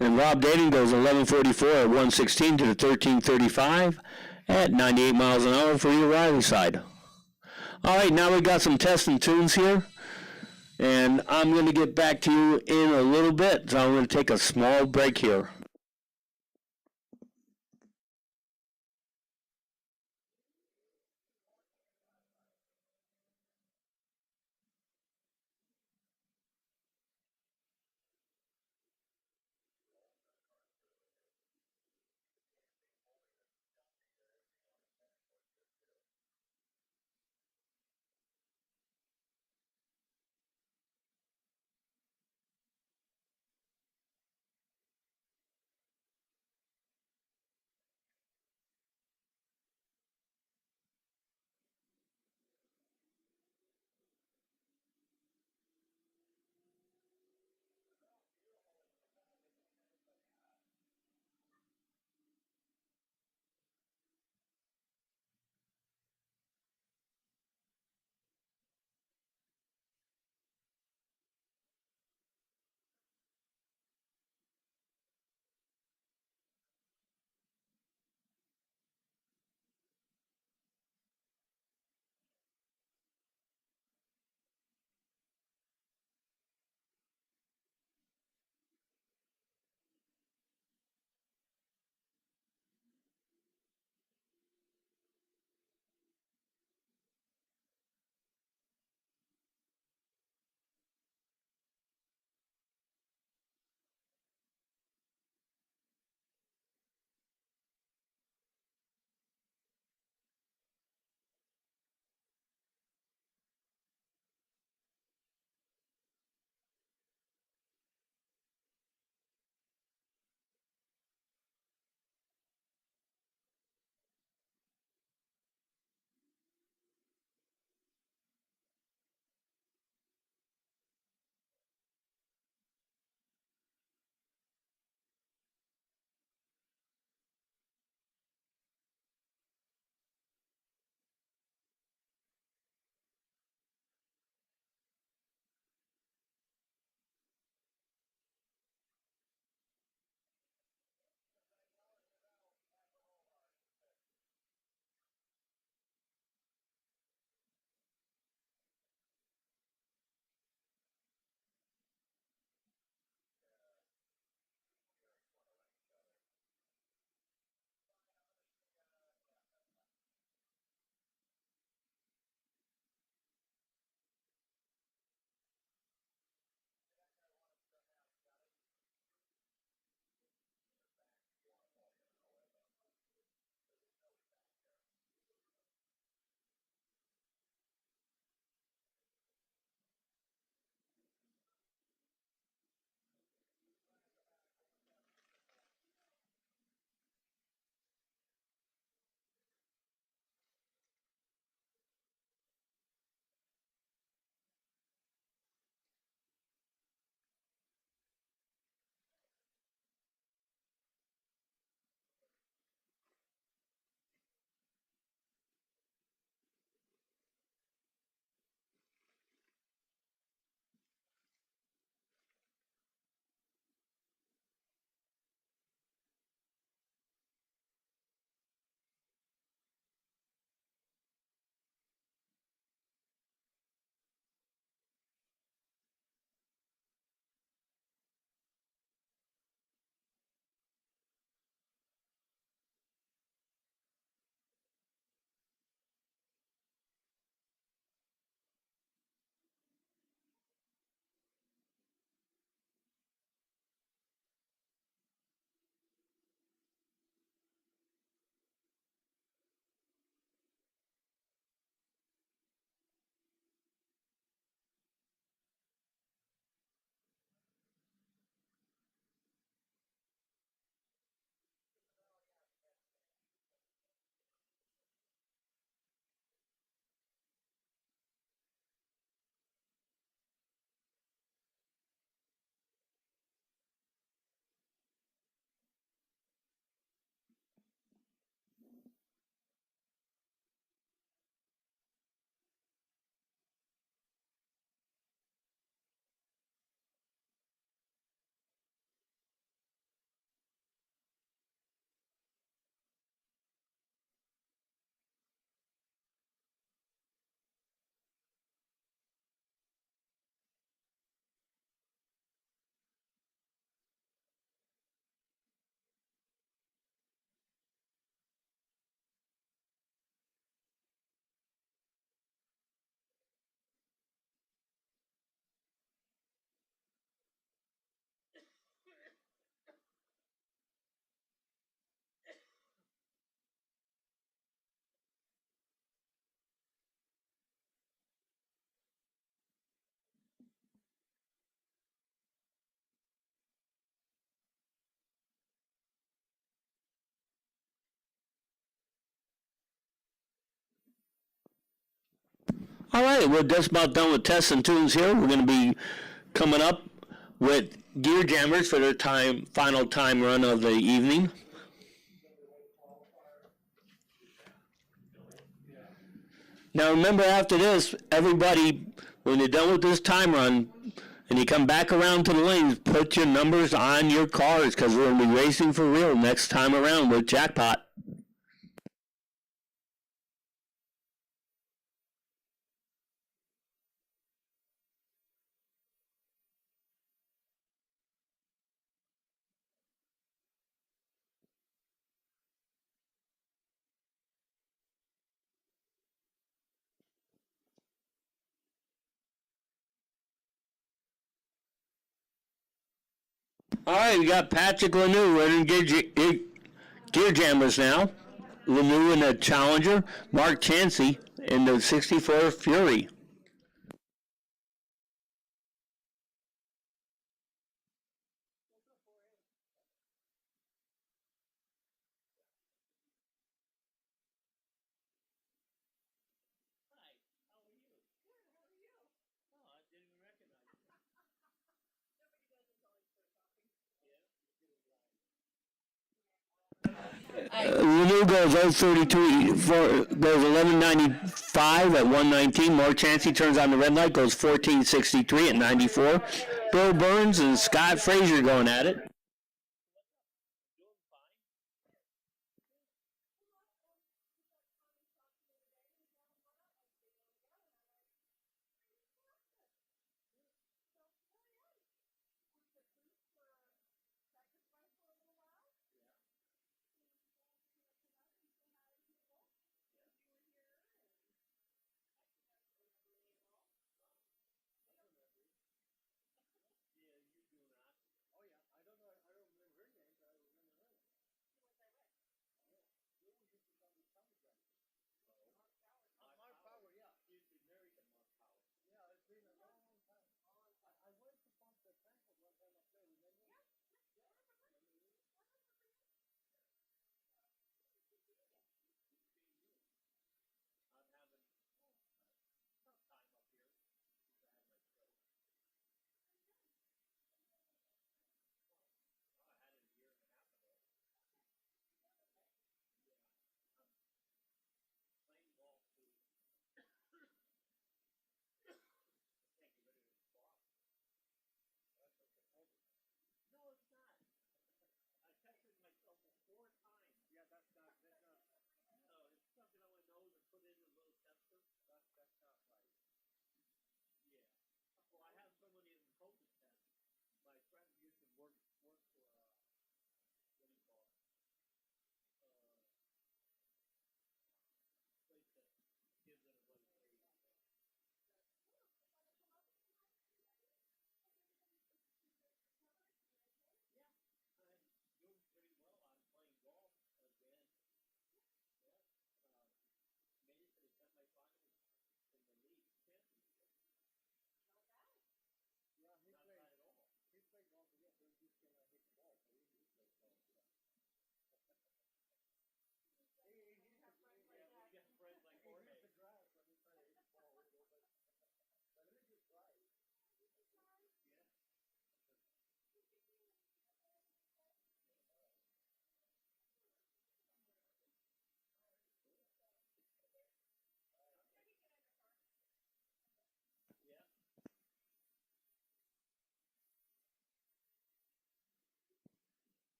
And Rob Dayton goes 1144 at 116 to the 1335 at 98 miles an hour for the O'Reilly side. All right, now we got some tests and tunes here. And I'm going to get back to you in a little bit. So I'm going to take a small break here. All right, we're just about done with tests and tunes here. We're going to be coming up with gear jammers for their final time run of the evening. Now remember, after this, everybody, when you're done with this time run and you come back around to the lanes, put your numbers on your cars because we're going to be racing for real next time around with Jackpot. All right, we got Patrick Lanoux running gear jammers now. Lanoux in the Challenger, Mark Chansey in the 64 Fury. Lanoux goes 032, goes 1195 at 119. Mark Chansey turns on the red light, goes 1463 at 94. Bill Burns and Scott Frazier going at it.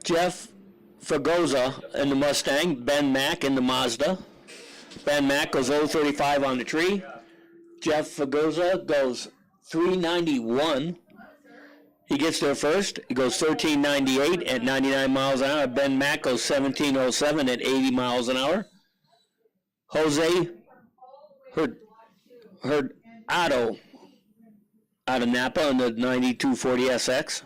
Jeff Fagoza in the Mustang, Ben Mack in the Mazda. Ben Mack goes 035 on the tree. Jeff Fagoza goes 391. He gets there first. He goes 1398 at 99 miles an hour. Ben Mack goes 1707 at 80 miles an hour. Jose Hurtado out of Napa in the 9240 SX.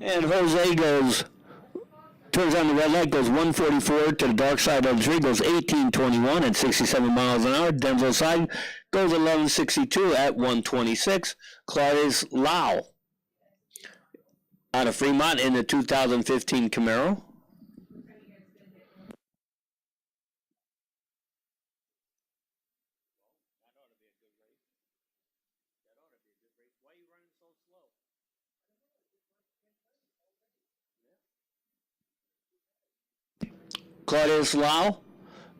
And Jose goes Turns on the red light, goes 144 to the dark side of the tree, goes 1821 at 67 miles an hour. Denzel side goes 1162 at 126. Claudius Lau out of Fremont in the 2015 Camaro. Claudius Lau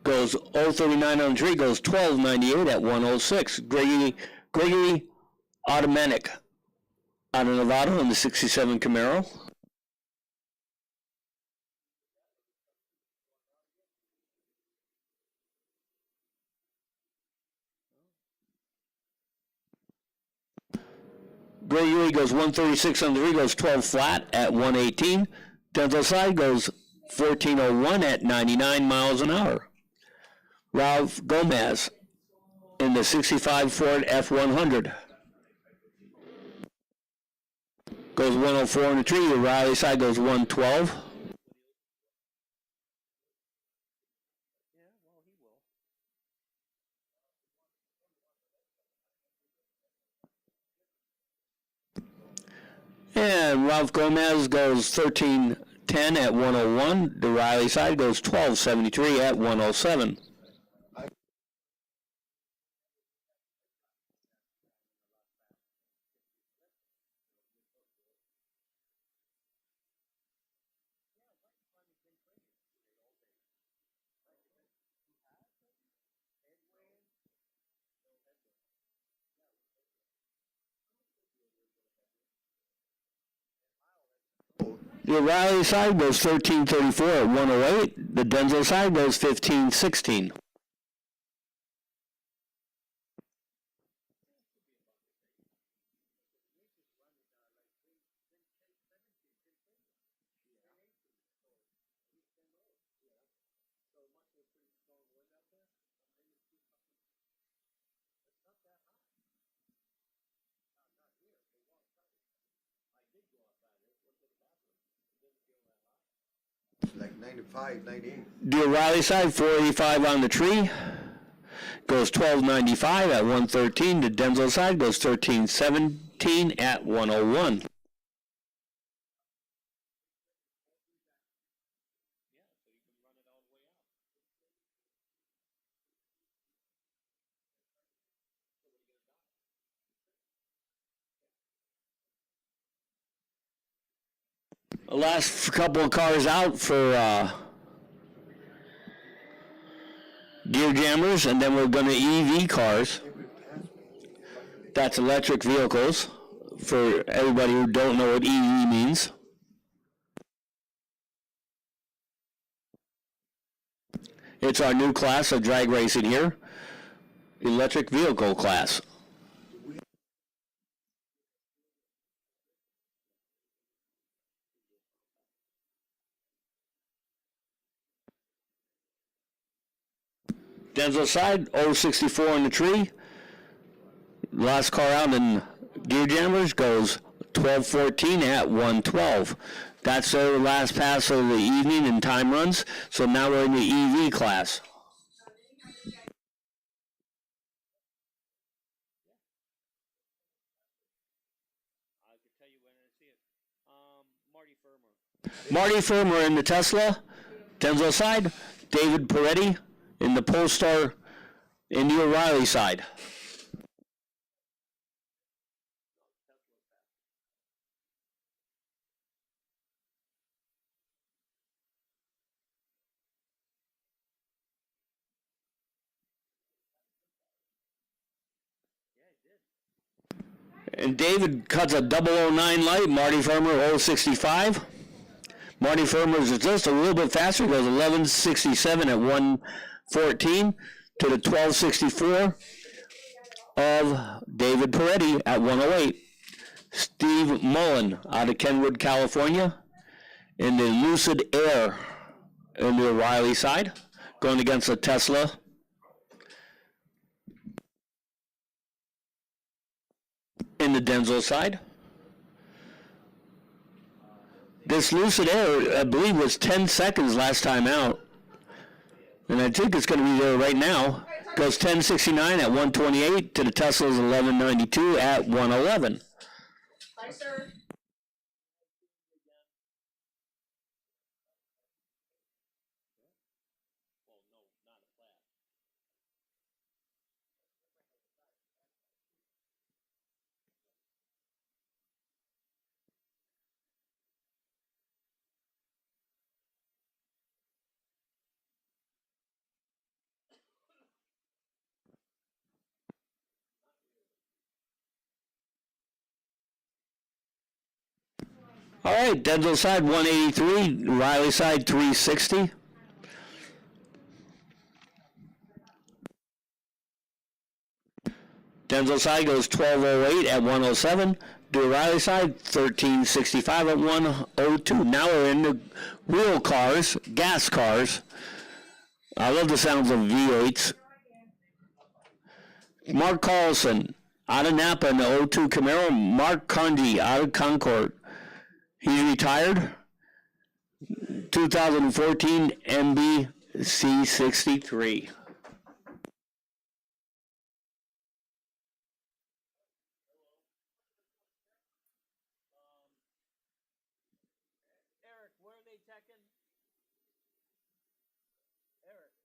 goes 039 on the tree, goes 1298 at 106. Gregory Automatic out of Nevada in the 67 Camaro. Gregory goes 136 on the tree, goes 12 flat at 118. Dental side goes 1401 at 99 miles an hour. Ralph Gomez in the 65 Ford F100 goes 104 on the tree. The Riley side goes 112. And Ralph Gomez goes 1310 at 101. The Riley side goes 1273 at 107. The Riley side goes 1334 at 108. The Denzel side goes 1516. Like 95, 98. The O'Reilly side, 485 on the tree, goes 1295 at 113. The Denzel side goes 1317 at 101. The last couple of cars out for gear jammers, and then we're going to EV cars. That's electric vehicles, for everybody who don't know what EV means. It's our new class of drag racing here, electric vehicle class. Denzel side, 064 on the tree. Last car out in gear jammers goes 1214 at 112. That's the last pass of the evening and time runs. So now we're in the EV class. Marty Firmer in the Tesla. Denzel side. David Peretti in the Polestar in the O'Reilly side. And David cuts a 009 light, Marty Firmer 065. Marty Firmer is just a little bit faster, goes 1167 at 114 to the 1264 of David Peretti at 108. Steve Mullen out of Kenwood, California in the Lucid Air in the O'Reilly side, going against the Tesla. In the Denzel side. This Lucid Air, I believe, was 10 seconds last time out. And I think it's going to be there right now. Goes 1069 at 128 to the Tesla's 1192 at 111. Bye, sir. All right, Denzel side 183, Riley side 360. Denzel side goes 1208 at 107. Do Riley side 1365 at 102. Now we're in the real cars, gas cars. I love the sounds of V8s. Mark Carlson out of Napa in the 02 Camaro. Mark Conji out of Concord. He's retired. 2014 MB C63. Eric, where are they checking? Eric.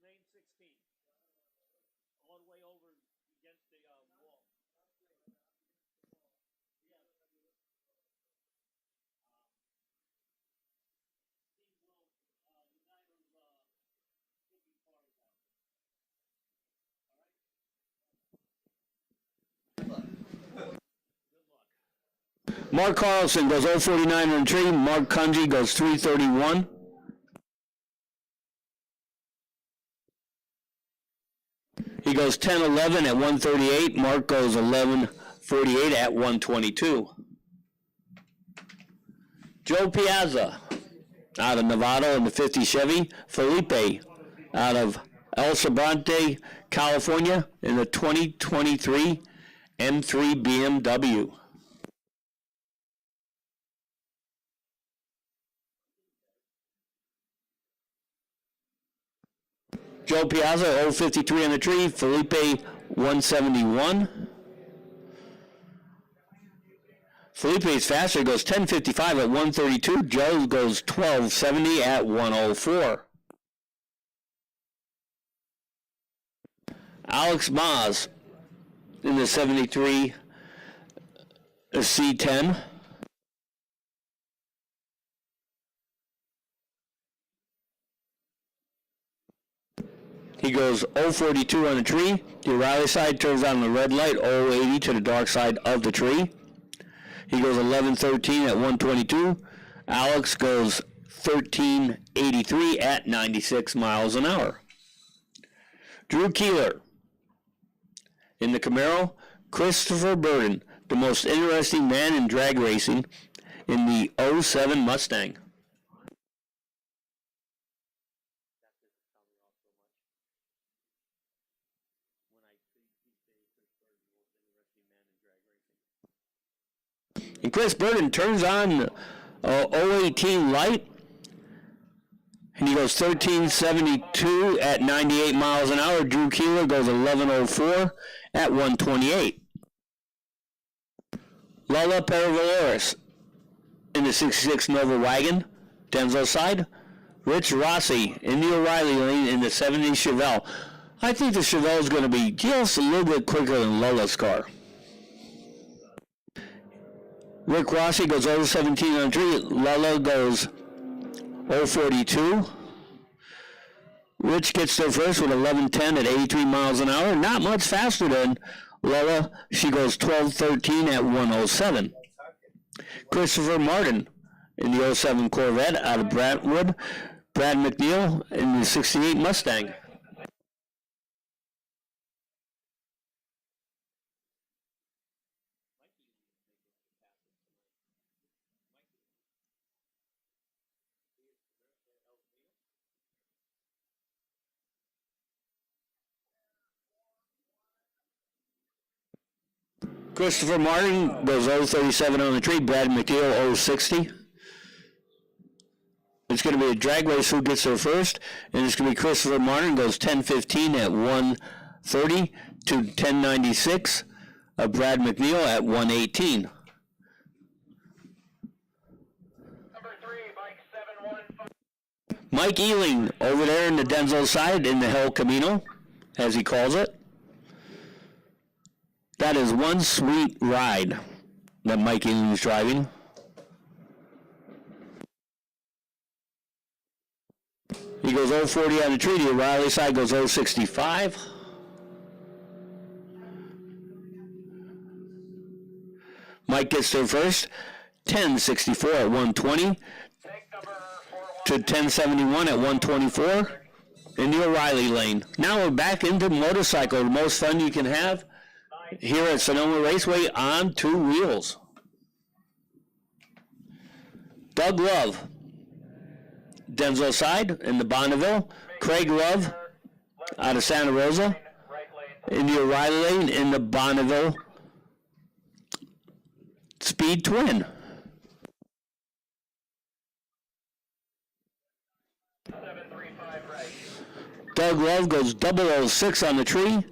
Lane 16. All the way over against the wall. Mark Carlson goes 049 on the tree. Mark Kunji goes 331. He goes 1011 at 138. Mark goes 1148 at 122. Joe Piazza out of Nevada in the 50 Chevy. Felipe out of El Sobrante, California in the 2023 M3 BMW. Joe Piazza, 053 on the tree. Felipe, 171. Felipe's faster, goes 1055 at 132. Joe goes 1270 at 104. Alex Maz in the 73 C10. He goes 042 on the tree. The Riley side turns on the red light, 080 to the dark side of the tree. He goes 1113 at 122. Alex goes 1383 at 96 miles an hour. Drew Keeler in the Camaro. Christopher Burden, the most interesting man in drag racing, in the 07 Mustang. And Chris Burden turns on 018 light, and he goes 1372 at 98 miles an hour. Drew Keeler goes 1104 at 128. Lala Peravaloris in the 66 Nova wagon, Denzel side. Rich Rossi in the O'Reilly lane in the 70 Chevelle. I think the Chevelle is going to be just a little bit quicker than Lola's car. Rick Rossi goes 017 on the tree. Lala goes 042. Rich gets there first with 1110 at 83 miles an hour. Not much faster than Lala. She goes 1213 at 107. Christopher Martin in the 07 Corvette out of Brentwood. Brad McNeil in the 68 Mustang. Christopher Martin goes 037 on the tree. Brad McNeil 060. It's going to be a drag race who gets there first, and it's going to be Christopher Martin goes 10:15 at 1:30 to 10:96. Brad McNeil at 1:18. Number 3, Mike 715. Mike Ealing over there in the Denzel side in the Hell Camino, as he calls it. That is one sweet ride that Mike Ealing is driving. He goes 040 on the tree. The O'Reilly side goes 065. Mike gets there first. 1064 at 120 Take number 41. to 1071 at 124 in the O'Reilly lane. Now we're back into motorcycle, the most fun you can have here at Sonoma Raceway on two wheels. Doug Love, Denzel side in the Bonneville. Craig Love out of Santa Rosa Right lane. in the O'Reilly lane in the Bonneville Speed Twin. 735 right. Doug Love goes 006 on the tree.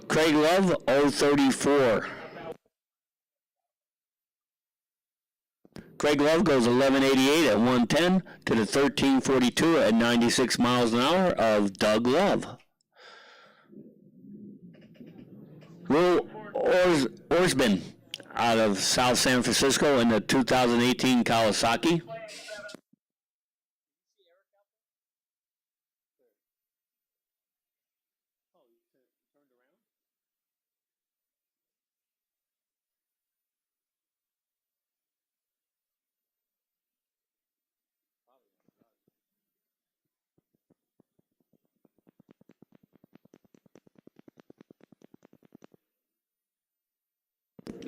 Craig Love 034. Craig Love goes 1188 at 110 to the 1342 at 96 miles an hour of Doug Love. Will Orsman out of South San Francisco in the 2018 Kawasaki.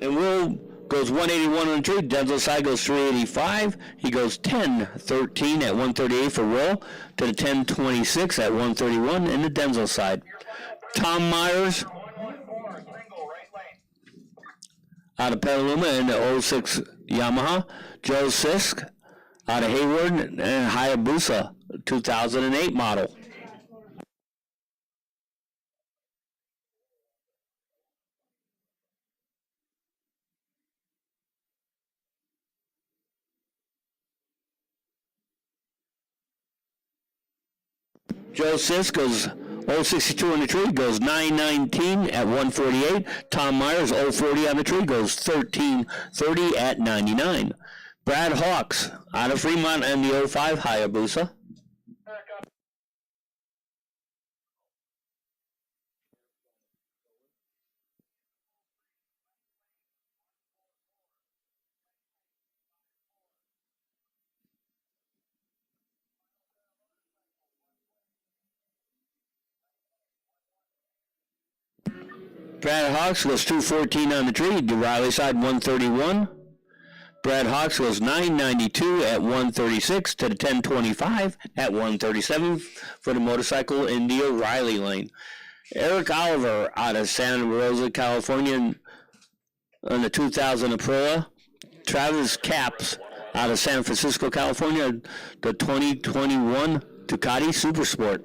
And Will goes 181 on the tree. Denzel side goes 385. He goes 10:13 at 138 for Will to the 10:26 at 131 in the Denzel side. Tom Myers 114 single right lane. out of Petaluma in the 06 Yamaha. Joe Sisk out of Hayward and Hayabusa 2008 model. Joe Sisk goes 062 on the tree, goes 919 at 148. Tom Myers 040 on the tree, goes 1330 at 99. Brad Hawks out of Fremont and the 05 Hayabusa. Brad Hawks goes 214 on the tree. The Riley side 131. Brad Hawks goes 992 at 136 to the 1025 at 137 for the motorcycle in the O'Reilly lane. Eric Oliver out of Santa Rosa, California on the 2000 Aprilia. Travis Capps out of San Francisco, California, the 2021 Ducati Supersport.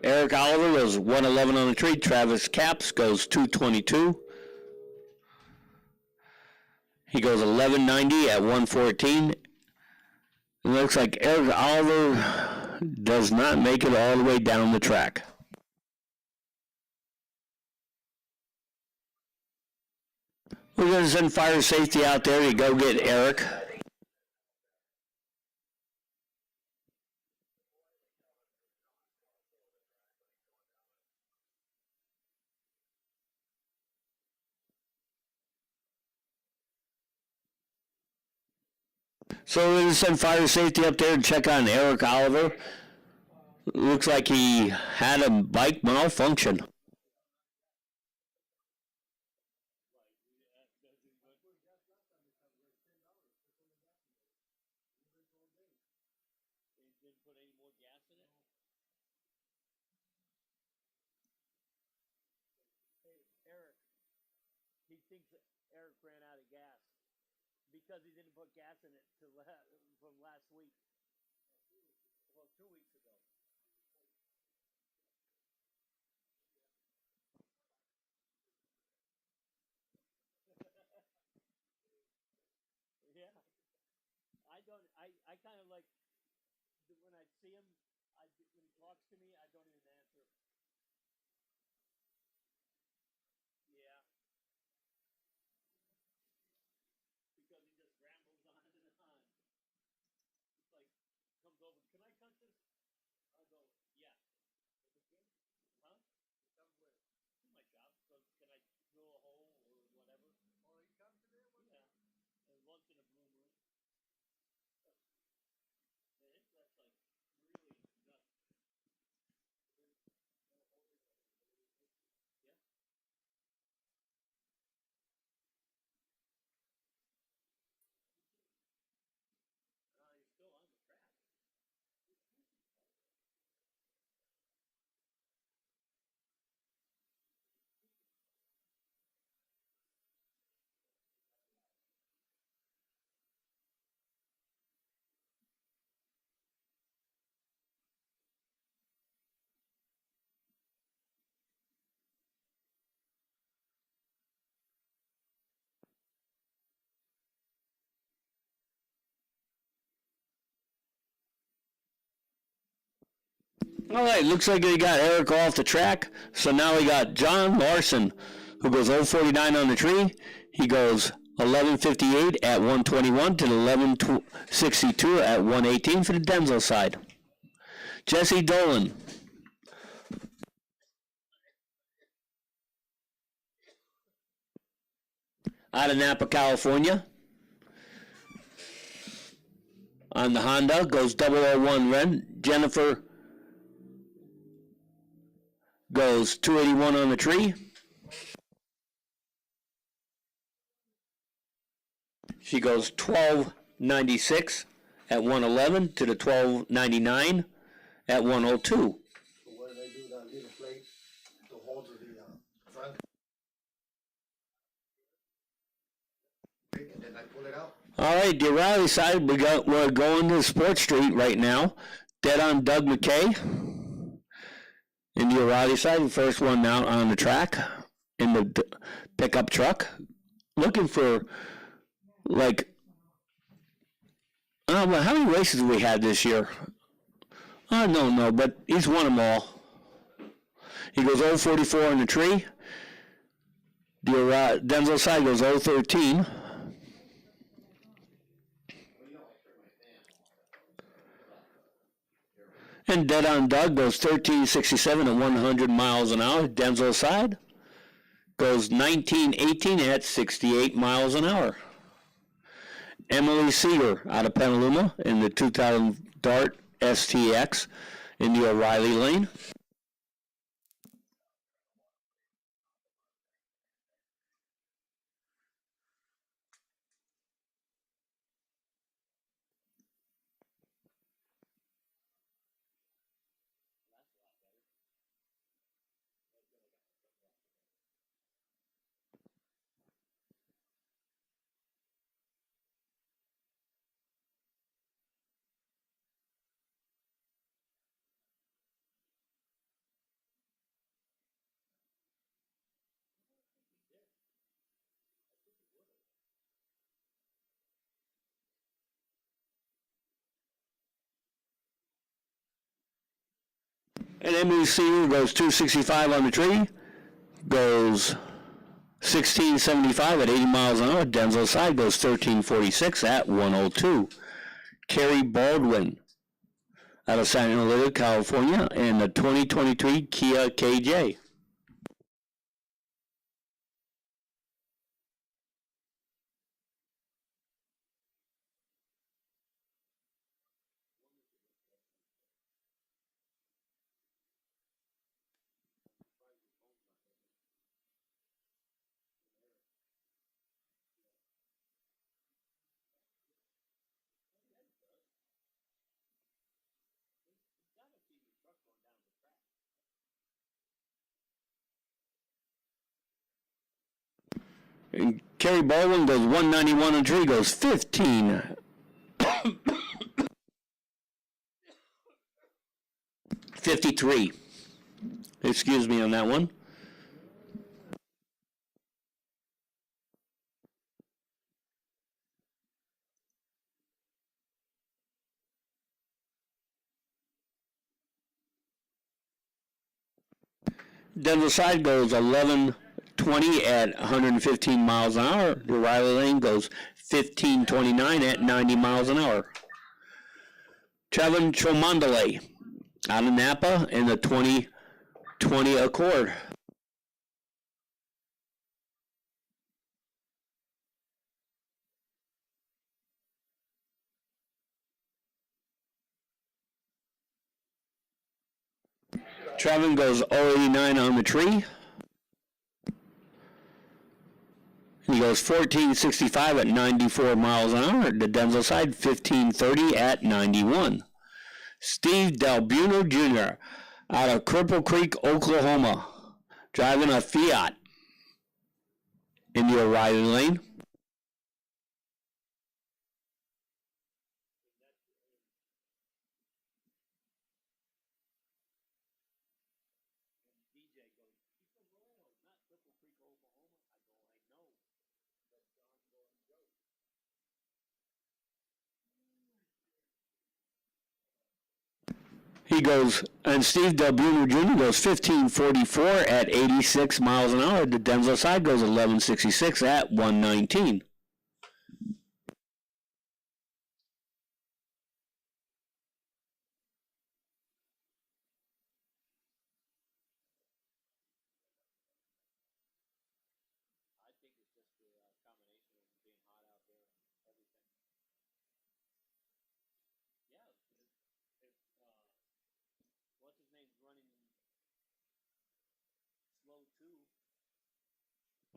Eric Oliver goes 111 on the tree. Travis Capps goes 222. He goes 1190 at 114. It looks like Eric Oliver does not make it all the way down the track. We're going to send fire safety out there to go get Eric. So we're going to send fire safety up there to check on Eric Oliver. Looks like he had a bike malfunction. thinks that Eric ran out of gas because he didn't put gas in it from last week. Well, 2 weeks ago. Yeah. I kind of like, when I see him, when he talks to me, I don't even answer. Yeah. Because he just rambles on and on. It's like, comes over, can I cut this? I'll go, yeah. Huh? It's my job. So can I drill a hole or whatever? Oh, you come to there? Yeah. And once in a blue moon. That's like really nuts. Yeah. You're still on the track. All right, looks like they got Eric off the track. So now we got John Larson, who goes 049 on the tree. He goes 1158 at 121 to the 1162 at 118 for the Denzel side. Jesse Dolan. Out of Napa, California. On the Honda goes 001 Ren. Jennifer goes 281 on the tree. She goes 1296 at 111 to the 1299 at 102. So what did I do, that little plate to hold to the front? And then I pull it out. All right, the O'Reilly side, we're going to Sports Street right now. Dead on Doug McKay. In the O'Reilly side, the first one out on the track in the pickup truck. Looking for, like, how many races do we have this year? I don't know, but he's won them all. He goes 044 on the tree. The Denzel side goes 013. And Dead on Doug goes 1367 at 100 miles an hour. Denzel side goes 1918 at 68 miles an hour. Emily Seeger out of Petaluma in the 2000 Dart STX in the O'Reilly lane. And Emily Seeger goes 265 on the tree, goes 1675 at 80 miles an hour. Denzel side goes 1346 at 102. Kerry Baldwin out of San Diego, California, in the 2023 Kia KJ. And Kerry Baldwin goes 191 on the tree, goes 15. 53. Excuse me on that one. Denver side goes 1120 at 115 miles an hour. The Riley Lane goes 1529 at 90 miles an hour. Trevin Chomandale out of Napa in the 2020 Accord. Trevin goes 089 on the tree. He goes 1465 at 94 miles an hour. The Denzel side 1530 at 91. Steve Dalbuno Jr. out of Cripple Creek, Oklahoma, driving a Fiat in the O'Reilly lane. He goes, and Steve Dalbuno Jr. goes 1544 at 86 miles an hour. The Denzel side goes 1166 at 119.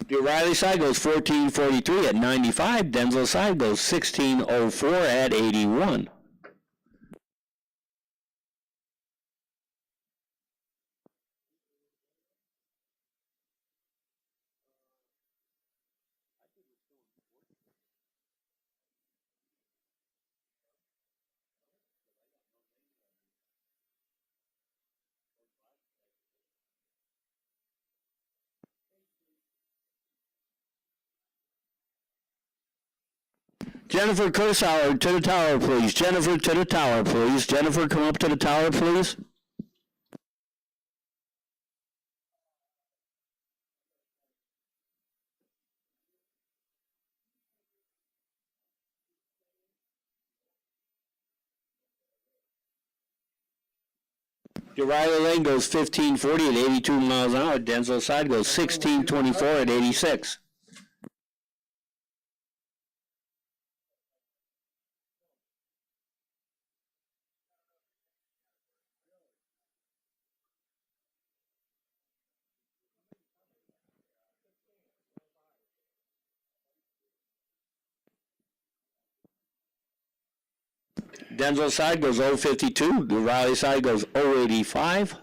The O'Reilly side goes 1443 at 95. Denzel side goes 1604 at 81. Jennifer Kursauer to the tower, please. Jennifer to the tower, please. Jennifer, come up to the tower, please. The Riley Lane goes 1540 at 82 miles an hour. Denzel side goes 1624 at 86. Denzel side goes 052. The Riley side goes 085.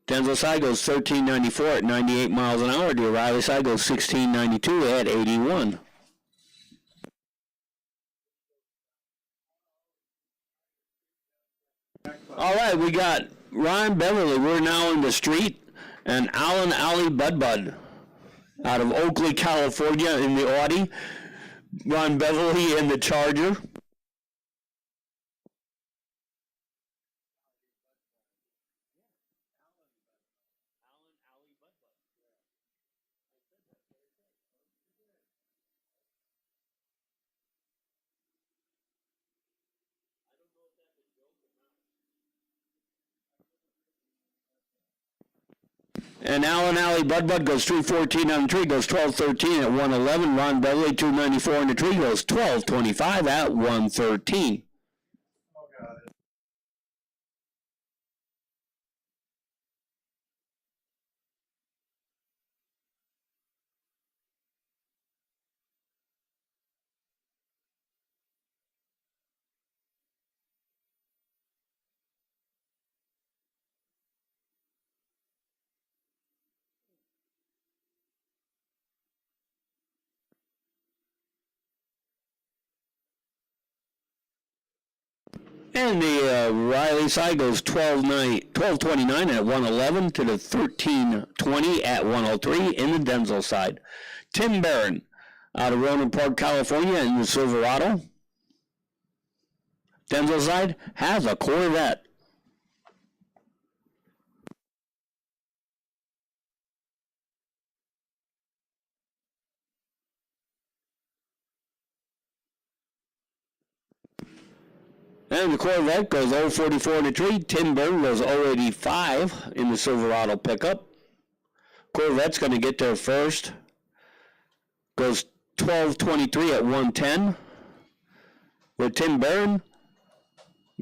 Denzel side goes 1394 at 98 miles an hour. The O'Reilly side goes 1692 at 81. All right, we got Ryan Beverly. We're now in the street, and Alan Alley Bud out of Oakley, California in the Audi. Ron Beverly in the Charger. And Alan Alley Bud goes 314 on the tree, goes 1213 at 111. Ron Beverly 294 on the tree, goes 1225 at 113. And the Riley side goes 1229 at 111 to the 1320 at 103 in the Denzel side. Tim Barron out of Roland Park, California in the Silverado. Denzel side has a Corvette. And the Corvette goes 044 in the tree. Tim Burton goes 085 in the Silverado pickup. Corvette's going to get there first. Goes 1223 at 110. With Tim Barron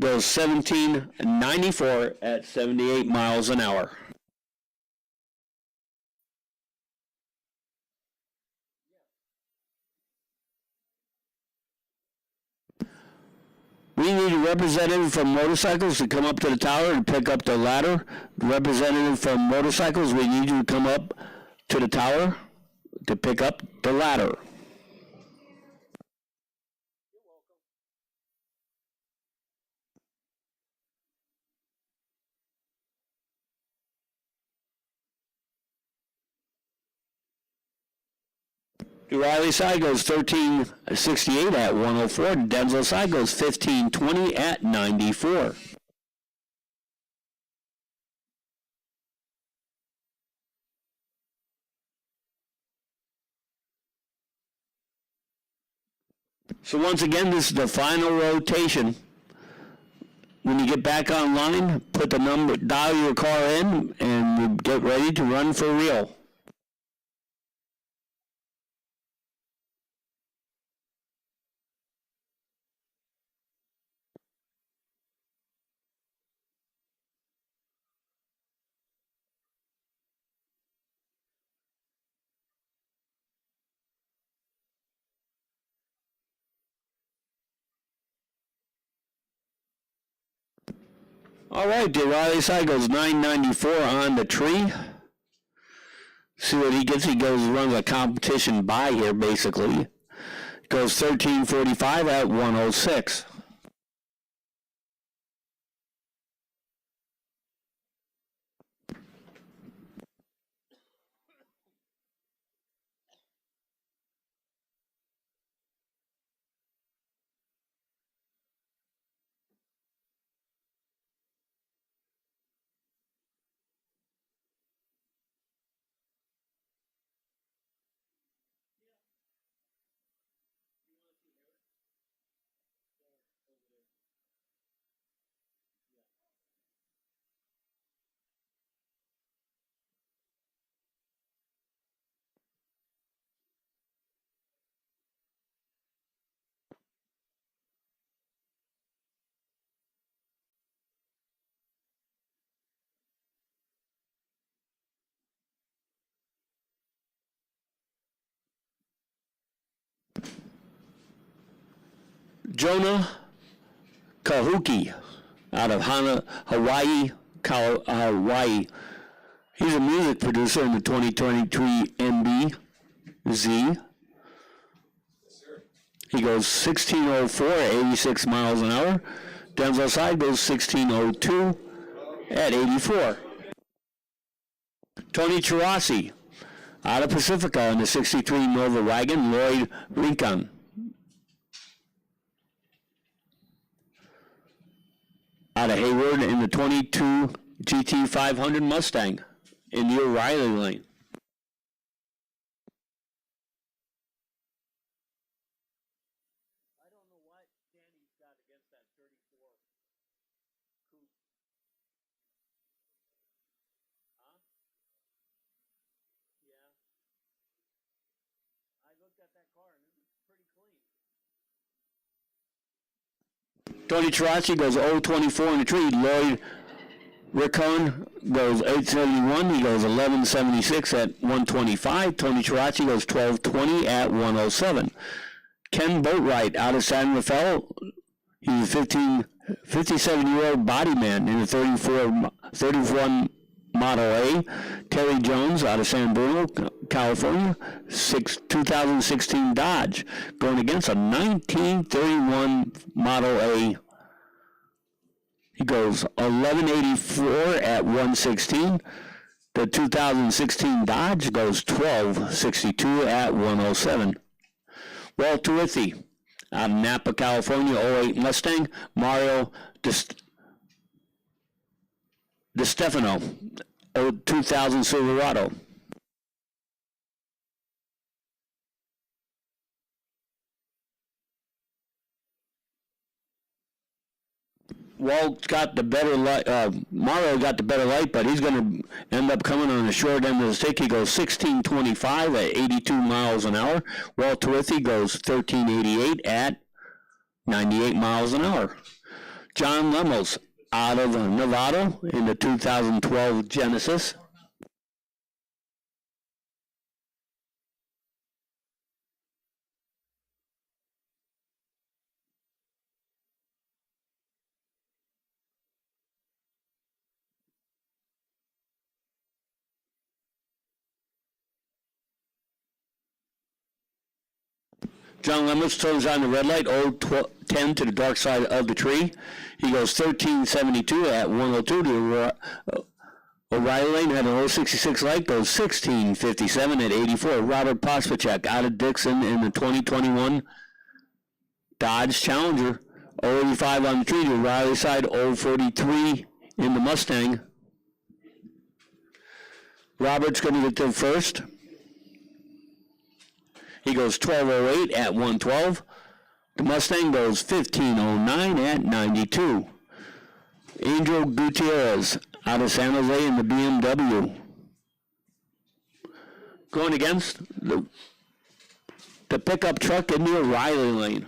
goes 1794 at 78 miles an hour. We need a representative from motorcycles to come up to the tower and pick up the ladder. The representative from motorcycles, we need you to come up to the tower to pick up the ladder. The Riley side goes 1368 at 104. The Denzel side goes 1520 at 94. So once again, this is the final rotation. When you get back online, put the number, dial your car in, and get ready to run for real. All right, the Riley side goes 994 on the tree. See what he gets. He goes runs a competition by here, basically. Goes 1345 at 106. Jonah Kahuki out of Hawaii. He's a music producer in the 2023 MBZ. He goes 1604 at 86 miles an hour. Denzel side goes 1602 at 84. Tony Chirasi out of Pacifica in the 63 Nova wagon. Lloyd Rincon. Out of Hayward in the 22 GT 500 Mustang in the O'Reilly lane. I don't know what Danny's got against that 34 coupe. Huh? Yeah. I looked at that car and it was pretty clean. Tony Chirasi goes 024 in the tree. Lloyd Riccone goes 871. He goes 1176 at 125. Tony Chirasi goes 1220 at 107. Ken Boatwright out of San Rafael. He's a 57-year-old body man in the 31 Model A. Terry Jones out of San Bruno, California, 2016 Dodge, going against a 1931 Model A He goes 1184 at 116. The 2016 Dodge goes 1262 at 107. Walter Withy, out of Napa, California, 08 Mustang. Mario DeStefano, 2000 Silverado. Walt got the better light. Mario got the better light, but he's going to end up coming on the short end of the stick. He goes 1625 at 82 miles an hour. Walt Withy goes 1388 at 98 miles an hour. John Lemmels, out of Nevada, in the 2012 Genesis. John Lemmels turns on the red light, 10 to the dark side of the tree. He goes 1372 at 102 to O'Reilly Lane, had an 066 light, goes 1657 at 84. Robert Pospachek, out of Dixon, in the 2021 Dodge Challenger, 085 on the tree to O'Reilly side, 043 in the Mustang. Robert's going to get there first. He goes 1208 at 112. The Mustang goes 1509 at 92. Angel Gutierrez, out of San Jose, in the BMW. Going against the pickup truck in the O'Reilly lane.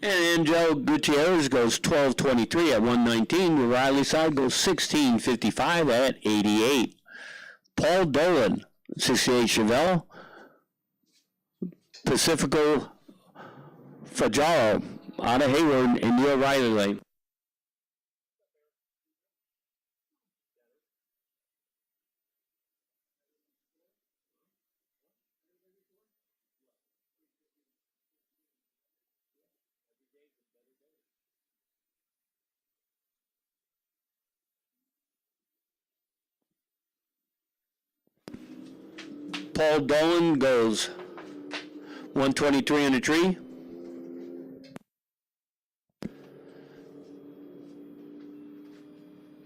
And Angel Gutierrez goes 1223 at 119. The Riley side goes 1655 at 88. Paul Dolan, 68 Chevelle. Pacifico Fajaro, out of Hayward, in the O'Reilly lane. Paul Dolan goes 123 on the tree.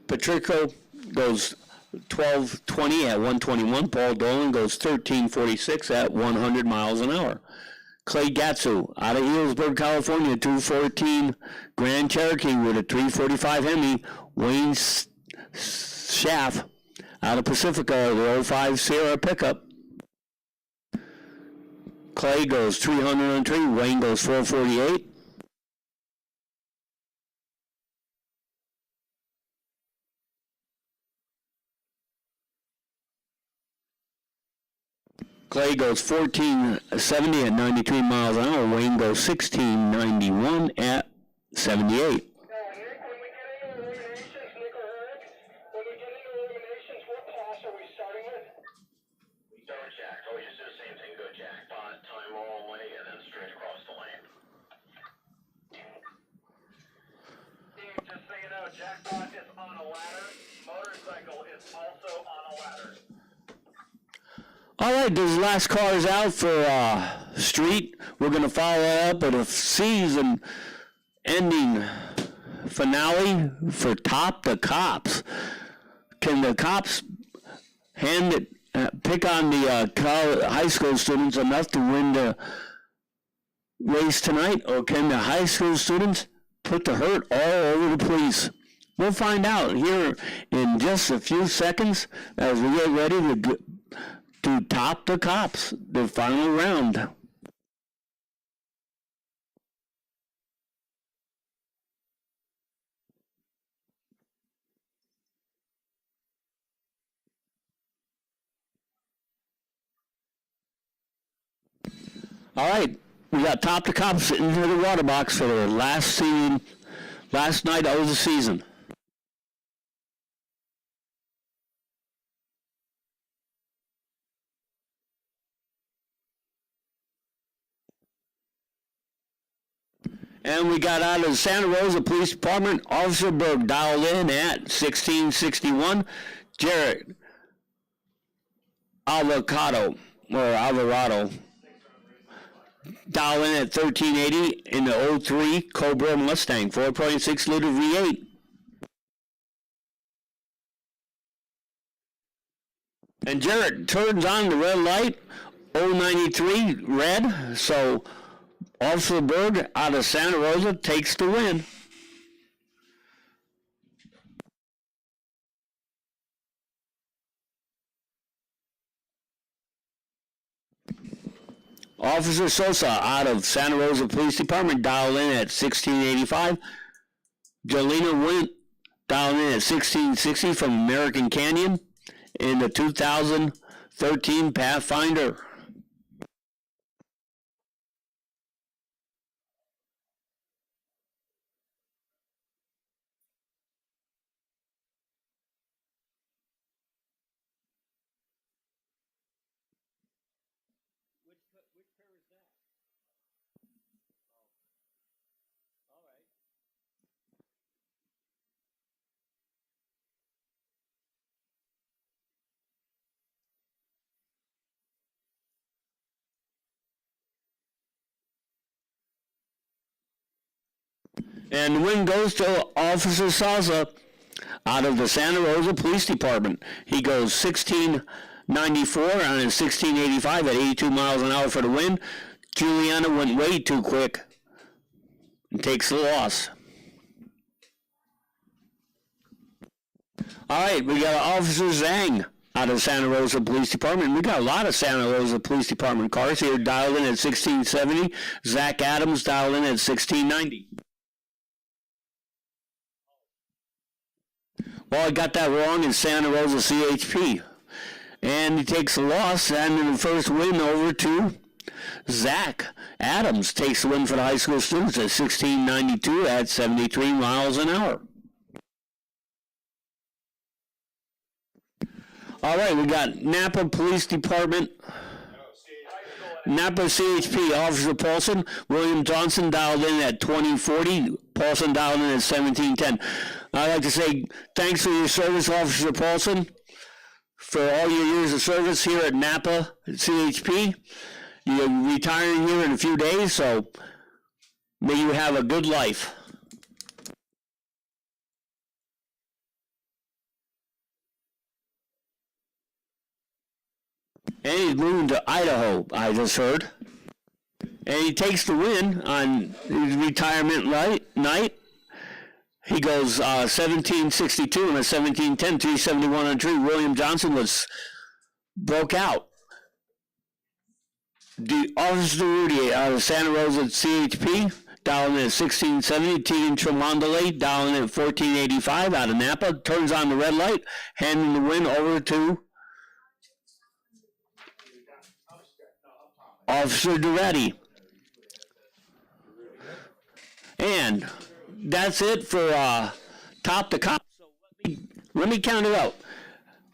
Patrico goes 1220 at 121. Paul Dolan goes 1346 at 100 miles an hour. Clay Gatsu, out of Healdsburg, California, 214 Grand Cherokee with a 345 Hemi. Wayne Schaff, out of Pacifica, the 05 Sierra pickup. Clay goes 300 on tree. Wayne goes 448. Clay goes 1470 at 93 miles an hour. Wayne goes 1691 at 78. Jackpot is on a ladder. Motorcycle is also on a ladder. All right, those last cars out for Street. We're going to follow up with a season-ending finale for Top the Cops. Can the cops hand it, pick on the high school students enough to win the race tonight, or can the high school students put the hurt all over the police? We'll find out here in just a few seconds as we get ready to Top the Cops, the final round. All right, we got Top to Cop sitting in the water box for the last night of the season. And we got out of the Santa Rosa Police Department, Officer Berg dialed in at 1661. Jared Alvarado dial in at 1380 in the 03 Cobra Mustang, 4.6 liter V8. And Jarrett turns on the red light, 093 red, so Officer Berg out of Santa Rosa takes the win. Officer Sosa out of Santa Rosa Police Department dialed in at 1685. Jolena Wint dialed in at 1660 from American Canyon in the 2013 Pathfinder. Which pair is that? Oh, all right. And the win goes to Officer Salsa out of the Santa Rosa Police Department. He goes 1694 on his 1685 at 82 miles an hour for the win. Juliana went way too quick and takes the loss. All right, we got Officer Zhang out of Santa Rosa Police Department. We got a lot of Santa Rosa Police Department cars here dialed in at 1670. Zach Adams dialed in at 1690. Well, I got that wrong in Santa Rosa CHP. And he takes the loss, and in the first win over to Zach Adams takes the win for the high school students at 1692 at 73 miles an hour. All right, we got Napa Police Department. Napa CHP, Officer Paulson. William Johnson dialed in at 2040. Paulson dialed in at 1710. I'd like to say thanks for your service, Officer Paulson, for all your years of service here at Napa CHP. You're retiring here in a few days, so may you have a good life. And he's moving to Idaho, I just heard. And he takes the win on his retirement night. He goes 1762 and a 1710, 371 on tree. William Johnson broke out. The Officer Rudy out of Santa Rosa CHP, dialing in at 1670. Tegan Tremondale dialing in at 1485 out of Napa. Turns on the red light, handing the win over to Officer Duretti. And that's it for Top to Cop. So let me count it out.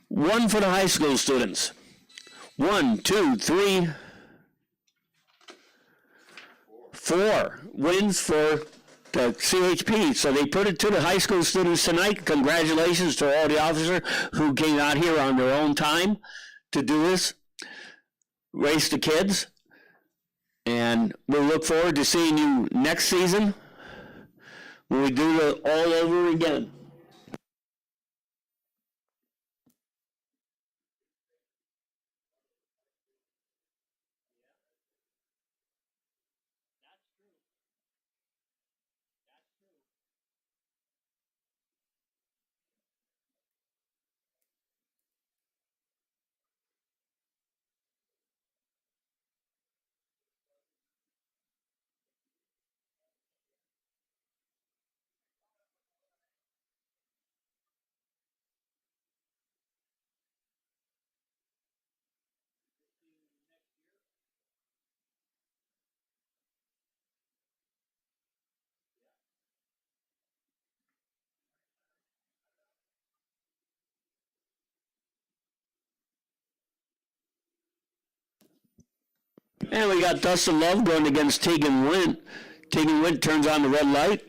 1 for the high school students. 1, 2, 3, 4 wins for the CHP. So they put it to the high school students tonight. Congratulations to all the officers who came out here on their own time to do this. Race the kids. And we'll look forward to seeing you next season when we do it all over again. And we got Dustin Love going against Tegan Wint. Tegan Wint turns on the red light.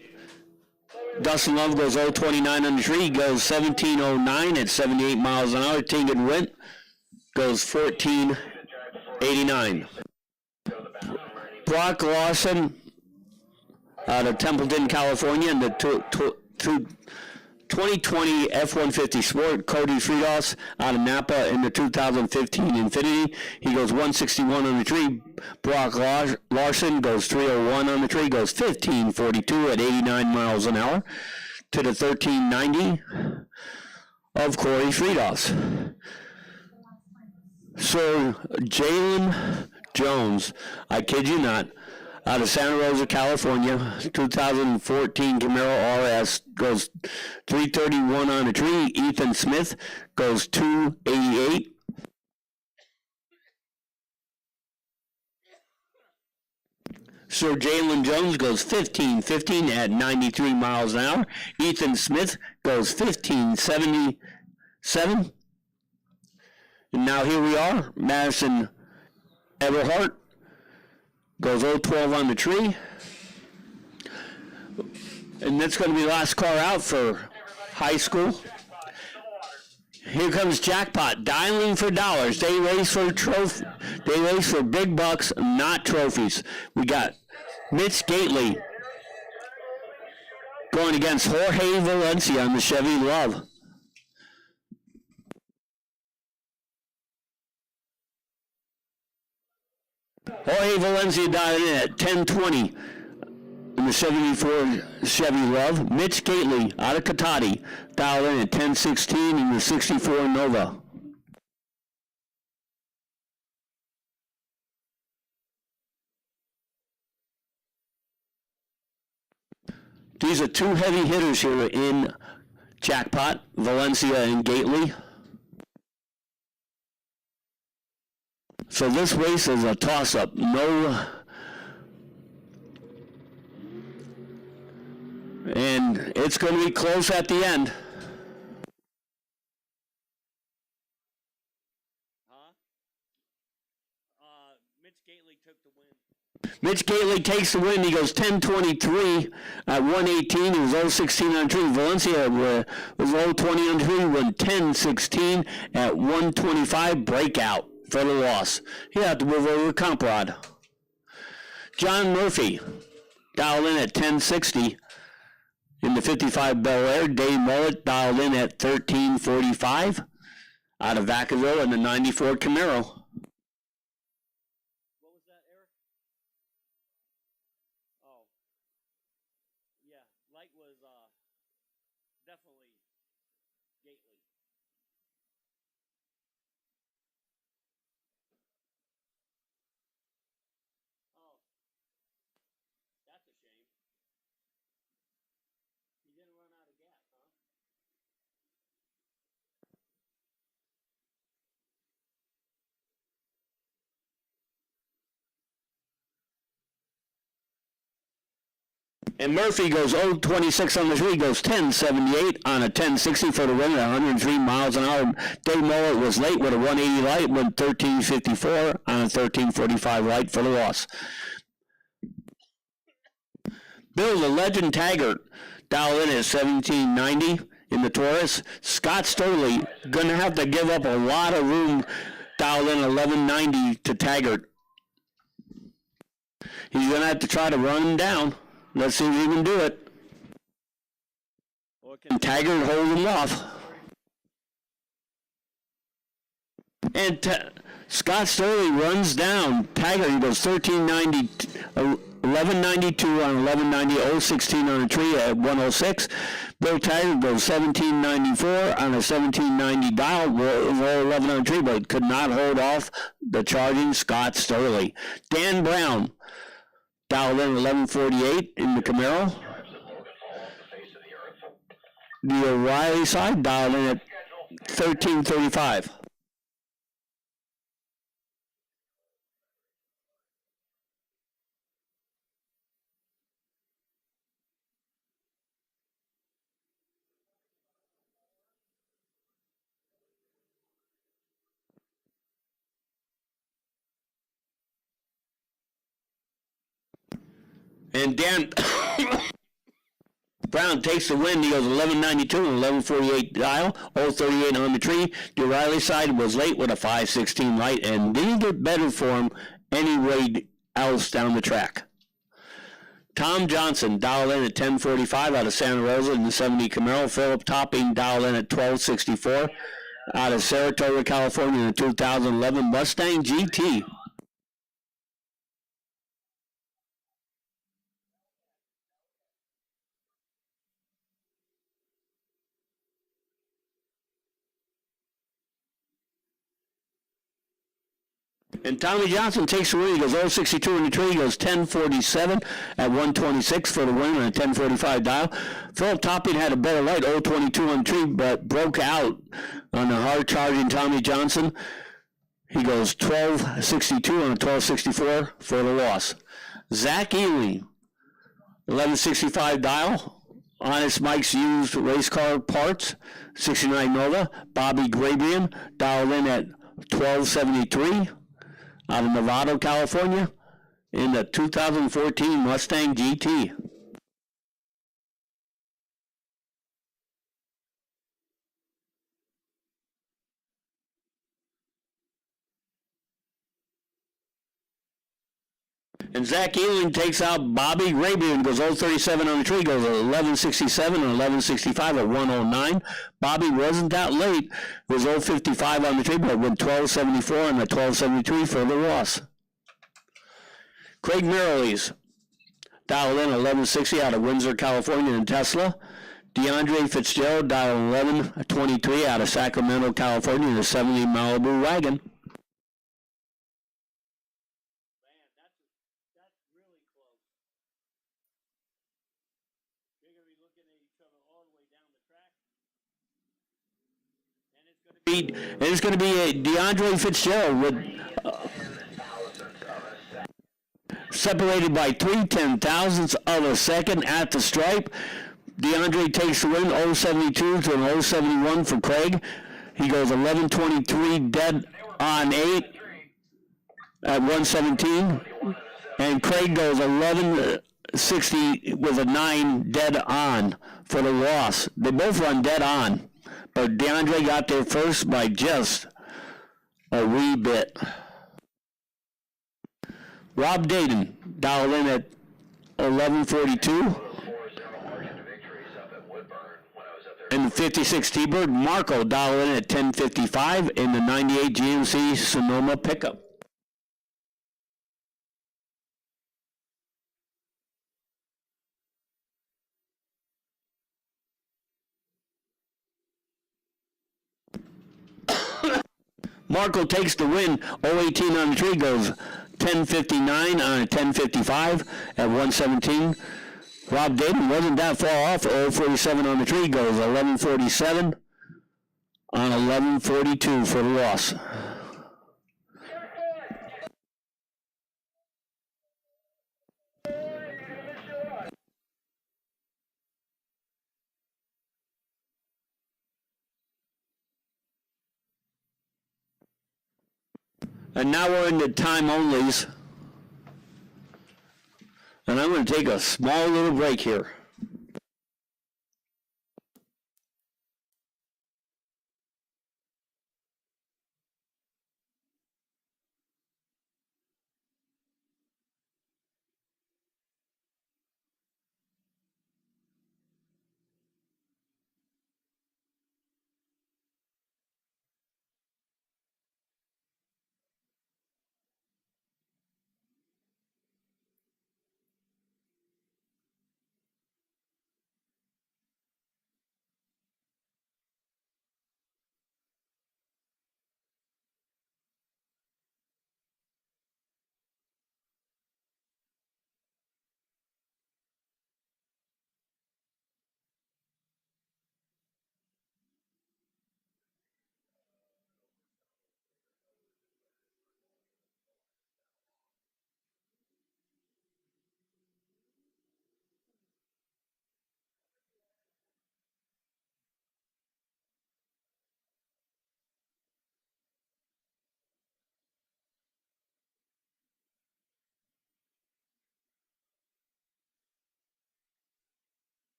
Dustin Love goes 0.29 on the tree. He goes 17.09 at 78 miles an hour. Tegan Wint goes 14.89. Brock Lawson out of Templeton, California, in the 2020 F-150 Sport. Cody Friedhoff out of Napa in the 2015 Infiniti. He goes 161 on the tree. Brock Larson goes 301 on the tree, goes 15.42 at 89 miles an hour to the 1390 of Corey Friedhoff. So Jalen Jones, I kid you not, out of Santa Rosa, California, 2014 Camaro RS, goes 331 on the tree. Ethan Smith goes 288. So Jalen Jones goes 15.15 at 93 miles an hour. Ethan Smith goes 15.77. And now here we are, Madison Everhart goes 0.12 on the tree. And that's going to be the last car out for high school. Here comes Jackpot, dialing for dollars. They race for trophy. They race for big bucks, not trophies. We got Mitch Gately going against Jorge Valencia on the Chevy Love. Jorge Valencia dialed in at 10:20 in the 74 Chevy Love. Mitch Gately out of Cotati dialed in at 10:16 in the 64 Nova. These are two heavy hitters here in Jackpot, Valencia and Gately. So this race is a toss-up. And it's going to be close at the end. Mitch Gately took the win. Mitch Gately takes the win. He goes 10:23 at 118. He was 0.16 on tree. Valencia was 0.20 on tree. Went 10:16 at 125. Breakout for the loss. He had to move over Comprod. John Murphy dialed in at 10:60 in the 55 Bel Air. Dave Mullet dialed in at 13:45 out of Vacaville in the 94 Camaro. What was that, Eric? Oh. Yeah, light was definitely Gately. Oh. That's a shame. He didn't run out of gas, huh? And Murphy goes 0.26 on the tree, goes 10.78 on a 10.60 for the win at 103 miles an hour. Dave Mullet was late with a 180 light, went 13.54 on a 13.45 light for the loss. Bill the Legend Taggart dialed in at 17.90 in the Taurus. Scott Sturley going to have to give up a lot of room, dialed in 11.90 to Taggart. He's going to have to try to run him down. Let's see if he can do it. Or can Taggart hold him off? And Scott Sturley runs down. Taggart, he goes 13.90, 11.92 on 11.90, 0.16 on a tree at 106. Bill Taggart goes 17.94 on a 17.90 dial, 11 on a tree, but could not hold off the charging Scott Sturley. Dan Brown dialed in 11.48 in the Camaro. The O'Reilly side dialed in at 13.35. And Dan Brown takes the win. He goes 1192 and 1148 dial, 038 on the tree. O'Reilly side was late with a 516 light and didn't get better for him anyway else down the track. Tom Johnson dialed in at 1045 out of Santa Rosa in the 70 Camaro. Philip Topping dialed in at 1264 out of Saratoga, California in the 2011 Mustang GT. And Tommy Johnson takes the win. He goes 062 in the tree. He goes 1047 at 126 for the win on a 1045 dial. Philip Topping had a better light, 022 on the tree, but broke out on the hard charging Tommy Johnson. He goes 1262 on a 1264 for the loss. Zach Ely, 1165 dial. Honest Mike's used race car parts, 69 Nova. Bobby Grabian dialed in at 1273 out of Novato, California in the 2014 Mustang GT. And Zach Ealing takes out Bobby Grabian, goes 037 on the tree, goes 1167 and 1165 at 109. Bobby wasn't that late, was 055 on the tree, but went 1274 and a 1273 for the loss. Craig Merrilees dialed in 1160 out of Windsor, California in Tesla. DeAndre Fitzgerald dialed 1123 out of Sacramento, California in a 70 Malibu wagon. Man, that's really close. They're going to be looking at each other all the way down the track. And it's going to be DeAndre Fitzgerald with separated by 3/10,000ths of a second at the stripe. DeAndre takes the win, 072 to an 071 for Craig. He goes 1123 dead on 8 at 117. And Craig goes 1160 with a 9 dead on for the loss. They both run dead on. But DeAndre got there first by just a wee bit. Rob Dayton dialed in at 1142. In the 56 T-Bird, Marco dialed in at 1055 in the 98 GMC Sonoma pickup. Marco takes the win, 018 on the tree, goes 1059 on a 1055 at 117. Rob Dayton wasn't that far off, 047 on the tree, goes 1147 on 1142 for the loss. And now we're into time onlys. And I'm going to take a small little break here.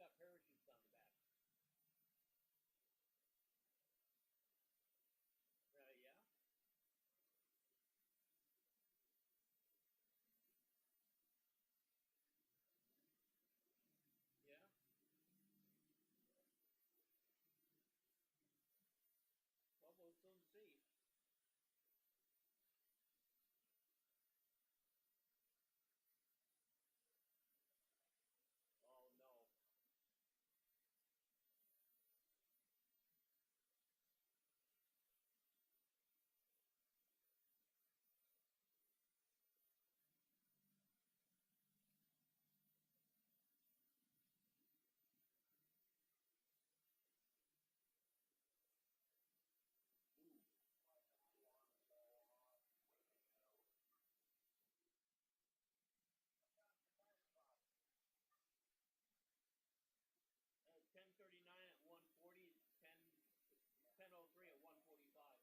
got parachutes on the back. Yeah. Yeah. Well, we'll soon see. Oh no. At 10:39 at 140, 10:03 at 145.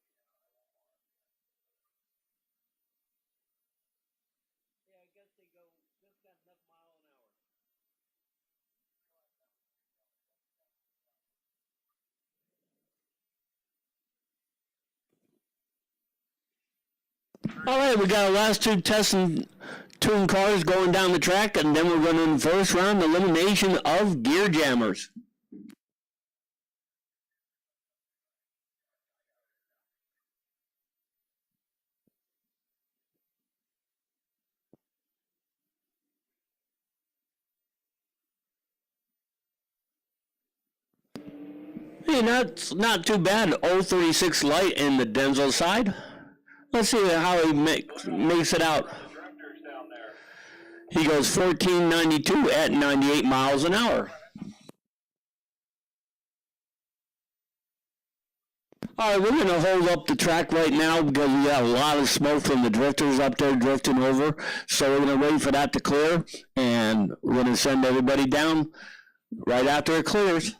Yeah, I guess they go just got enough mile an hour. All right, we got our last two test and tune cars going down the track, and then we're going to, in the first round, elimination of gear jammers. Hey, that's not too bad. 036 light in the Denzel side. Let's see how he makes it out. The drifters down there. He goes 1492 at 98 miles an hour. All right, we're going to hold up the track right now because we got a lot of smoke from the drifters up there drifting over. So we're going to wait for that to clear, and we're going to send everybody down right after it clears.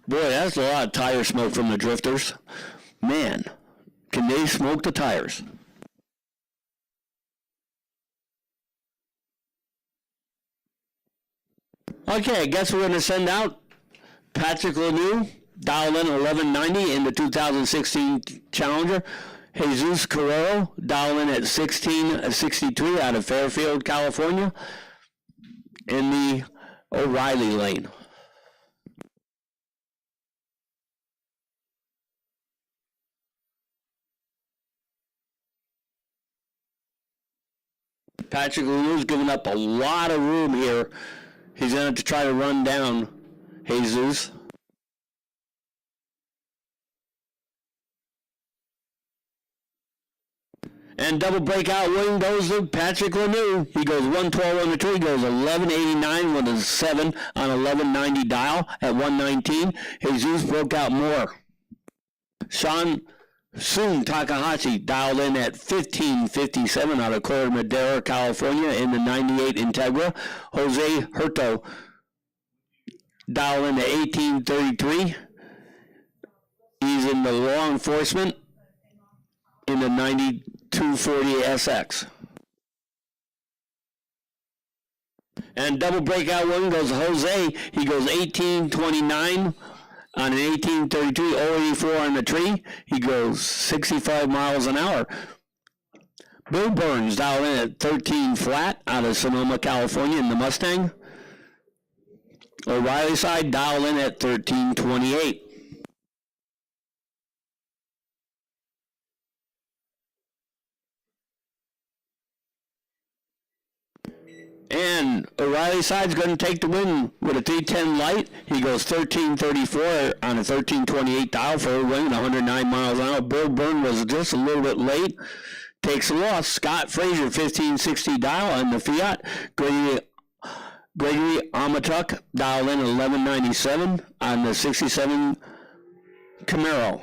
Boy, that's a lot of tire smoke from the drifters. Man, can they smoke the tires? Okay, I guess we're going to send out Patrick Lemieux, dial in 1190 in the 2016 Challenger. Jesus Carrero, dial in at 1663 out of Fairfield, California, in the O'Reilly lane. Patrick Lemieux's giving up a lot of room here. He's going to have to try to run down Jesus. And double breakout win goes to Patrick Lemieux. He goes 112 on the tree, goes 1189 with a 7 on 1190 dial at 119. Jesus broke out more. Soon Takahashi dialed in at 1557 out of Corte Madera, California in the 98 Integra. Jose Hurto dialed in at 1833. He's in the law enforcement in the 9240 SX. And double breakout win goes Jose. He goes 1829 on an 1833 084 on the tree. He goes 65 miles an hour. Bill Burns dialed in at 13 flat out of Sonoma, California in the Mustang. O'Reilly side dialed in at 1328. And O'Reilly side's going to take the win with a 310 light. He goes 1334 on a 1328 dial for a win, 109 miles an hour. Bill Byrne was just a little bit late. Takes a loss. Scott Frazier, 1560 dial on the Fiat. Gregory Amatuk dialed in 1197 on the 67 Camaro.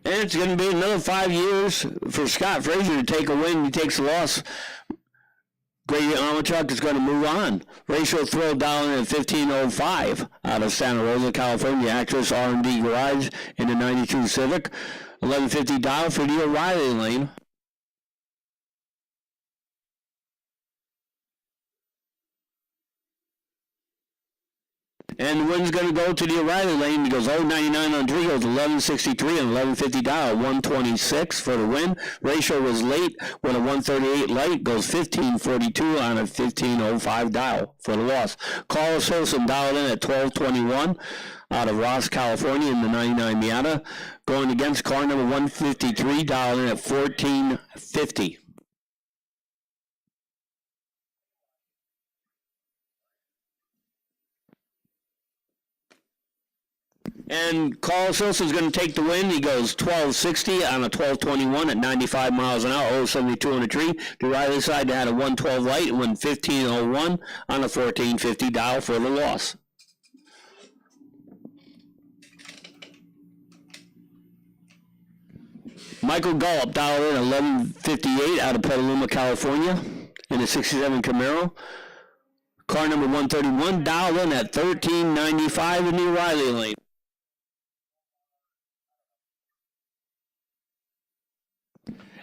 And it's going to be another 5 years for Scott Frazier to take a win. He takes a loss. Grady Armachuk is going to move on. Ratio throw down at 15.05 out of Santa Rosa, California. Actress R&D Garage in the 92 Civic. 1150 dial for the O'Reilly lane. And the win's going to go to the O'Reilly lane. He goes 0.99 on 3, goes 11.63 and 11.50 dial, 126 for the win. Ratio was late with a 138 light, goes 15.42 on a 15.05 dial for the loss. Carlos Hilson dialed in at 12.21 out of Ross, California in the 99 Miata. Going against car number 153, dialed in at 14.50. And Carl Silson's going to take the win. He goes 12.60 on a 12.21 at 95 miles an hour, 0.72 on the tree. The Riley side had a 112 light and went 15.01 on a 14.50 dial for the loss. Michael Gallup dialed in 11.58 out of Petaluma, California in a 67 Camaro. Car number 131 dialed in at 13.95 in the O'Reilly lane.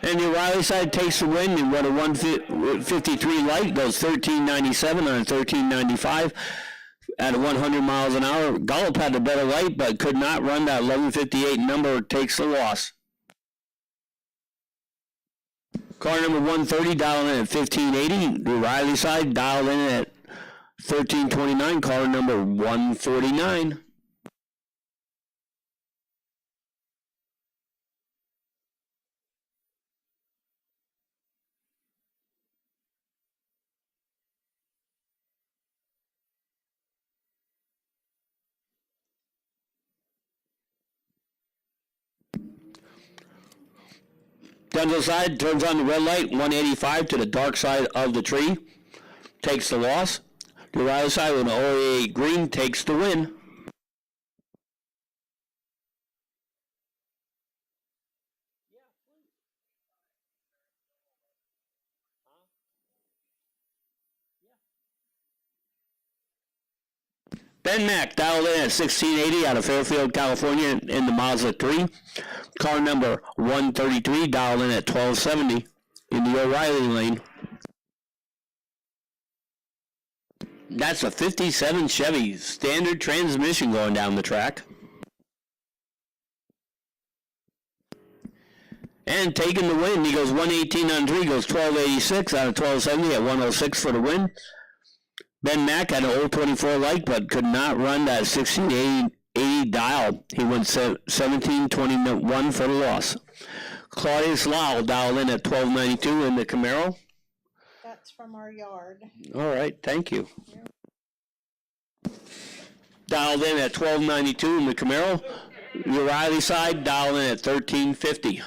And the O'Reilly side takes the win and what a 153 light, goes 13.97 on a 13.95 at 100 miles an hour. Gallup had the better light but could not run that 11.58 number, takes the loss. Car number 130 dialed in at 15.80. The O'Reilly side dialed in at 13.29. Car number 149. Denzel side turns on the red light, 185 to the dark side of the tree, takes the loss. The O'Reilly side with an 088 green takes the win. Ben Mack dialed in at 1680 out of Fairfield, California in the Mazda 3. Car number 133 dialed in at 1270 in the O'Reilly lane. That's a 57 Chevy standard transmission going down the track. And taking the win, he goes 118 on 3, goes 1286 out of 1270 at 106 for the win. Ben Mack had an 024 light, but could not run that 1680 dial. He went 1721 for the loss. Claudius Lau dialed in at 1292 in the Camaro. That's from our yard. All right, thank you. Dialed in at 1292 in the Camaro. The O'Reilly side dialed in at 1350.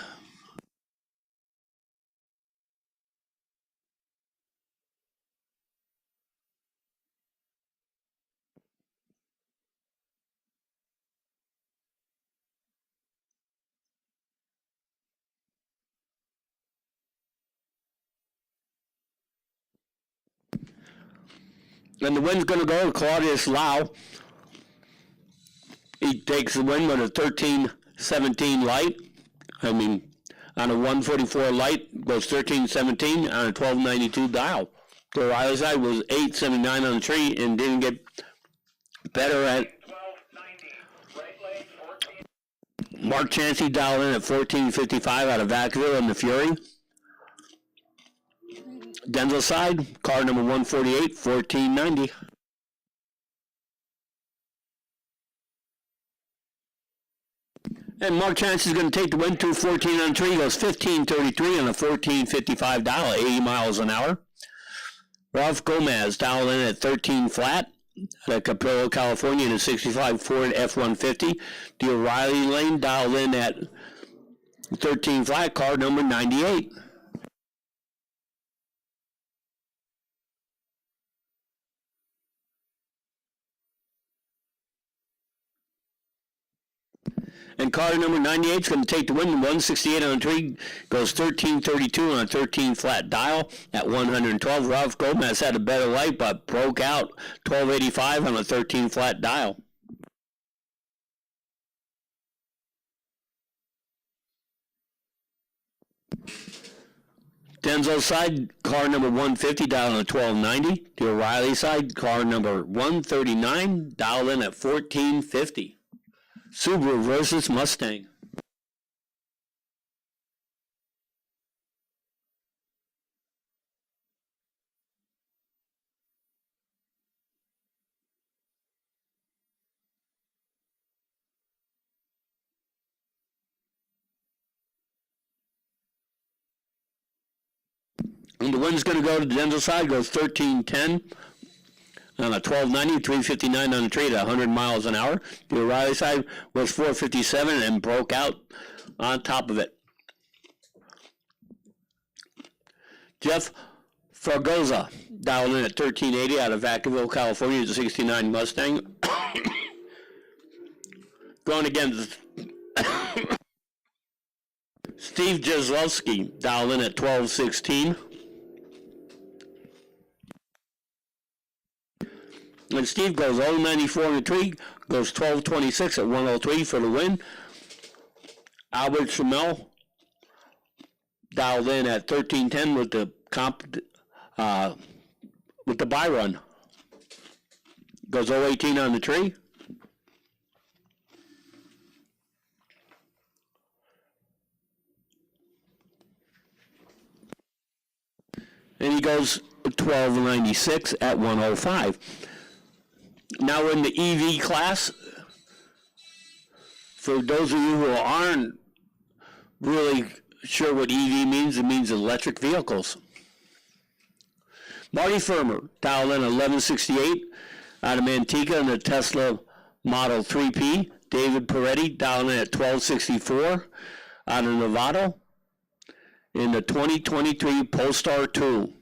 And the win's going to go to Claudius Lau. He takes the win with a 1317 light. On a 144 light, goes 1317 on a 1292 dial. The O'Reilly side was 879 on the tree and didn't get better at 1290. Right lane 14. Mark Chancey dialed in at 1455 out of Vacaville in the Fury. Denzel side, car number 148, 1490. And Mark Chancey is going to take the win, 214 on 3, goes 1533 on a 1455 dial, 80 miles an hour. Ralph Gomez dialed in at 13 flat at Capillo, California in a 65 Ford F-150. The O'Reilly lane dialed in at 13 flat, car number 98. And car number 98 is going to take the win. 168 on the tree, goes 1332 on a 13 flat dial at 112. Ralph Gomez had a better light, but broke out 1285 on a 13 flat dial. Denzel side, car number 150, dialed in at 1290. The O'Reilly side, car number 139, dialed in at 1450. Subaru versus Mustang. And the win's going to go to the Denzel side, goes 1310 on a 1290, 359 on the tree at 100 miles an hour. The O'Reilly side was 457 and broke out on top of it. Jeff Fragoza, dialed in at 1380 out of Vacaville, California, the 69 Mustang. Going against Steve Jaslowski, dialed in at 1216. And Steve goes 094 in the tree, goes 1226 at 103 for the win. Albert Schmel dialed in at 1310 with the buy run. Goes 018 on the tree. And he goes 1296 at 105. Now in the EV class, for those of you who aren't really sure what EV means, it means electric vehicles. Marty Firmer, dialed in 1168 out of Manteca in the Tesla Model 3P. David Peretti, dialed in at 1264 out of Nevada in the 2023 Polestar 2.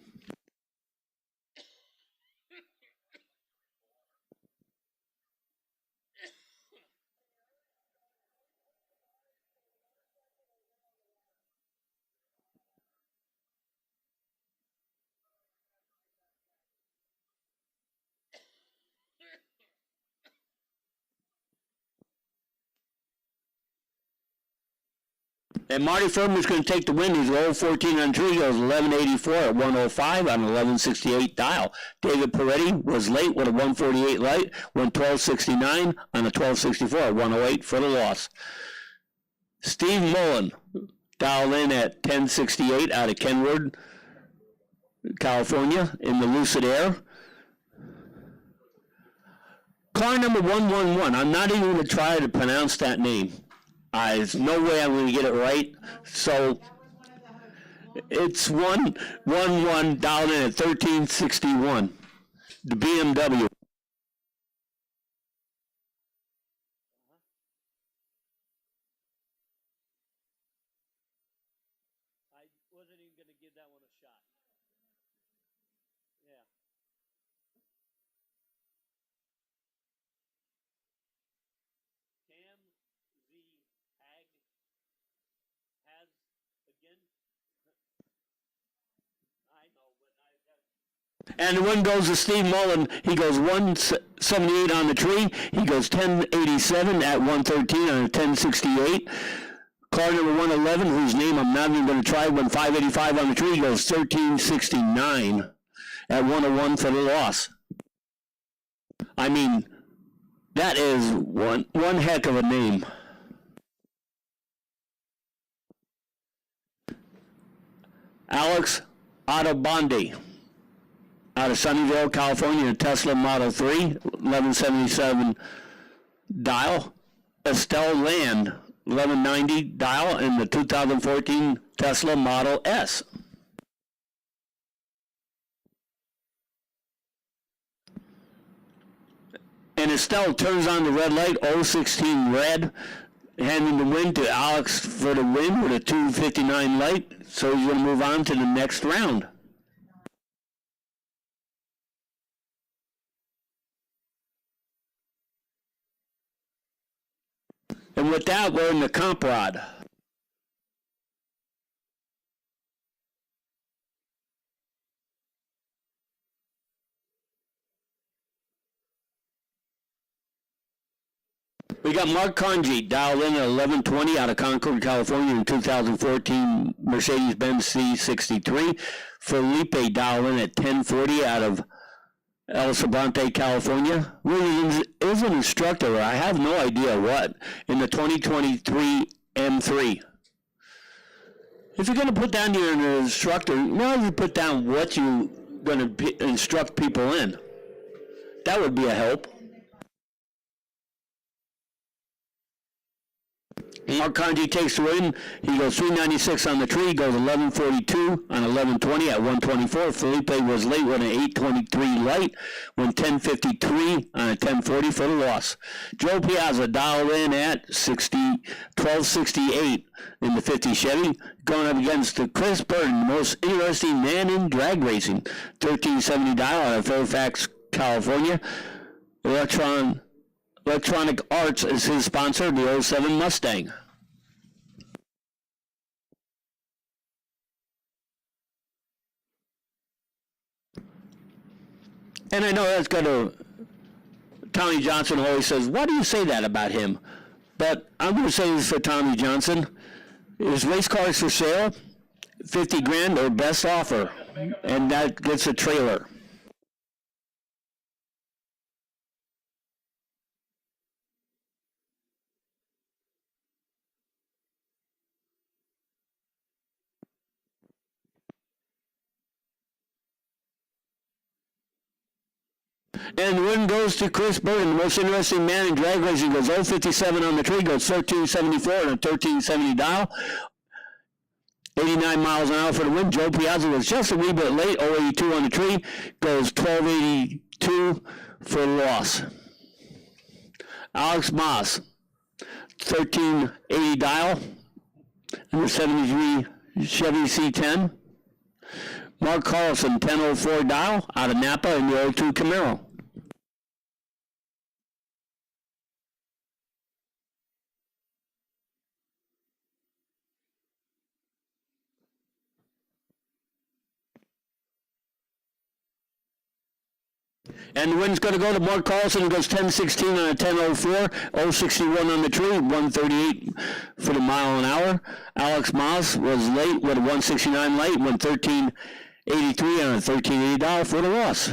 And Marty Furman's going to take the win. He's 014 on tree. He goes 1184 at 105 on 1168 dial. David Peretti was late with a 148 light. Went 1269 on a 1264 at 108 for the loss. Steve Mullen dialed in at 1068 out of Kenwood, California in the Lucid Air. Car number 111. I'm not even going to try to pronounce that name. There's no way I'm going to get it right. So it's 111 down in at 1361. The BMW. I wasn't even going to give that one a shot. Yeah. Cam Z Ag has again. I know, but And the one goes to Steve Mullen. He goes 178 on the tree. He goes 1087 at 113 on a 1068. Car number 111, whose name I'm not even going to try, went 585 on the tree. He goes 1369 at 101 for the loss. I mean, that is one heck of a name. Alex Autobondi out of Sunnyvale, California, Tesla Model 3, 1177 dial. Estelle Land, 1190 dial in the 2014 Tesla Model S. And Estelle turns on the red light, 016 red, handing the win to Alex for the win with a 259 light. So he's going to move on to the next round. And with that, we're in the comp rod. We got Mark Conji dialed in at 1120 out of Concord, California in 2014 Mercedes-Benz C63. Felipe dialed in at 1040 out of El Sabante, California. Really is an instructor, I have no idea what, in the 2023 M3. If you're going to put down you're an instructor, now you put down what you're going to instruct people in. That would be a help. Mark Conji takes the win. He goes 396 on the tree, goes 1142 on 1120 at 124. Felipe was late with an 823 light, went 1053 on a 1040 for the loss. Joe Piazza dialed in at 1268 in the 50 Chevy, going up against the Chris Burton, the most interesting man in drag racing. 1370 dial out of Fairfax, California. Electronic Arts is his sponsor, the 07 Mustang. And I know that's got to, Tommy Johnson always says, why do you say that about him? But I'm going to say this for Tommy Johnson. Is race cars for sale? 50 grand or best offer. And that gets a trailer. And the win goes to Chris Burton, the most interesting man in drag racing. Goes 057 on the tree, goes 1374 on a 1370 dial. 89 miles an hour for the win. Joe Piazza was just a wee bit late, 082 on the tree, goes 1282 for the loss. Alex Moss, 1380 dial, and the 73 Chevy C10. Mark Carlson, 1004 dial, out of Napa in the 02 Camaro. And the win's going to go to Mark Carlson, who goes 1016 on a 1004, 061 on the tree, 138 for the mile an hour. Alex Moss was late with a 169 light, went 1383 on a 1380 for the loss.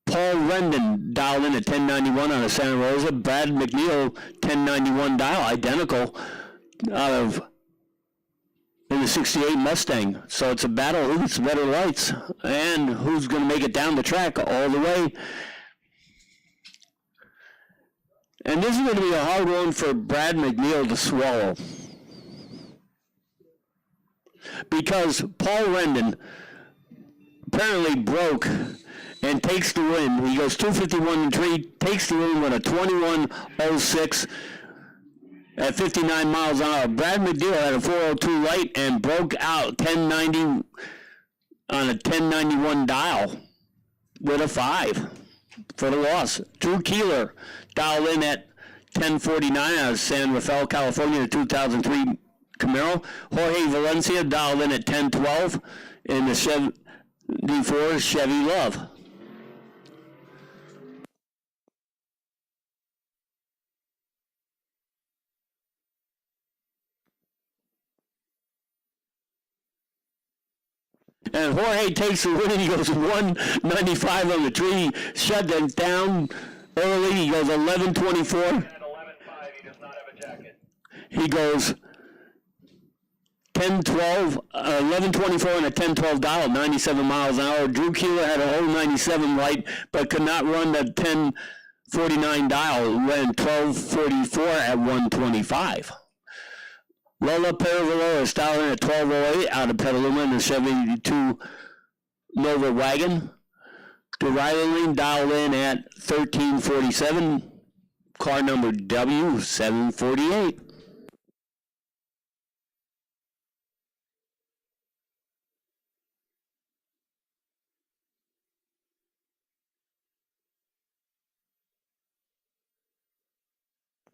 Paul Rendon dialed in at 1091 on a Santa Rosa. Brad McNeil, 1091 dial, identical, out of in the 68 Mustang. So it's a battle who gets better lights and who's going to make it down the track all the way. And this is going to be a hard one for Brad McNeil to swallow. Because Paul Rendon apparently broke and takes the win. He goes 251 and 3, takes the win with a 21.06 at 59 miles an hour. Brad McNeil had a 402 light and broke out 1090 on a 1091 dial with a 5 for the loss. Drew Keeler dialed in at 1049 out of San Rafael, California, 2003 Camaro. Jorge Valencia dialed in at 1012 in the 74 Chevy Love. And Jorge takes the win. He goes 195 on the tree. Shut that down early. He goes 1124. At 11.5, he does not have a jacket. He goes 1124 and a 1012 dial, 97 miles an hour. Drew Keeler had a whole 97 light, but could not run the 1049 dial. Ran 1244 at 125. Lola Paravallo is dialing at 1208 out of Petaluma in the 72 Nova wagon. Deriling dialed in at 1347, car number W748.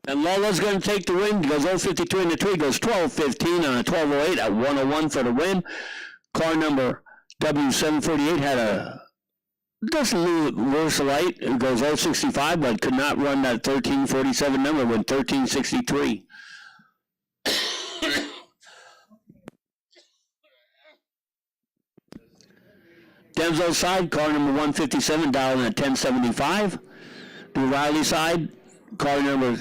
And Lola's going to take the win. Goes 052 in the tree. Goes 12:15 on a 12:08 at 101 for the win. Car number W748 had a just a little worse light. It goes 065, but could not run that 1347 number. Went 1363. Denzel side, car number 157, dialing at 1075. The Riley side, car number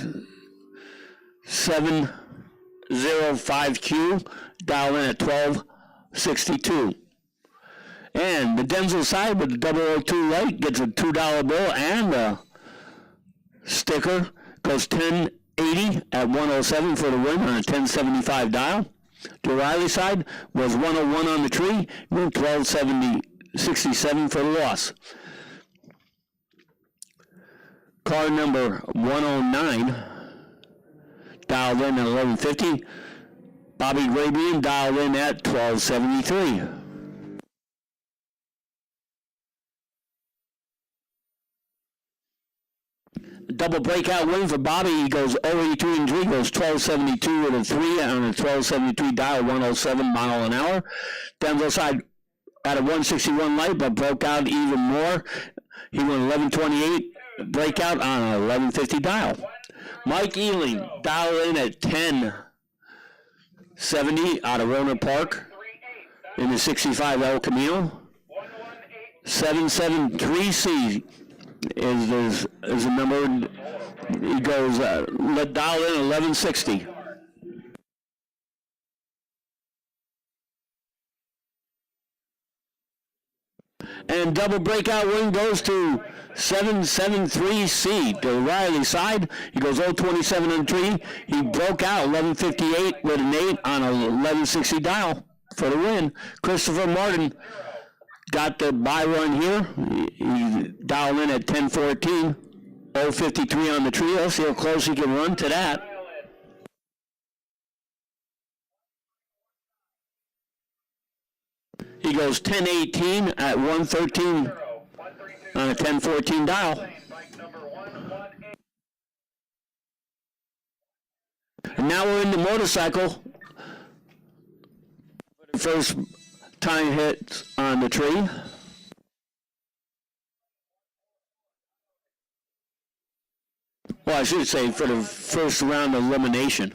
705Q, dialing at 1262. And the Denzel side with the 002 light gets a $2 bill and a sticker. Goes 1080 at 107 for the win on a 1075 dial. The Riley side was 101 on the tree, went 1267 for the loss. Car number 109 dialed in at 1150. Bobby Grabian dialed in at 1273. Double breakout win for Bobby. He goes 082 and 3, goes 1272 with a 3 on a 1273 dial, 107 mile an hour. Denzel side had a 161 light, but broke out even more. He went 1128 breakout on a 1150 dial. Mike Ealing dial in at 1070 out of Rona Park in the 65 El Camino. 773C is the number. He goes dial in 1160. And double breakout win goes to 773C, the Riley side. He goes 027 on 3. He broke out 1158 with an 8 on a 1160 dial for the win. Christopher Martin got the bye run here. He dialed in at 1014. 053 on the tree. Let's see how close he can run to that. He goes 1018 at 113 on a 1014 dial. And now we're in the motorcycle. First time hit on the tree. Well, I should say for the first round of elimination.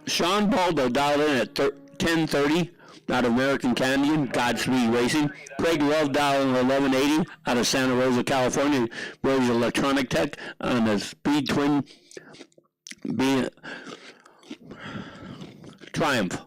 Sean Baldo dialed in at 1030 out of American Canyon, Godspeed Racing. Craig Love dialed in at 1180 out of Santa Rosa, California, Rose Electronic Tech on the Speed Twin Triumph.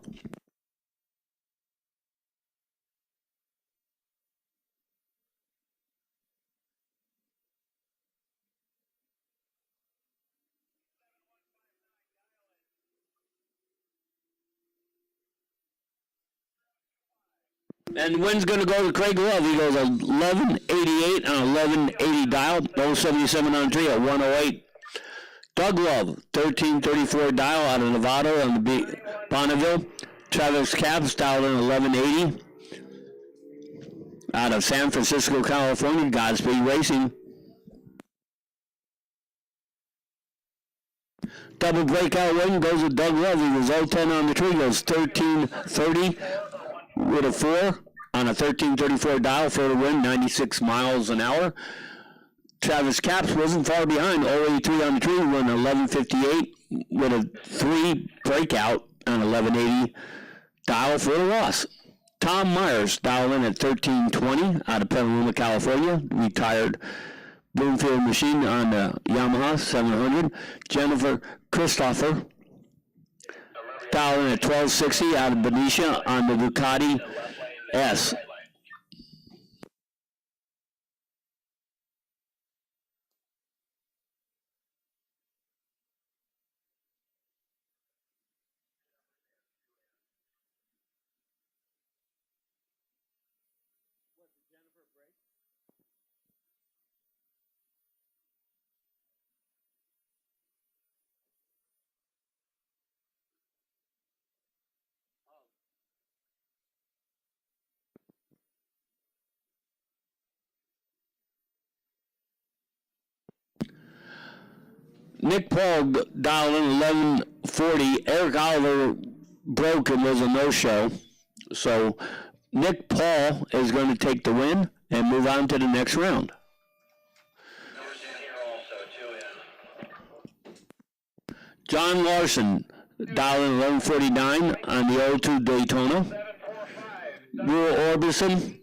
And win's going to go to Craig Love. He goes 1188 on 1180 dial, 077 on 3 at 108. Doug Love, 1334 dial out of Nevada on the Bonneville. Travis Capps dialed in 1180 out of San Francisco, California, Godspeed Racing. Double breakout win goes to Doug Love. He was 010 on the tree, goes 1330 with a 4 on a 1334 dial for the win, 96 miles an hour. Travis Capps wasn't far behind, 083 on the tree, won 1158 with a 3 breakout on 1180 dial for the loss. Tom Myers dialed in at 1320 out of Petaluma, California, retired Bloomfield machine on the Yamaha 700. Jennifer Christopher dialed in at 1260 out of Benicia on the Ducati S. Nick Paul dialed in 1140. Eric Oliver broke and was a no-show. So Nick Paul is going to take the win and move on to the next round. Numbers in here also, 2 in. John Larson dialed in 1149 on the O2 Daytona. 745. Rule Orbison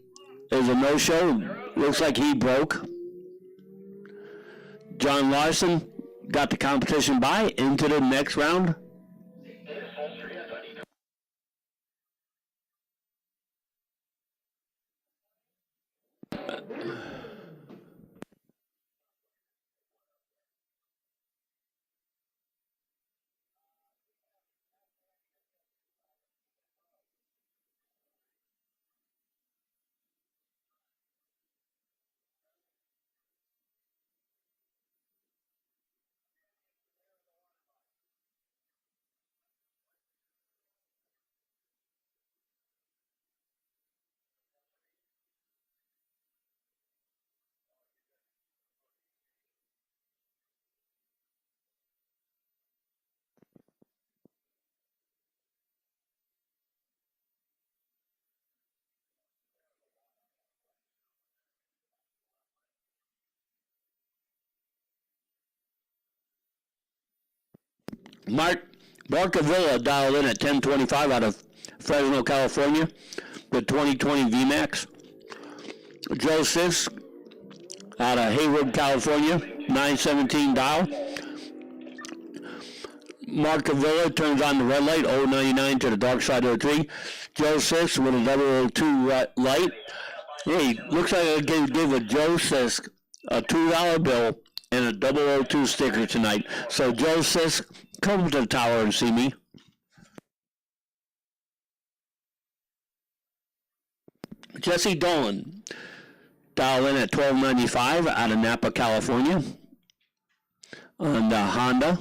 is a no-show. Looks like he broke. John Larson got the competition by into the next round. Mark Avila dialed in at 1025 out of Fresno, California, the 2020 VMAX. Joe Sis out of Hayward, California, 917 dial. Mark Avila turns on the red light, 099 to the dark side of 03. Joe Sis with a 002 light. Hey, looks like I gave a Joe Sis a $2 bill and a 002 sticker tonight. So Joe Sis, come to the tower and see me. Jesse Dolan, dial in at 1295 out of Napa, California. On the Honda,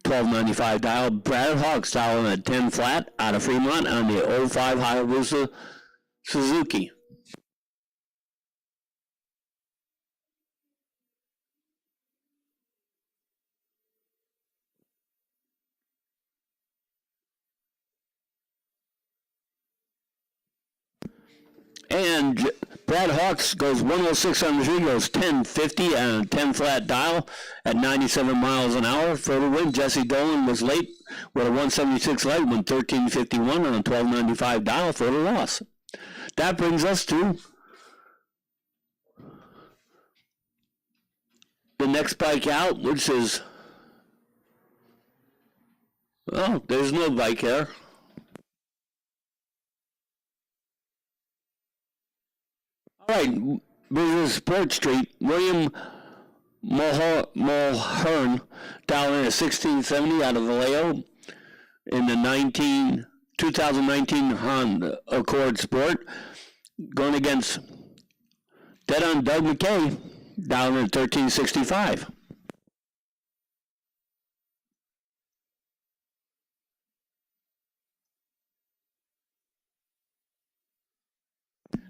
1295 dial. Brad Hawks dial in at 10 flat out of Fremont on the 05 Hayabusa Suzuki. And Brad Hawks goes 106 on the tree, goes 1050 and a 10 flat dial at 97 miles an hour for the win. Jesse Dolan was late with a 176 light, went 1351 on a 1295 dial for the loss. That brings us to the next bike out, which is, oh, there's no bike here. All right, Business Sports Street, William Mulhern down in at 1670 out of Vallejo in the 2019 Honda Accord Sport, going against Dead on Doug McKay down in 1365.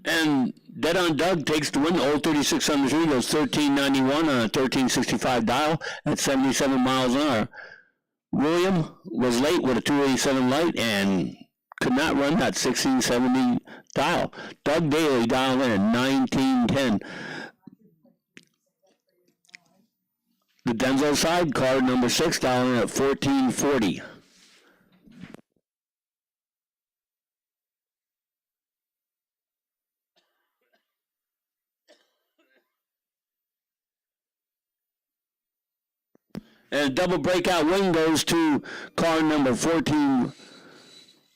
And Dead on Doug takes the win, 036 on the tree, goes 1391 on a 1365 dial at 77 miles an hour. William was late with a 287 light and could not run that 1670 dial. Doug Daly dialed in at 1910. The Denzel side, car number 6, dialed in at 1440. And a double breakout win goes to car number 14,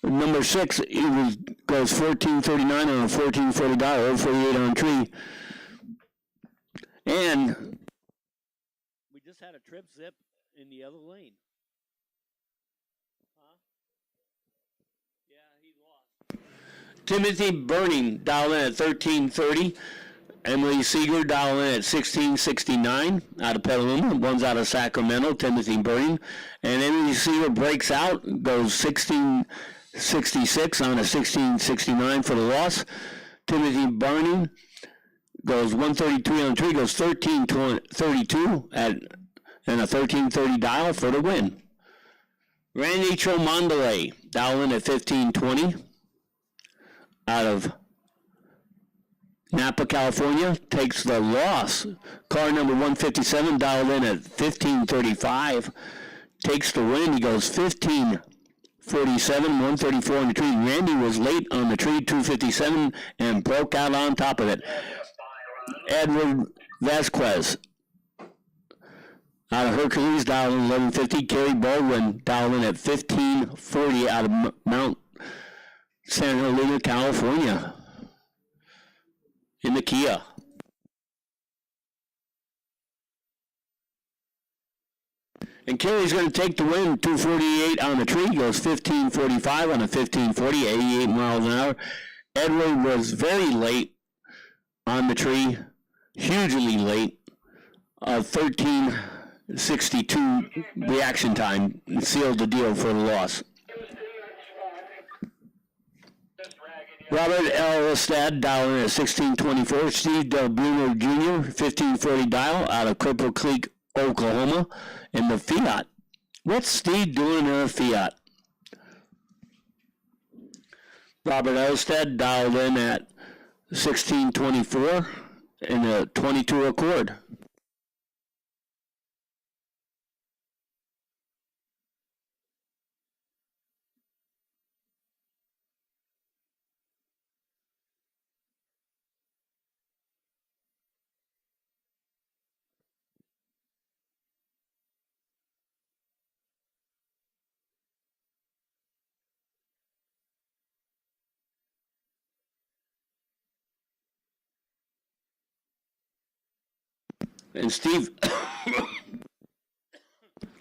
number 6. It goes 1439 on a 1440 dial, 048 on tree. And We just had a trip zip in the other lane. Huh? Yeah, he lost. Timothy Burning dialed in at 1330. Emily Seeger dialed in at 1669 out of Petaluma. One's out of Sacramento, Timothy Burning. And Emily Seeger breaks out, goes 1666 on a 1669 for the loss. Timothy Burning goes 133 on the tree, goes 1332 at and a 1330 dial for the win. Randy Tromondele, dial in at 1520 out of Napa, California, takes the loss. Car number 157, dialed in at 1535, takes the win. He goes 1547, 134 on the tree. Randy was late on the tree, 257, and broke out on top of it. Edward Vasquez out of Hercules, dialed in 1150. Kerry Baldwin, dialed in at 1540 out of Mount San Helena, California, in the Kia. And Kerry's going to take the win, 248 on the tree, goes 1545 on a 1540, 88 miles an hour. Edward was very late on the tree, hugely late, 1362 reaction time, sealed the deal for the loss. Robert Elstad, dial in at 1624. Steve Del Bruno Jr., 1540 dial out of Cripple Creek, Oklahoma, in the Fiat. What's Steve doing in a Fiat? Robert Elstad dialed in at 1624 in a 22 Accord. And Steve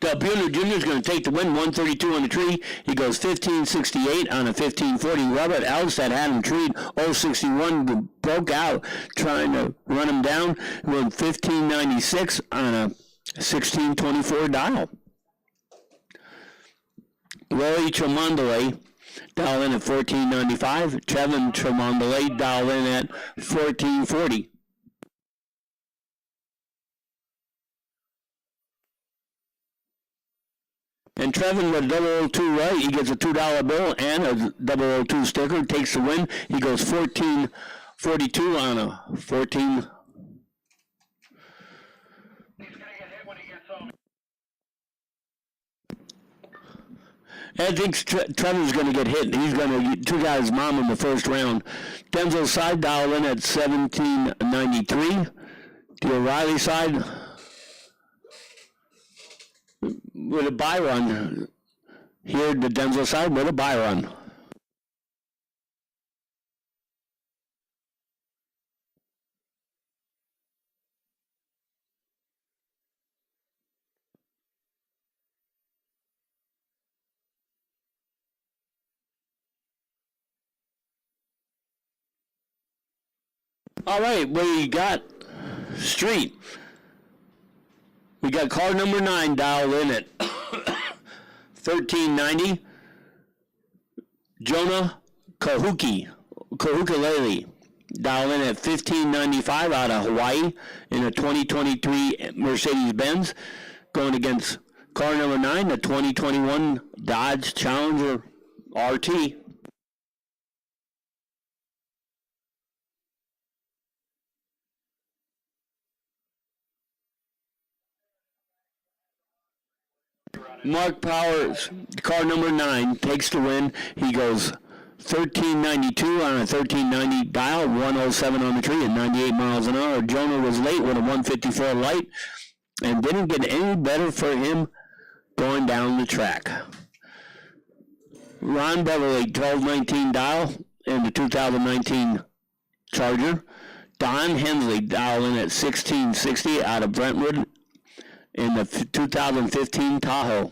Del Bruno Jr. is going to take the win, 132 on the tree. He goes 1568 on a 1540. Robert Elstad had him treed, 061, broke out trying to run him down, went 1596 on a 1624 dial. Roy Tremondele, dial in at 1495. Trevin Tremondele, dial in at 1440. And Trevin with 002 right, he gets a $2 bill and a 002 sticker, takes the win. He goes 1442 on a 14. He's gonna get hit when he gets home. I think Trevor's going to get hit. He's going to took out his mom in the first round. Denzel side, dial in at 1793. The O'Reilly side with a buy run. Here, the Denzel side with a buy run. All right, we got Street. We got car number 9 dialed in at 1390. Jonah Kahukalele, dialed in at 1595 out of Hawaii in a 2023 Mercedes-Benz, going against car number 9, the 2021 Dodge Challenger RT. Mark Powers, car number 9, takes the win. He goes 1392 on a 1390 dial, 107 on the tree at 98 miles an hour. Jonah was late with a 154 light and didn't get any better for him going down the track. Ron Beverly, 1219 dial in the 2019 Charger. Don Hensley, dial in at 1660 out of Brentwood in the 2015 Tahoe.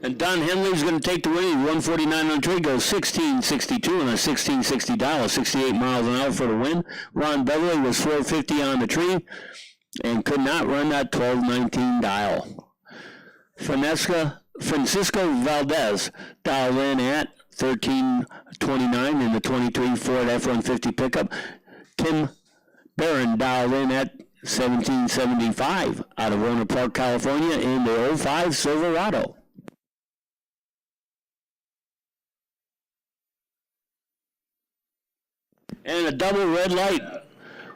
And Don Henley's going to take the win. 149 on the tree, goes 1662 on a 1660 dial, 68 miles an hour for the win. Ron Beverly was 450 on the tree and could not run that 1219 dial. Francisco Valdez dialed in at 1329 in the 23 Ford F-150 pickup. Tim Barron dialed in at 1775 out of Rohnert Park, California in the 05 Silverado. And a double red light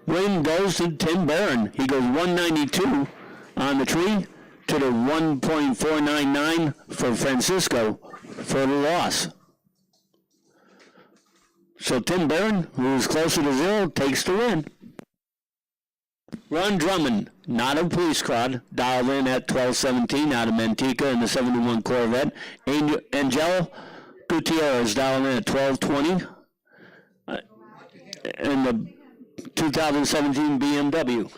win goes to Tim Barron. He goes 192 on the tree to the 1.499 for Francisco for the loss. So Tim Barron, who is closer to zero, takes the win. Ron Drummond, not a police squad, dialed in at 1217 out of Manteca in the 71 Corvette. Angel Gutierrez dialed in at 1220 in the 2017 BMW.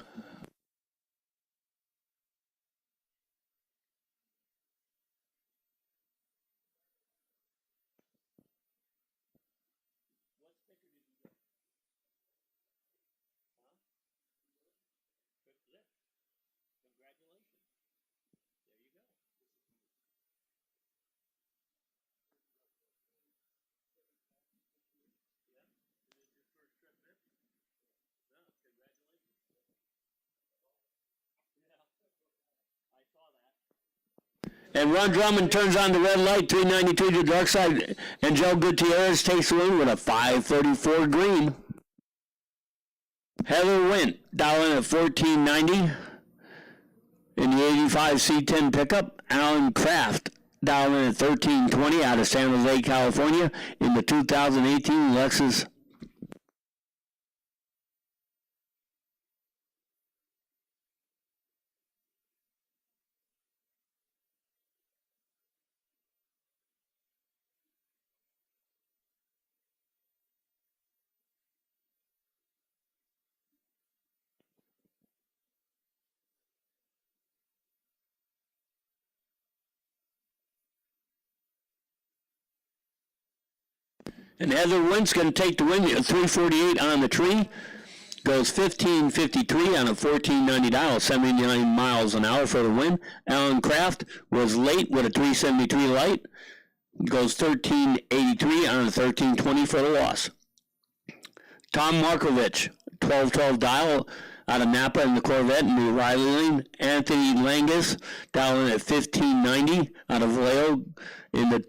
And Ron Drummond turns on the red light, 392 to the dark side. And Joe Gutierrez takes the win with a 534 green. Heather Wint dialing at 1490 in the 85 C10 pickup. Alan Kraft dialing at 1320 out of San Jose, California in the 2018 Lexus. And Heather Wint's going to take the win at 348 on the tree. Goes 1553 on a 1490 dial, 79 miles an hour for the win. Alan Kraft was late with a 373 light. Goes 1383 on a 1320 for the loss. Tom Markovich, 1212 dial out of Napa in the Corvette in the Riley Lane. Anthony Langus dialing at 1590 out of Vallejo in the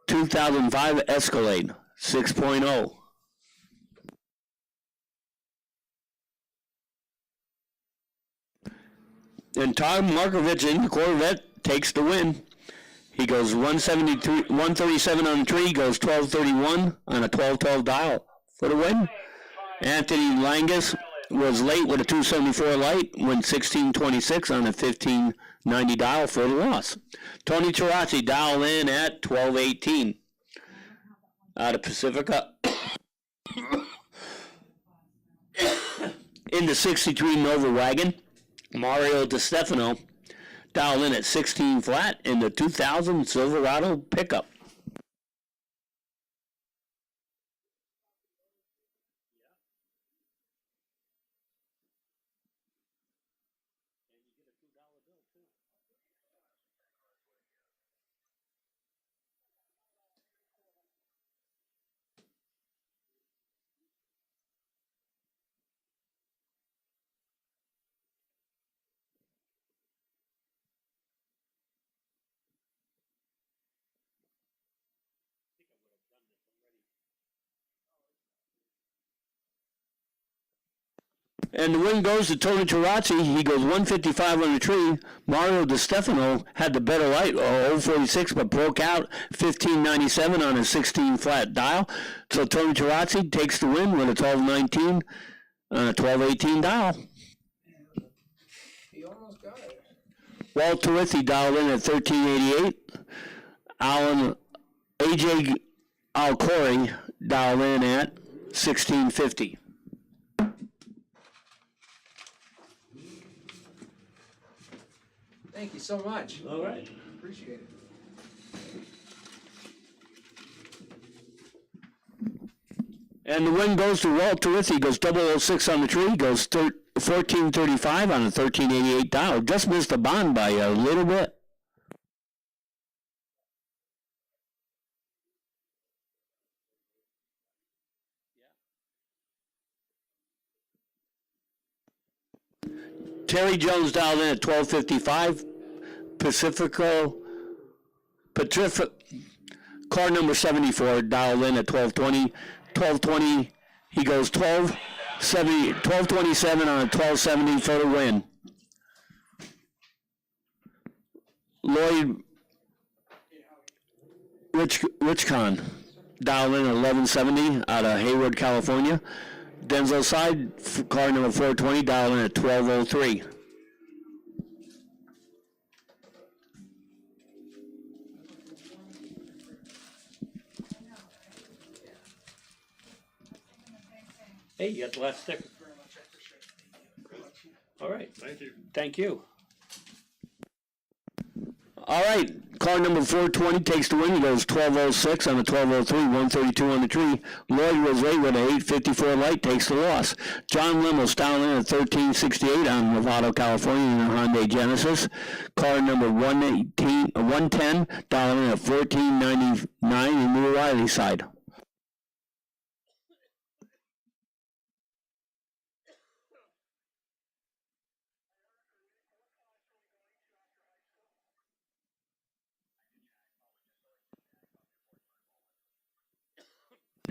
2005 Escalade 6.0. And Tom Markovich in the Corvette takes the win. He goes 137 on the tree, goes 1231 on a 1212 dial for the win. Anthony Langus was late with a 274 light, went 1626 on a 1590 dial for the loss. Tony Tarazzi dialed in at 1218 out of Pacifica in the 63 Nova wagon. Mario DiStefano dialed in at 16 flat in the 2000 Silverado pickup. And the win goes to Tony Tarazzi. He goes 155 on the tree. Mario DiStefano had the better light, 046, but broke out 1597 on a 16 flat dial. So Tony Tarazzi takes the win with a 1219 on a 1218 dial. He almost got it. Walt Terithy dialed in at 1388. AJ Alcori dialed in at 1650. Thank you so much. All right. Appreciate it. And the win goes to Walt Twithy. He goes 006 on the tree. He goes 1435 on a 1388 dial. Just missed the bond by a little bit. Terry Jones dialed in at 1255. Car number 74 dialed in at 1220. 1220, he goes 1227 on a 1270 for the win. Lloyd Richcon dialed in at 1170 out of Hayward, California. Denzel Side, car number 420, dialed in at 1203. Hey, you got the last sticker. All right. Thank you. Thank you. All right, car number 420 takes the win. He goes 1206 on a 1203, 132 on the tree. Lloyd Rosé with an 854 light takes the loss. John Limos down in at 1368 on Novato, California in a Hyundai Genesis. Car number 110 down in at 1499 in the O'Reilly side.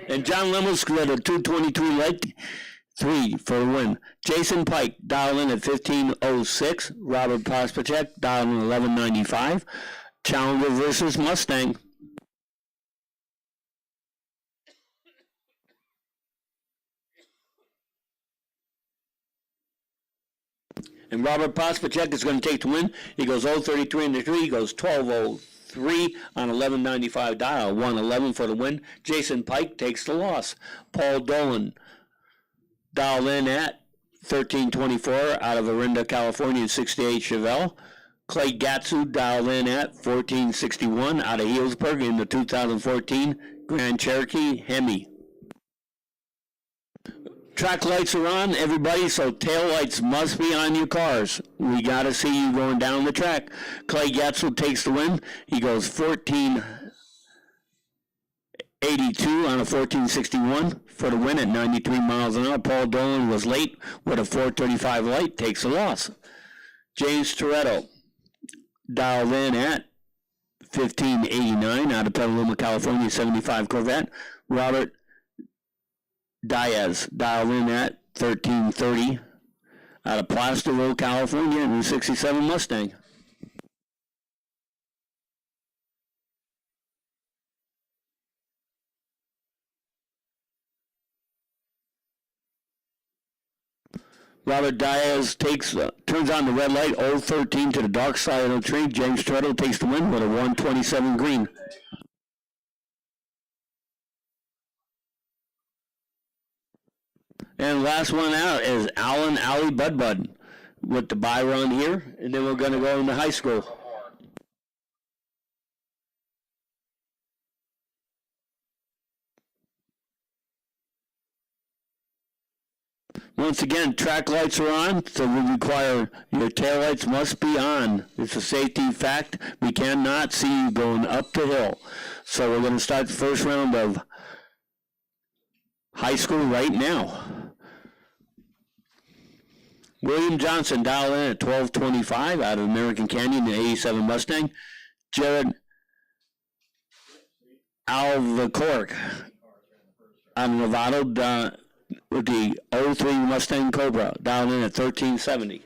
And John Limos got a 222 light 3 for the win. Jason Pike dialed in at 1506. Robert Pospacek dialed in 1195. Challenger versus Mustang. And Robert Pospacek is going to take the win. He goes 033 in the 3. He goes 1203 on 1195 dial. 111 for the win. Jason Pike takes the loss. Paul Dolan dialed in at 1324 out of Orinda, California, 68 Chevelle. Clay Gatsu dialed in at 1461 out of Healdsburg in the 2014 Grand Cherokee Hemi. Track lights are on, everybody, so tail lights must be on your cars. We got to see you going down the track. Clay Gatsu takes the win. He goes 1482 on a 1461 for the win at 93 miles an hour. Paul Dolan was late with a 435 light, takes the loss. James Toretto dialed in at 1589 out of Petaluma, California, 75 Corvette. Robert Diaz dialed in at 1330 out of Placerville, California, in the 67 Mustang. Robert Diaz turns on the red light, 013 to the dark side of the tree. James Toretto takes the win with a 127 green. And last one out is Alan Alley Bud with the bye run here, and then we're going to go into high school. Once again, track lights are on, so we require your tail lights must be on. It's a safety fact. We cannot see you going up the hill. So we're going to start the first round of high school right now. William Johnson dialed in at 1225 out of American Canyon, the 87 Mustang. Jared Alvacork out of Nevada with the 03 Mustang Cobra, dialed in at 1370.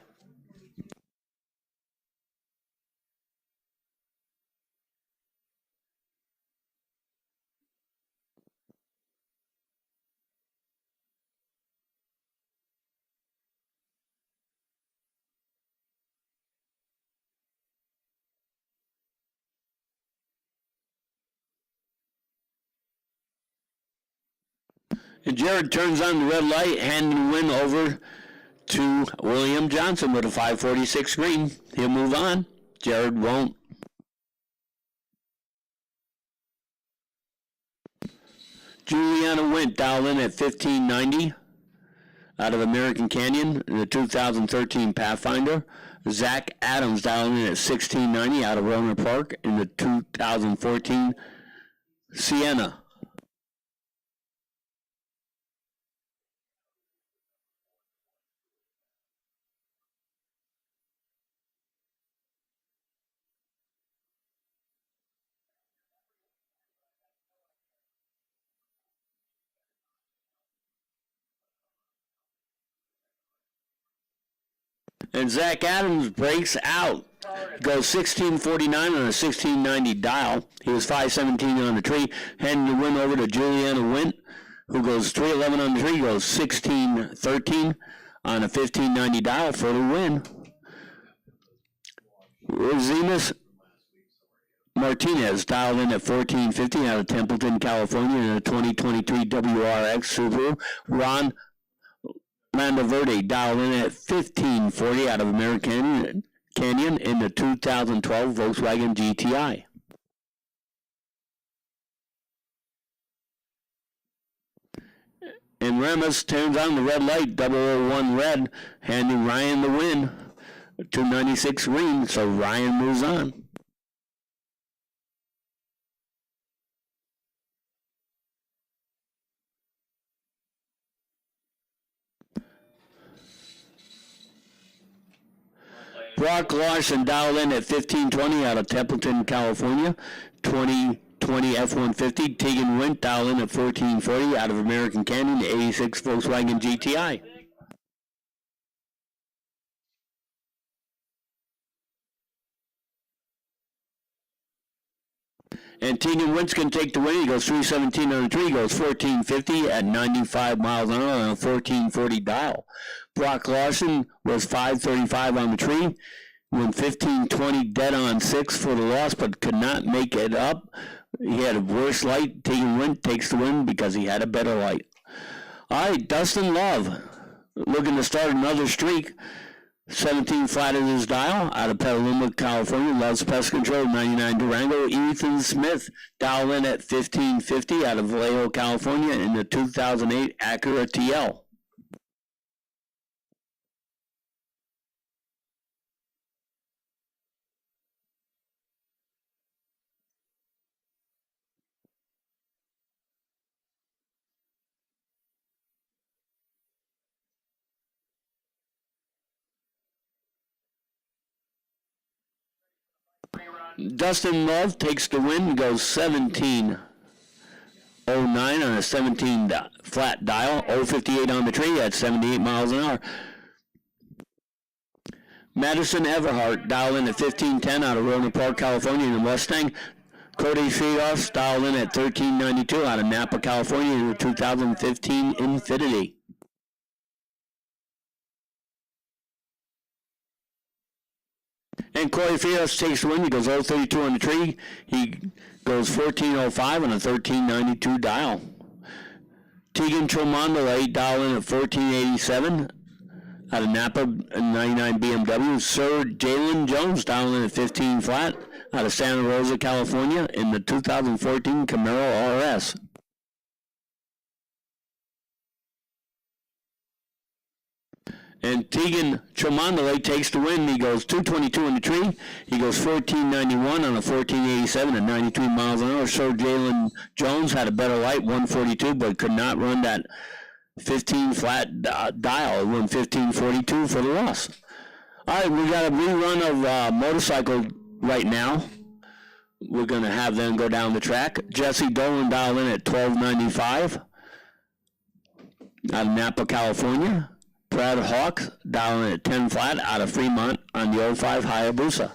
And Jared turns on the red light, handing the win over to William Johnson with a 546 green. He'll move on. Jared won't. Juliana Wint, dial in at 1590 out of American Canyon in the 2013 Pathfinder. Zach Adams, dial in at 1690 out of Roner Park in the 2014 Sienna. And Zach Adams breaks out. Goes 1649 on a 1690 dial. He was 517 on the tree. Handing the win over to Juliana Wint, who goes 311 on the tree, goes 1613 on a 1590 dial for the win. Rosimus Martinez dialed in at 1450 out of Templeton, California in a 2023 WRX Subaru. Ron Landaverde dialed in at 1540 out of American Canyon in the 2012 Volkswagen GTI. And Remus turns on the red light, 001 red, handing Ryan the win, 296 green, so Ryan moves on. Brock Larson dialed in at 1520 out of Templeton, California, 2020 F-150. Tegan Wint dialed in at 1440 out of American Canyon, 86 Volkswagen GTI. And Tegan Wint's going to take the win. He goes 317 on the tree. He goes 1450 at 95 miles an hour on a 1440 dial. Brock Larson was 535 on the tree. Went 1520 dead on 6 for the loss, but could not make it up. He had a worse light. Tegan Wint takes the win because he had a better light. All right, Dustin Love looking to start another streak. 17 flat in his dial out of Petaluma, California. Loves Pest Control, 99 Durango. Ethan Smith dialed in at 1550 out of Vallejo, California in the 2008 Acura TL. Dustin Love takes the win, goes 1709 on a 17 flat dial, 058 on the tree at 78 miles an hour. Madison Everhart dialed in at 1510 out of Roner Park, California in a Mustang. Cody Frios dialed in at 1392 out of Napa, California in the 2015 Infiniti. And Corey Frios takes the win. He goes 032 on the tree. He goes 1405 on a 1392 dial. Tegan Tromondole dialed in at 1487 out of Napa 99 BMW. Sir Jalen Jones dialed in at 15 flat out of Santa Rosa, California in the 2014 Camaro RS. And Tegan Tromondole takes the win. He goes 222 in the tree. He goes 1491 on a 1487 at 93 miles an hour. Sir Jalen Jones had a better light, 142, but could not run that 15 flat dial. It went 1542 for the loss. All right, we got a rerun of motorcycle right now. We're going to have them go down the track. Jesse Dolan dialed in at 1295 out of Napa, California. Brad Hawks dialing at 10 flat out of Fremont on the 05 Hayabusa.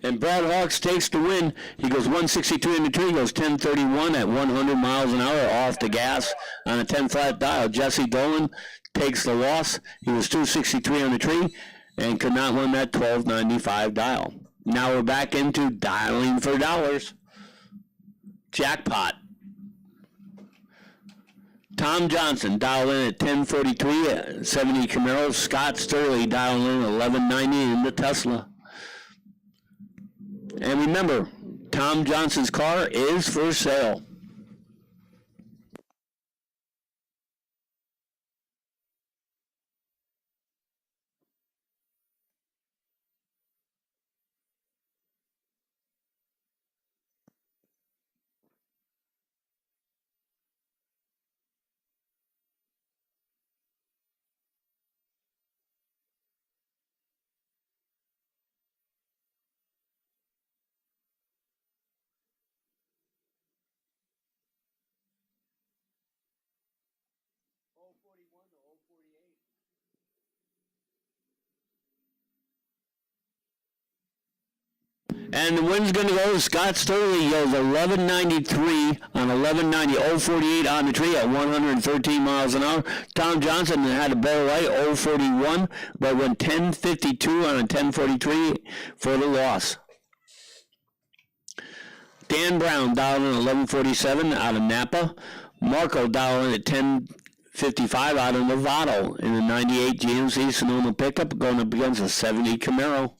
And Brad Hawks takes the win. He goes 163 in the tree, goes 1031 at 100 miles an hour off the gas on a 10 flat dial. Jesse Dolan takes the loss. He was 263 on the tree and could not win that 1295 dial. Now we're back into dialing for dollars. Jackpot. Tom Johnson dialed in at 1043 at 70 Camaro. Scott Sturley dialed in at 1190 in the Tesla. And remember, Tom Johnson's car is for sale. And the win's going to go to Scott Sturley. He goes 1193 on 1190, 048 on the tree at 113 miles an hour. Tom Johnson had a better light, 041, but went 1052 on a 1043 for the loss. Dan Brown dialed in 1147 out of Napa. Marco dialed in at 1055 out of Novato in the 98 GMC Sonoma pickup, going up against a 70 Camaro.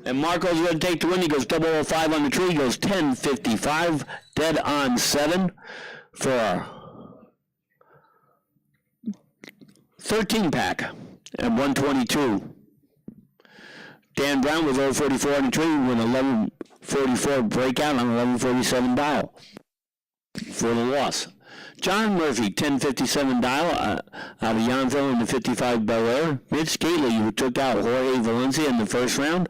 And Marco's going to take the win. He goes 005 on the tree. He goes 1055, dead on 7 for a 13 pack at 122. Dan Brown was 044 on the tree with 1144 breakout on 1147 dial for the loss. John Murphy, 1057 dial out of Yountville in the 55 Bel Air. Mitch Gately, who took out Jorge Valencia in the first round.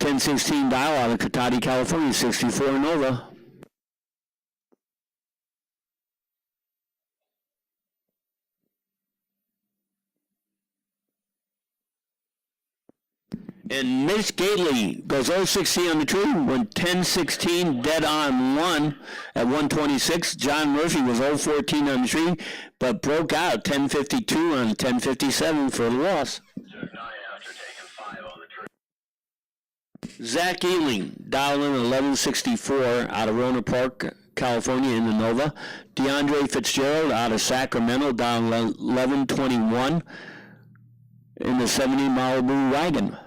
1016 dial out of Cotati, California, 64 Nova. And Mitch Gately goes 060 on the tree, went 1016 dead on 1 at 126. John Murphy was 014 on the tree, but broke out 1052 on 1057 for the loss. Zach Ealing dialed in 1164 out of Rona Park, California in the Nova. DeAndre Fitzgerald out of Sacramento dialed 1121 in the 70 Malibu wagon.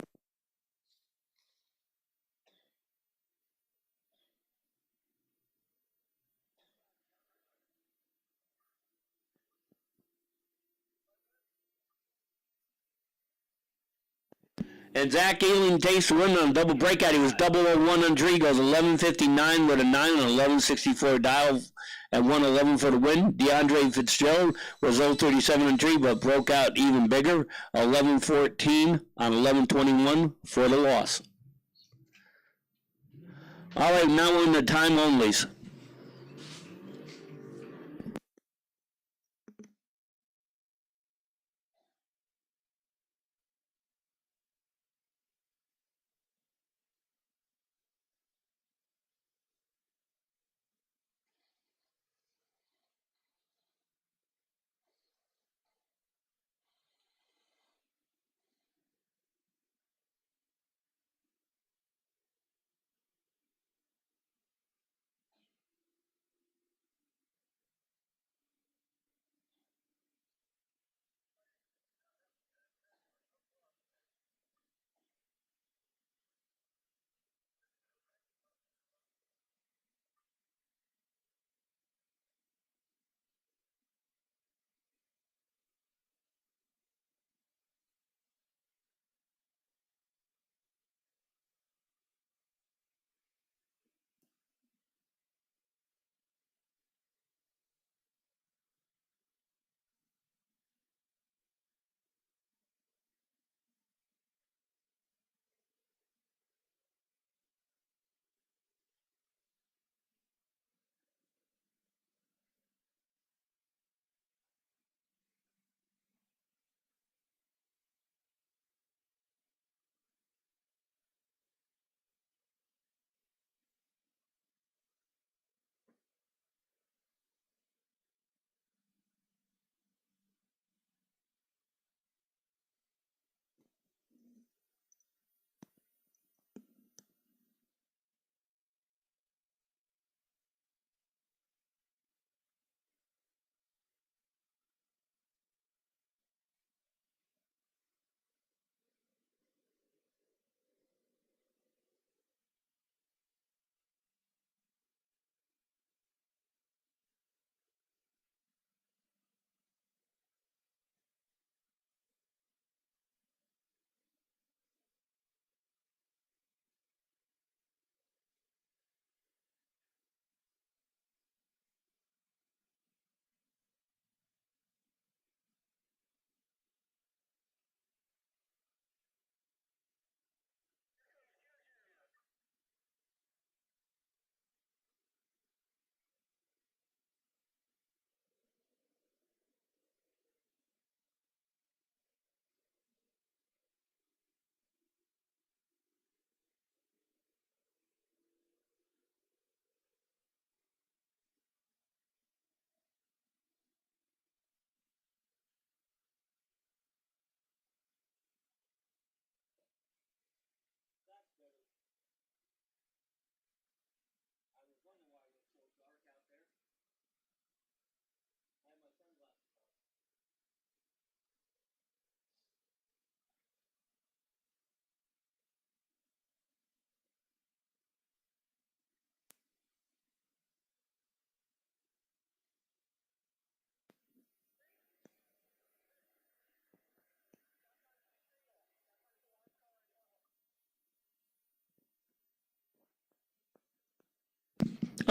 And Zach Ealing takes the win on a double breakout. He was 001 on tree, goes 1159 with a 9 and 1164 dial at 111 for the win. DeAndre Fitzgerald was 037 on tree, but broke out even bigger, 1114 on 1121 for the loss. All right, now we're in the time onlys.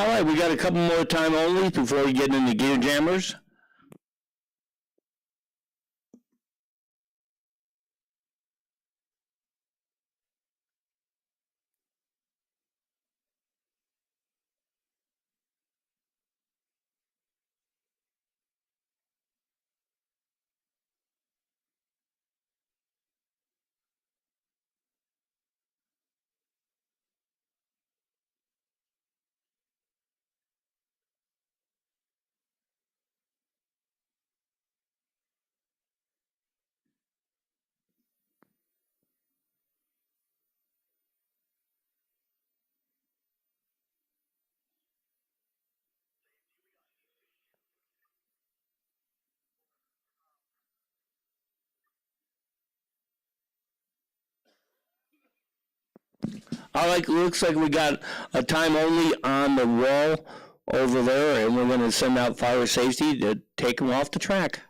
All right, we got a couple more time only before we get into gear jammers. All right, looks like we got a time only on the wall over there, and we're going to send out fire safety to take them off the track.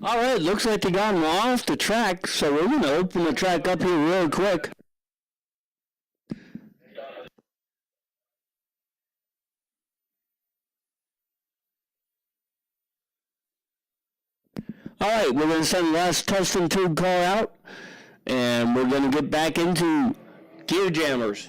All right, looks like they got him off the track, so we're going to open the track up here real quick. All right, we're going to send the last testing tube car out, and we're going to get back into gear jammers.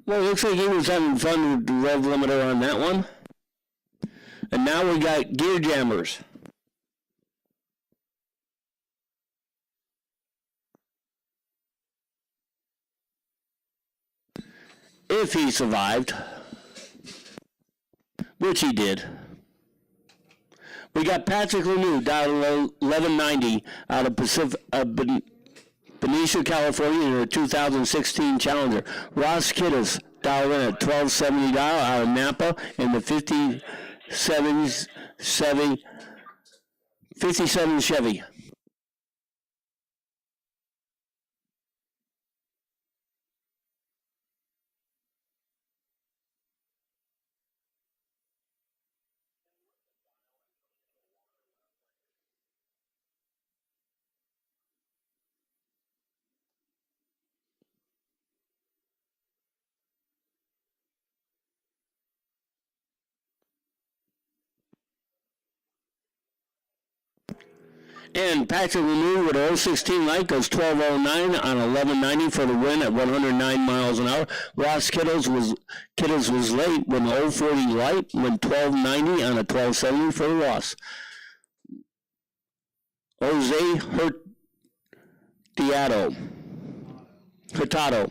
Well, it looks like he was having fun with the rev limiter on that one. And now we got gear jammers. If he survived, which he did. We got Patrick Lemieux down 1190 out of Benicia, California in a 2016 Challenger. Ross Kittis dialed in at 1270 dial out of Napa in the 57 Chevy. And Patrick Lemieux with a 016 light goes 1209 on 1190 for the win at 109 miles an hour. Ross Kittis was late with an 040 light, went 1290 on a 1270 for the loss. Jose Hurtado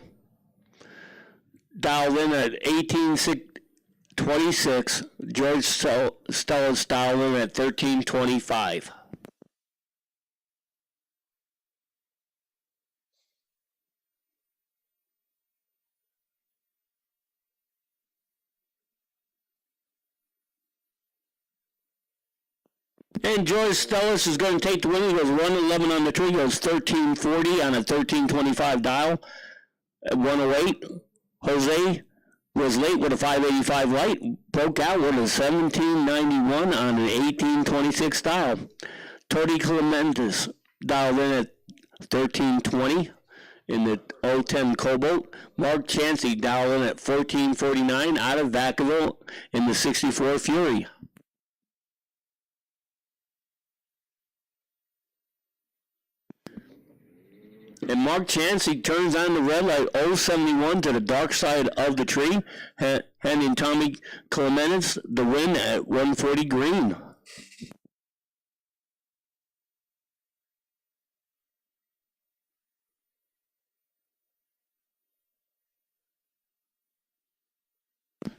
dialed in at 1826. George Stellis dialed in at 1325. And George Stellis is going to take the win. He goes 111 on the tree, goes 1340 on a 1325 dial at 108. Jose was late with a 585 light, broke out with a 1791 on an 1826 dial. Tony Clementis dialed in at 1320 in the 010 Cobalt. Mark Chansey dialed in at 1449 out of Vacaville in the 64 Fury. And Mark Chansey turns on the red light 071 to the dark side of the tree, handing Tommy Clementis the win at 140 green.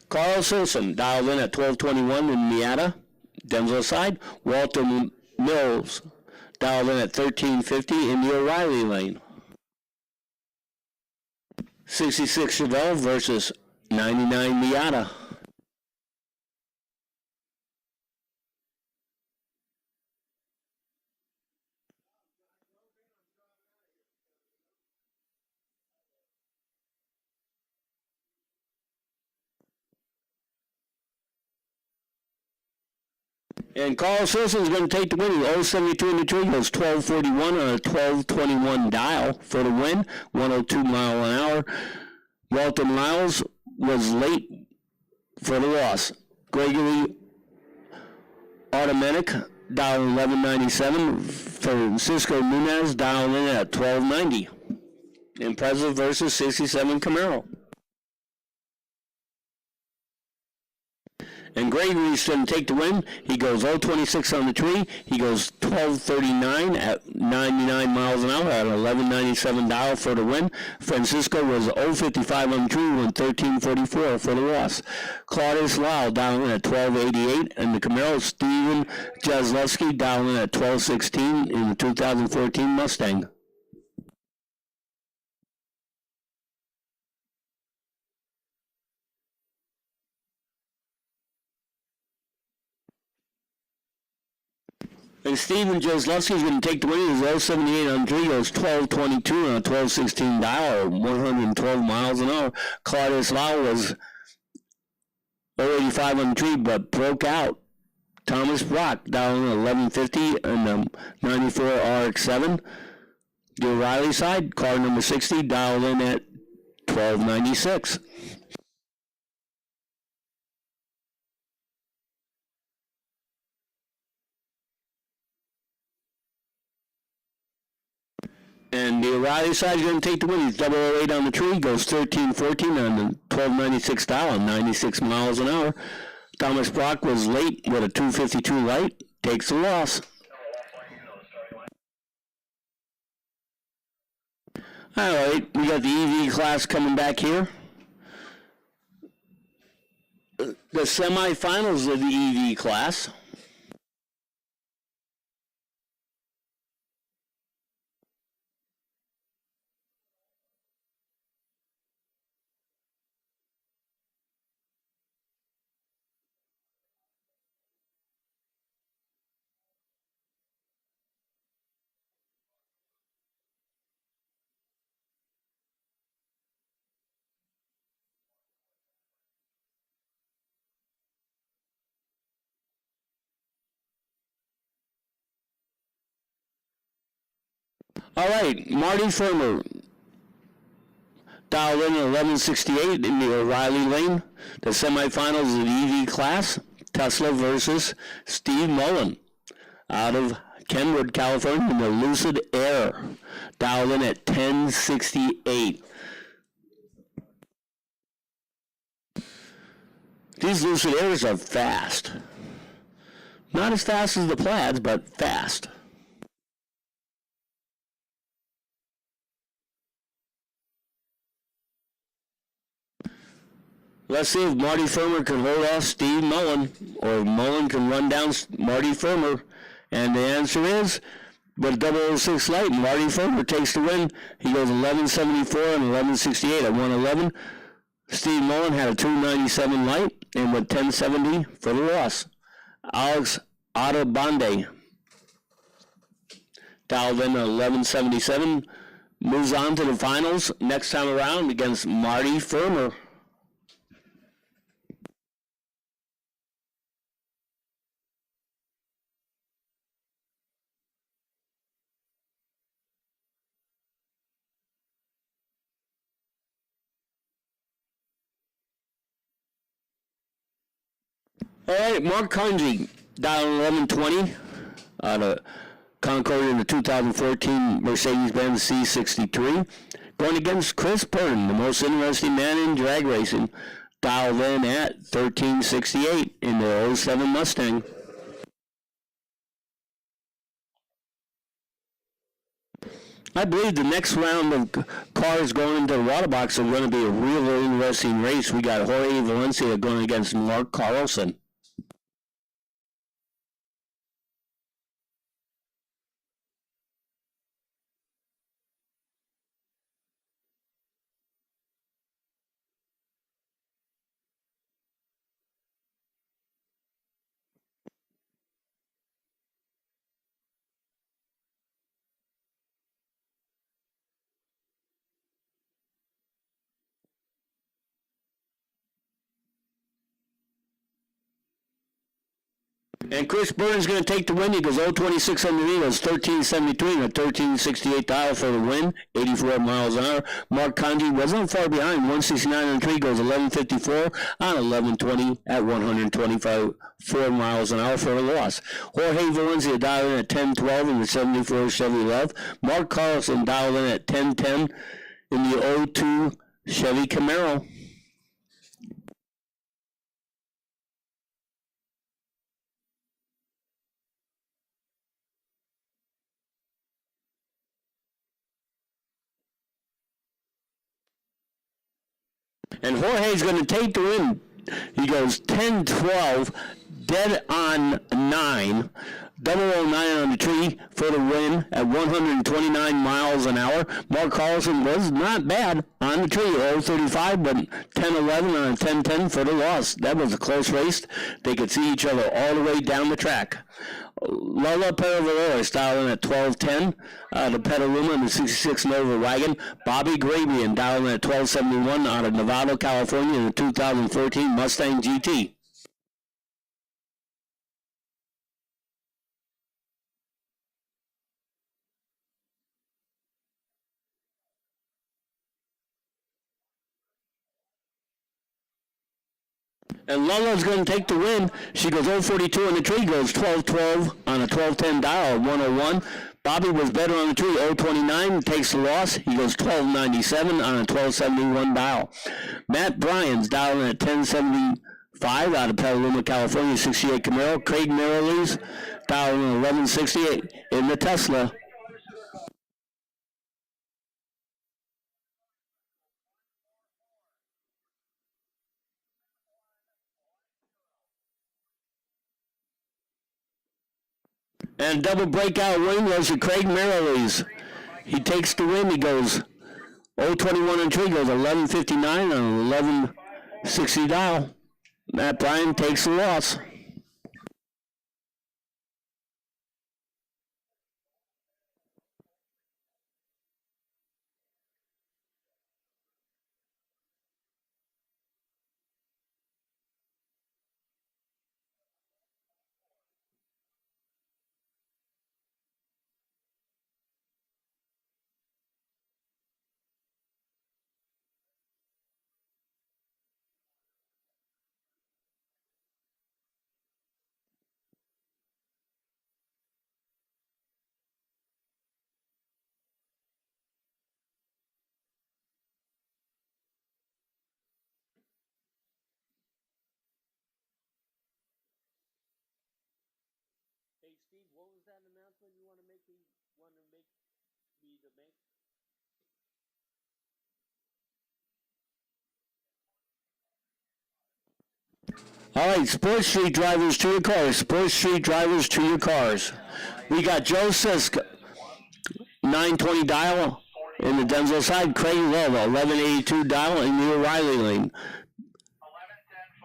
Carl Simpson dialed in at 1221 in Miata, Denver side. Walter Mills dialed in at 1350 in the O'Reilly lane. 66 Chevelle versus 99 Miata. And Carl Simpson is going to take the win. 072 in the tree, goes 1241 on a 1221 dial for the win, 102 mile an hour. Walter Miles was late for the loss. Gregory Automatic dial 1197. Francisco Nunez dialed in at 1290. Impressive versus 67 Camaro. And Gregory's going to take the win. He goes 026 on the tree. He goes 1239 at 99 miles an hour at 1197 dial for the win. Francisco was 055 on the tree, went 1344 for the loss. Claudius Lau down in at 1288, and the Camaro Steven Jaslowski down in at 1216 in the 2014 Mustang. And Steven Joslowski's going to take the win. He's 078 on 3, goes 1222 on a 1216 dial, 112 miles an hour. Claudius Lau was 085 on 3, but broke out. Thomas Brock down 1150 and the 94 RX7. The O'Reilly side, car number 60, dialed in at 1296. And the O'Reilly side is going to take the win. He's 008 on the tree, goes 1314 on the 1296 dial, 96 miles an hour. Thomas Brock was late with a 252 light, takes the loss. All right, we got the EV class coming back here. The semifinals of the EV class. All right, Marty Firmer dialed in at 1168 in the O'Reilly lane. The semifinals of the EV class, Tesla versus Steve Mullen out of Kenwood, California in the Lucid Air. Dialed in at 1068. These Lucid Airs are fast. Not as fast as the Plaids, but fast. Let's see if Marty Firmer can hold off Steve Mullen, or Mullen can run down Marty Firmer. And the answer is, with a 006 light, Marty Firmer takes the win. He goes 1174 and 1168 at 111. Steve Mullen had a 297 light and with 1070 for the loss. Alex Autobande dialed in at 1177. Moves on to the finals next time around against Marty Firmer. All right, Mark Kunji, dial 1120 out of Concord in the 2014 Mercedes-Benz C63. Going against Chris Burton, the most interesting man in drag racing, dialed in at 1368 in the 07 Mustang. I believe the next round of cars going into the water box are going to be a really interesting race. We got Jorge Valencia going against Mark Carlson. And Chris Burton's going to take the win. He goes 026 on the lead. Goes 1373 and a 1368 dial for the win. 84 miles an hour. Mark Conji wasn't far behind. 169 on the tree. Goes 1154 on 1120 at 125 miles an hour for a loss. Jorge Valencia dialed in at 1012 in the 74 Chevy Love. Mark Carlson dialed in at 1010 in the 02 Chevy Camaro. And Jorge's going to take the win. He goes 10-12, dead on 9, 009 on the tree for the win at 129 miles an hour. Mark Carlson was not bad on the tree, 035, but 10-11 on a 10-10 for the loss. That was a close race. They could see each other all the way down the track. Lola Peravaloris dialing at 1210 out of Petaluma in the 66 Nova wagon. Bobby Grabian dialing at 1271 out of Nevada, California in the 2014 Mustang GT. And Lola's going to take the win. She goes 042 on the tree, goes 1212 on a 1210 dial, 101. Bobby was better on the tree, 029, takes the loss. He goes 1297 on a 1271 dial. Matt Bryan's dialing at 1075 out of Petaluma, California, 68 Camaro. Craig Merrill's dialing at 1168 in the Tesla. And double breakout win goes to Craig Merrill's. He takes the win. He goes 021 on tree, goes 1159 on 1160 dial. Matt Bryan takes the loss. Hey Steve, what was that announcement you want to make me to make? All right, Sports Street drivers to your cars. Sports Street drivers to your cars. We got Joe Sisk, 920 dial in the Denzel side. Craig Love, 1182 dial in the O'Reilly lane.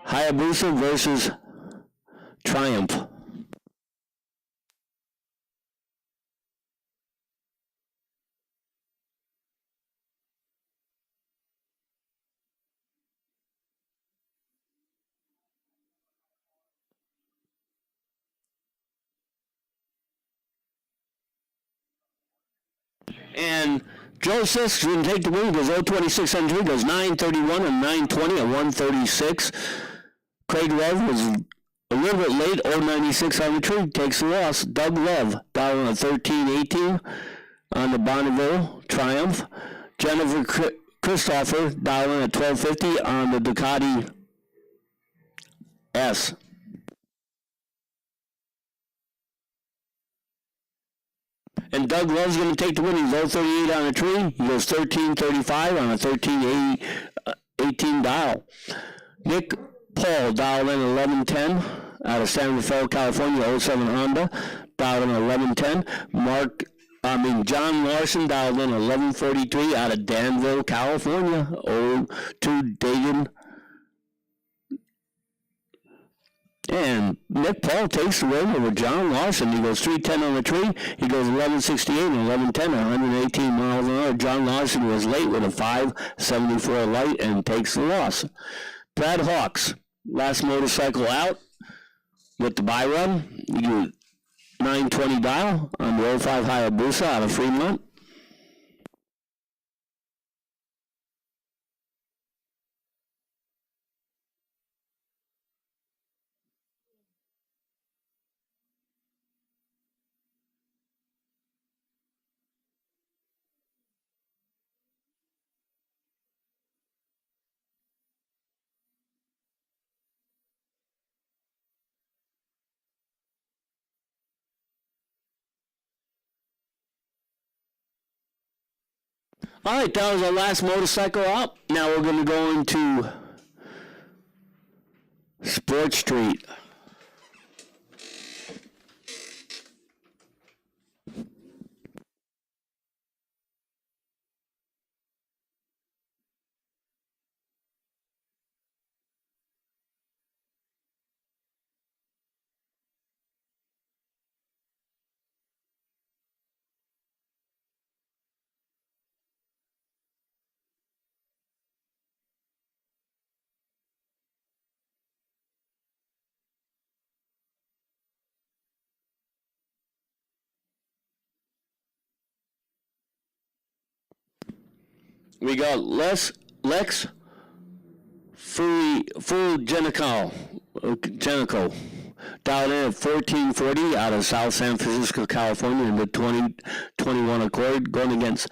Hayabusa versus Triumph. And Joe Sisk didn't take the win. Goes 026 on 3, goes 931 and 920 at 136. Craig Love was a little bit late, 096 on the tree, takes the loss. Doug Love down on 1318 on the Bonneville Triumph. Jennifer Christopher dialing at 1250 on the Ducati S. And Doug Love's going to take the win. He's 038 on a tree. He goes 1335 on a 1318 dial. Nick Paul dialed in 1110 out of San Rafael, California, 07 Honda, dialed in 1110. John Larson dialed in 1143 out of Danville, California, 02 Dagan. And Nick Paul takes the win over John Larson. He goes 310 on the tree. He goes 1168 and 1110 at 118 miles an hour. John Larson was late with a 574 light and takes the loss. Brad Hawks, last motorcycle out with the buy run. You do 920 dial on the 05 Hayabusa out of Fremont. All right, that was our last motorcycle out. Now we're going to go into Sports Street. We got Lex Genico, dialed in at 1440 out of South San Francisco, California, in the 2021 Accord, going against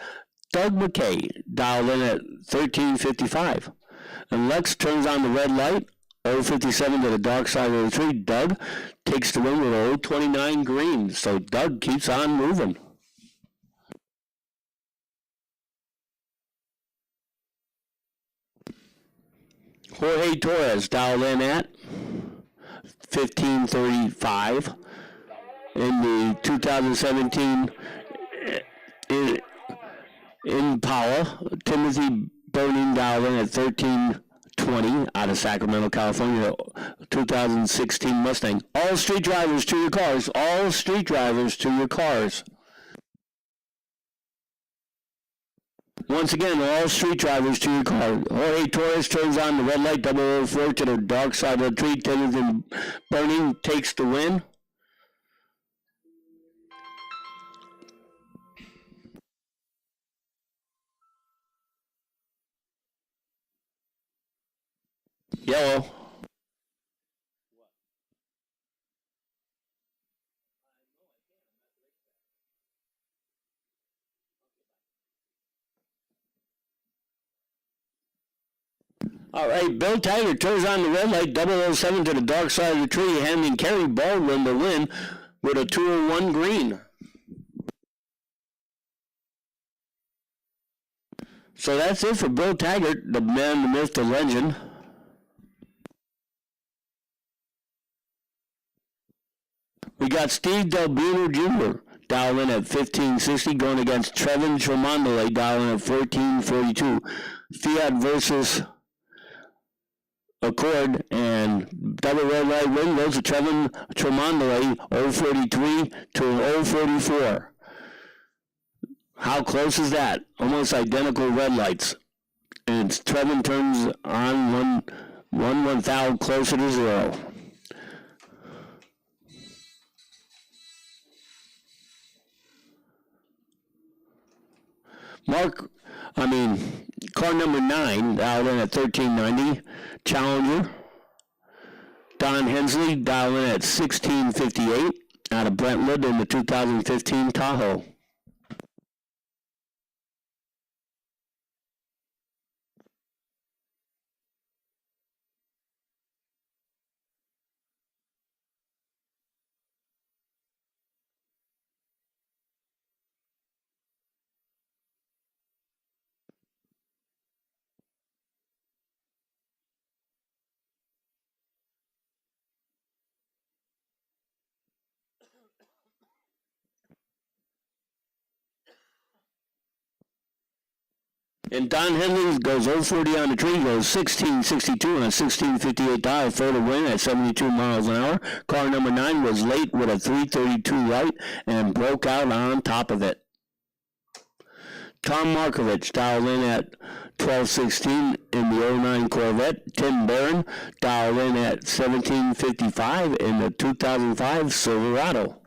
Doug McKay, dialed in at 1355. And Lex turns on the red light, 057 to the dark side of the tree. Doug takes the win with a 029 green, so Doug keeps on moving. Jorge Torres dialed in at 1535 in the 2017 Impala. Timothy Burning dialed in at 1320 out of Sacramento, California, 2016 Mustang. All street drivers to your cars. All street drivers to your cars. Once again, all street drivers to your car. Jorge Torres turns on the red light, 004 to the dark side of the tree. Timothy Burning takes the win. Yellow. All right, Bill Taggart turns on the red light, 007 to the dark side of the tree, handing Kerry Baldwin the win with a 201 green. So that's it for Bill Taggart, the man, the myth, the legend. We got Steve Del Buno Jr. dialed in at 1560, going against Trevin Tremondale, dialed in at 1442. Fiat versus Accord, and double red light win goes to Trevin Tremondale, 043 to 044. How close is that? Almost identical red lights. And Trevin turns on one thou closer to zero. Car number 9, dialed in at 1390, Challenger. Don Hensley, dialed in at 1658, out of Brentwood in the 2015 Tahoe. And Don Henley goes 040 on the tree, goes 1662 on a 1658 dial for the win at 72 miles an hour. Car number 9 was late with a 332 right and broke out on top of it. Tom Markovich dialed in at 1216 in the 09 Corvette. Tim Barron dialed in at 1755 in the 2005 Silverado.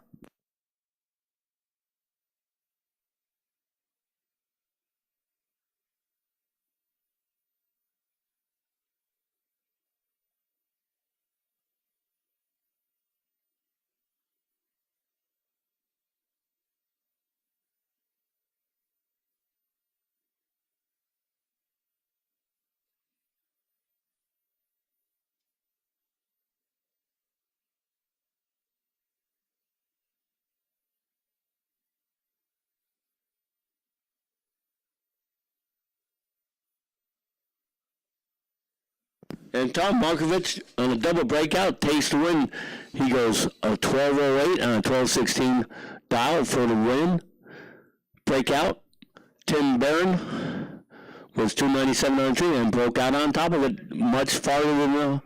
And Tom Markovich on a double breakout takes the win. He goes a 1208 on a 1216 dial for the win. Breakout. Tim Barron was 297 on the tree and broke out on top of it much farther than the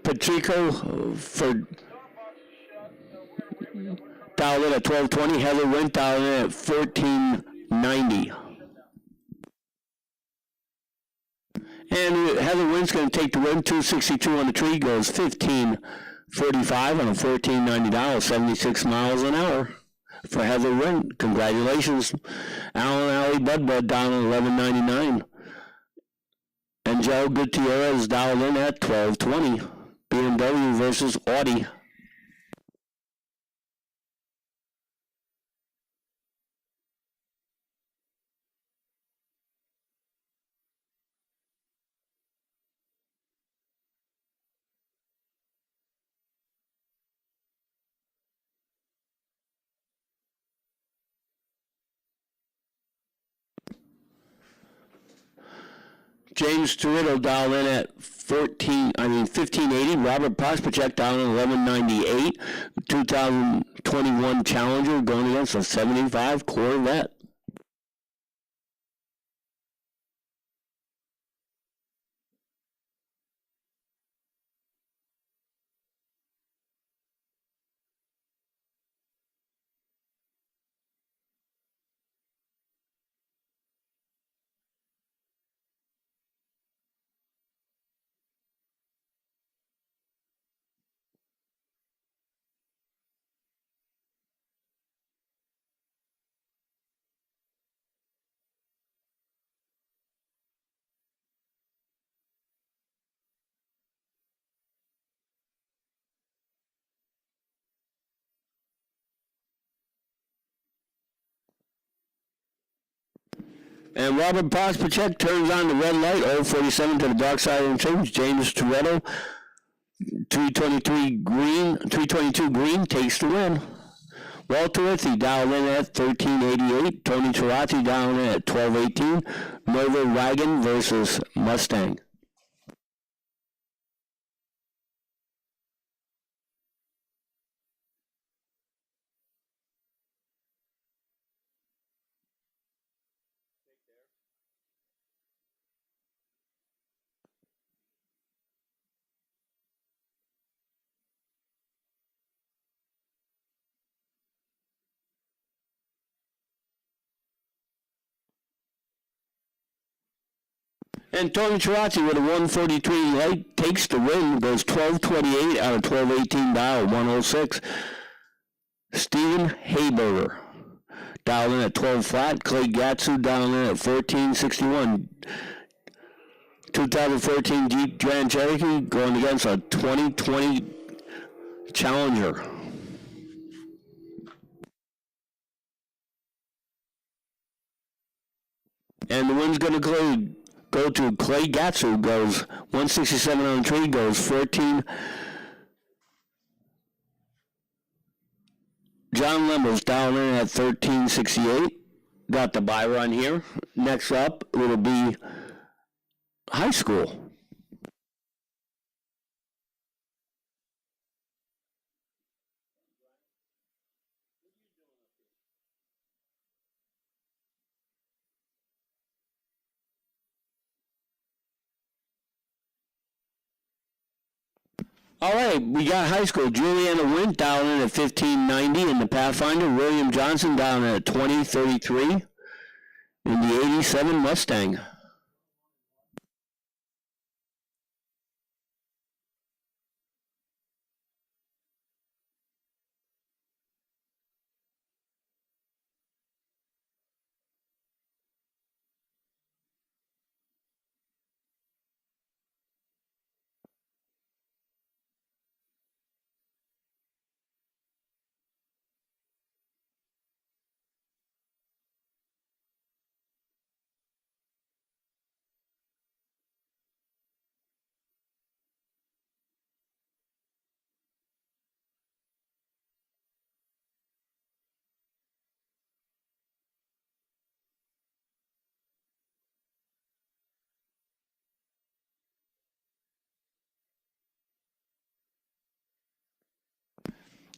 Pacheco for dialed in at 1220. Heather Wint dialed in at 1490. And Heather Wint's going to take the win. 262 on the tree, goes 1545 on a 1490 dial, 76 miles an hour. For Heather Wynn, congratulations. Alan Alley Bud down at 11.99. And Joe Gutierrez dialed in at 12.20. BMW versus Audi. James Torito dialed in at 1580. Robert Pospachek dialed in 1198. 2021 Challenger going against a 75 Corvette. And Robert Pospachek turns on the red light, 047 to the dark side of the change. James Toretto, 322 green, takes the win. Walter Rithy dialed in at 1388. Tony Tarazzi dialed in at 1218. Nova Wagon versus Mustang. And Tony Tarazzi with a 143 light takes the win, goes 1228 out of 1218 dial, 106. Steven Hayberger dialed in at 12 flat. Clay Gatsu dialed in at 1461. 2014 Jeep Grand Cherokee going against a 2020 Challenger. And the win's going to go to Clay Gatsu, goes 167 on the tree, goes 14. John Lemmel's down in at 1368. Got the buy run here. Next up, it'll be high school. All right, we got high school. Juliana Wint down in at 1590 in the Pathfinder. William Johnson down at 2033 in the 87 Mustang.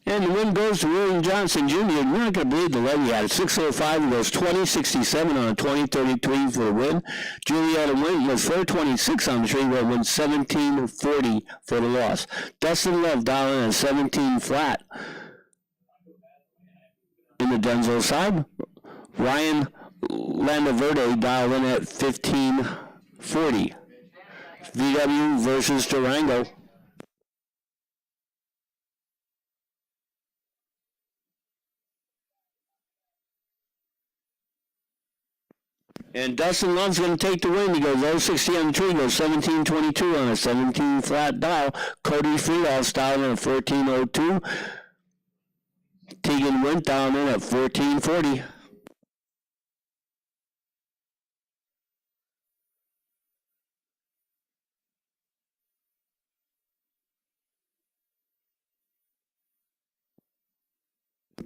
And the win goes to William Johnson Jr. You're not going to believe the lead he had. 605 goes 2067 on a 2033 for the win. Juliana Wint was 426 on the tree, where it went 1740 for the loss. Dustin Love down in at 17 flat. In the Denzel side, Ryan Landaverde dialed in at 1540. VW versus Durango. And Dustin Love's going to take the win. He goes 060 on the tree, goes 1722 on a 17 flat dial. Cody Friedhoff dialed in at 1402. Tegan went down in at 1440.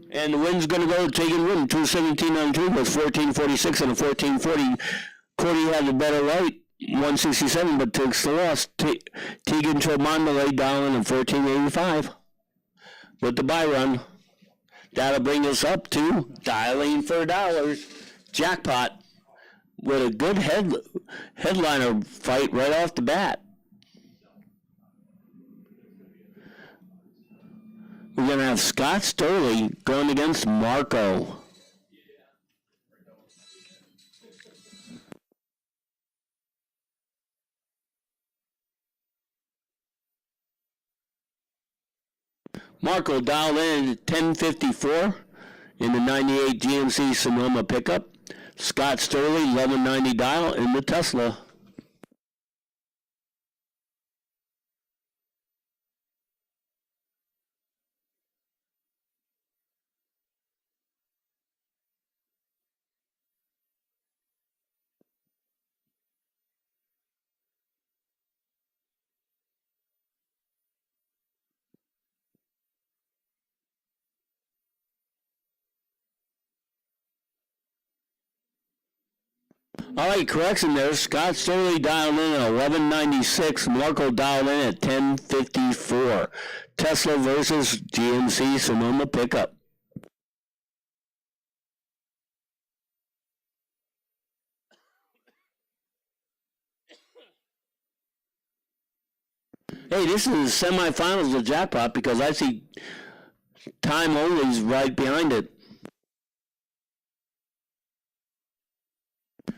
And the win's going to go to Tegan Win. 217 on the tree, goes 1446 and a 1440. Cody had the better right, 167, but takes the loss. Tegan Tromanda laid down in 1485 with the buy run. That'll bring us up to dialing for dollars. Jackpot with a good headliner fight right off the bat. We're going to have Scott Sturley going against Marco. Marco dialed in at 1054 in the 98 GMC Sonoma pickup. Scott Sturley, 1190 dial in the Tesla. All right, correction there. Scott Sturley dialed in at 1196. Marco dialed in at 1054. Tesla versus GMC Sonoma pickup. Hey, this is the semifinals of Jackpot because I see time only's right behind it.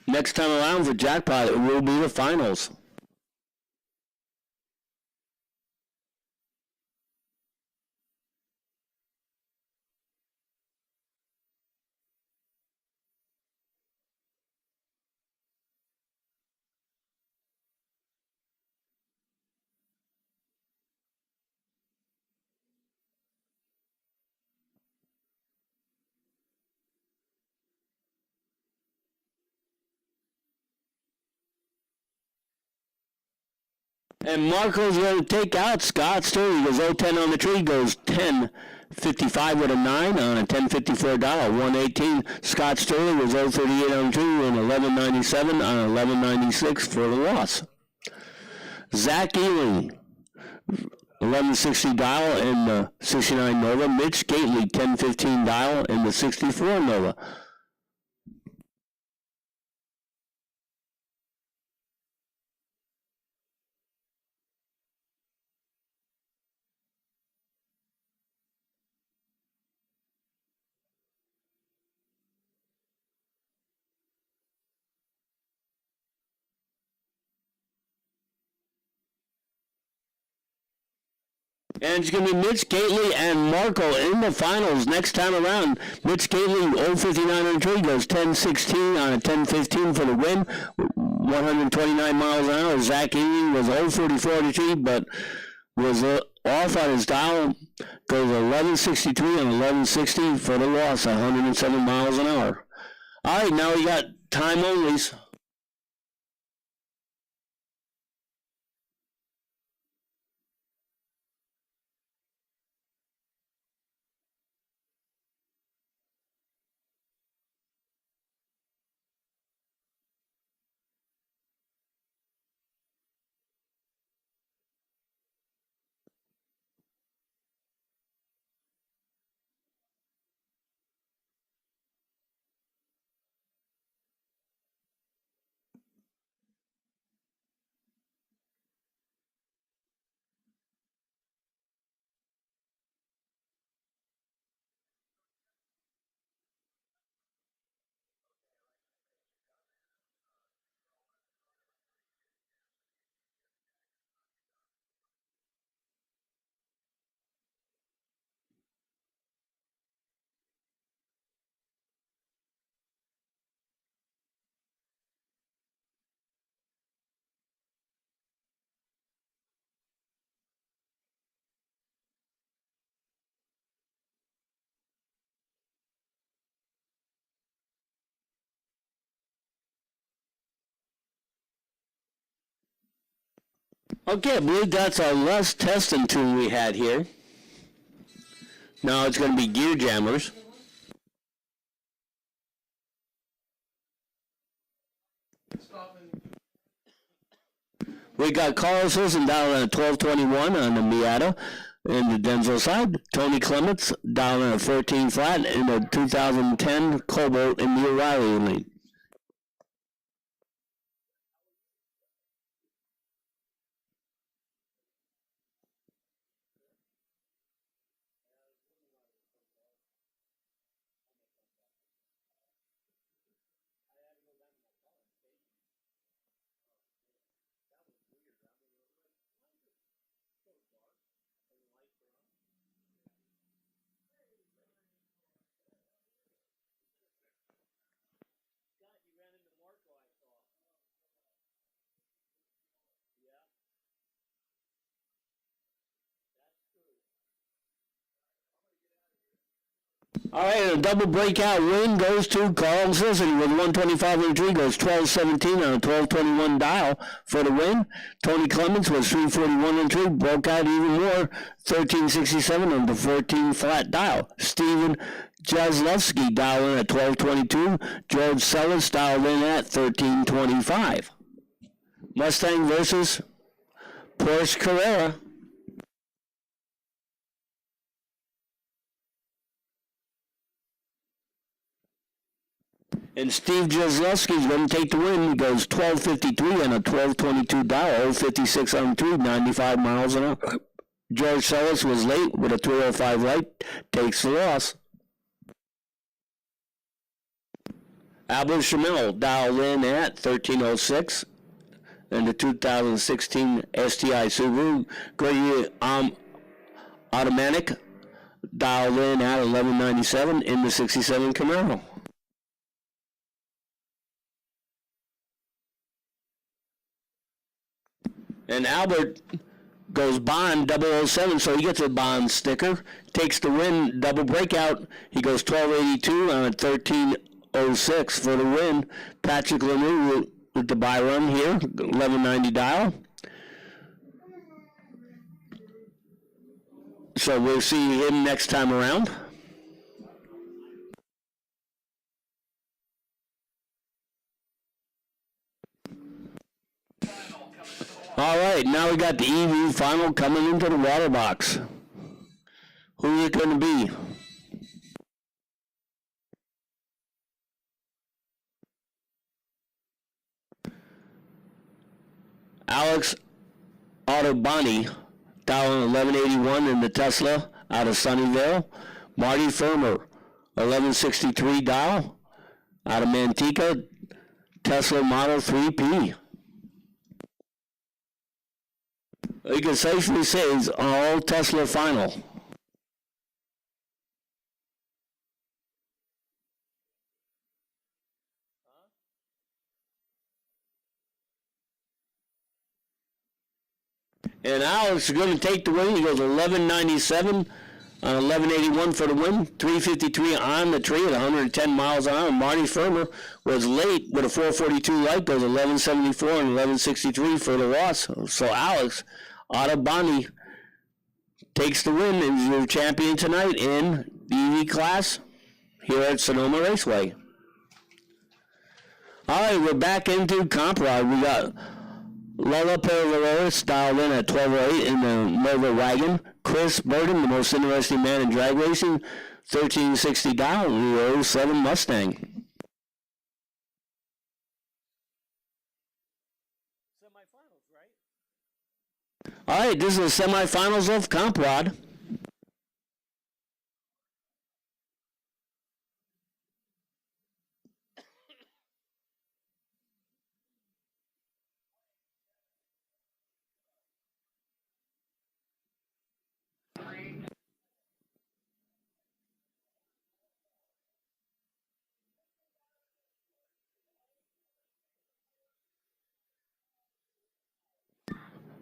Next time around for Jackpot, it will be the finals. And Marco's going to take out Scott Sturley. Goes 010 on the tree, goes 10.55 with a 9 on a 10.54 dollar, 118. Scott Sturley was 038 on the tree and 11.97 on 11.96 for the loss. Zach Ealing, 11.60 dial in the 69 Nova. Mitch Gately, 10.15 dial in the 64 Nova. And it's going to be Mitch Gately and Marco in the finals next time around. Mitch Gately, 059 on the tree, goes 10.16 on a 10.15 for the win, 129 miles an hour. Zach Ealing was 044 on the tree, but was off on his dial, goes 11.63 and 11.60 for the loss, 107 miles an hour. All right, now we got time onlys. Okay, I believe that's our last testing tune we had here. Now it's going to be gear jammers. We got Carl Wilson down at 1221 on the Miata in the Denzel side. Tony Clements down at 14 flat in the 2010 Cobalt in the O'Reilly lead. All right, a double breakout win goes to Carl Wilson with 125 and 3, goes 12-17 on a 12-21 dial for the win. Tony Clements was 341 and 3, broke out even more, 1367 on the 14 flat dial. Steven Jaslowski dialed in at 1222. George Sellers dialed in at 1325. Mustang versus Porsche Carrera. And Steve Jaslowski is going to take the win. He goes 12:53 on a 12:22 dial, 56 on 3, 95 miles an hour. George Sellers was late with a 305 right, takes the loss. Albert Shamil dialed in at 1306 in the 2016 STI Subaru. Grady Automatic dialed in at 1197 in the 67 Camaro. And Albert goes Bond 007, so he gets a Bond sticker. Takes the win, double breakout. He goes 1282 on a 1306 for the win. Patrick Lemieux with the buy run here, 1190 dial. So we'll see him next time around. All right, now we got the EV final coming into the water box. Who is it going to be? Alex Autobani, dialing 1181 in the Tesla out of Sunnyvale. Marty Firmer, 1163 dial out of Manteca, Tesla Model 3P. You can safely say it's an all Tesla final. And Alex is going to take the win. He goes 1197 on 1181 for the win. 353 on the tree at 110 miles an hour. Marty Firmer was late with a 442 light. Goes 1174 and 1163 for the loss. So Alex Autobani takes the win and is your champion tonight in the EV class here at Sonoma Raceway. All right, we're back into Comp Ride. We got Lola Pervalores dialed in at 1208 in the Nova wagon. Chris Burden, the most interesting man in drag racing, 1360 dial in the 07 Mustang. Semifinals, right? All right, this is the semifinals of Comp Rod.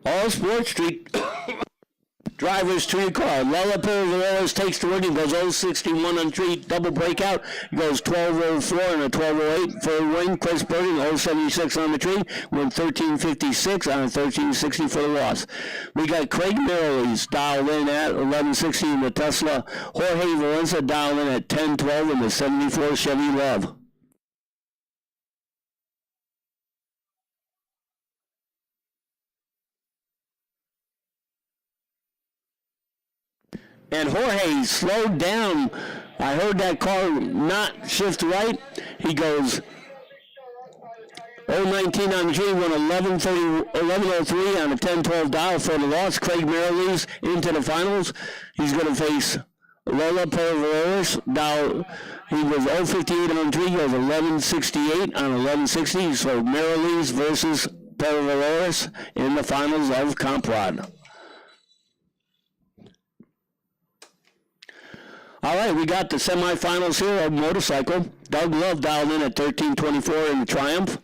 All Sports Street Drivers to your car. Lola Perez takes the win. He goes 061 on tree, double breakout. He goes 1204 and a 1208 for a win. Chris Birding 076 on the tree, win 1356 on a 1360 for the loss. We got Craig Merrilies dialed in at 1160 in the Tesla. Jorge Valenza dialed in at 1012 in the 74 Chevy Love. And Jorge slowed down. I heard that car not shift right. He goes 019 on the tree, won 1103 on a 10-12 dial for the loss. Craig Merrilies into the finals. He's going to face Lola Perez. Dial, he was 058 on the tree. He goes 1168 on 1160. So Merrilies versus Perez in the finals of Comprod. All right, we got the semifinals here of motorcycle. Doug Love dialed in at 1324 in the Triumph.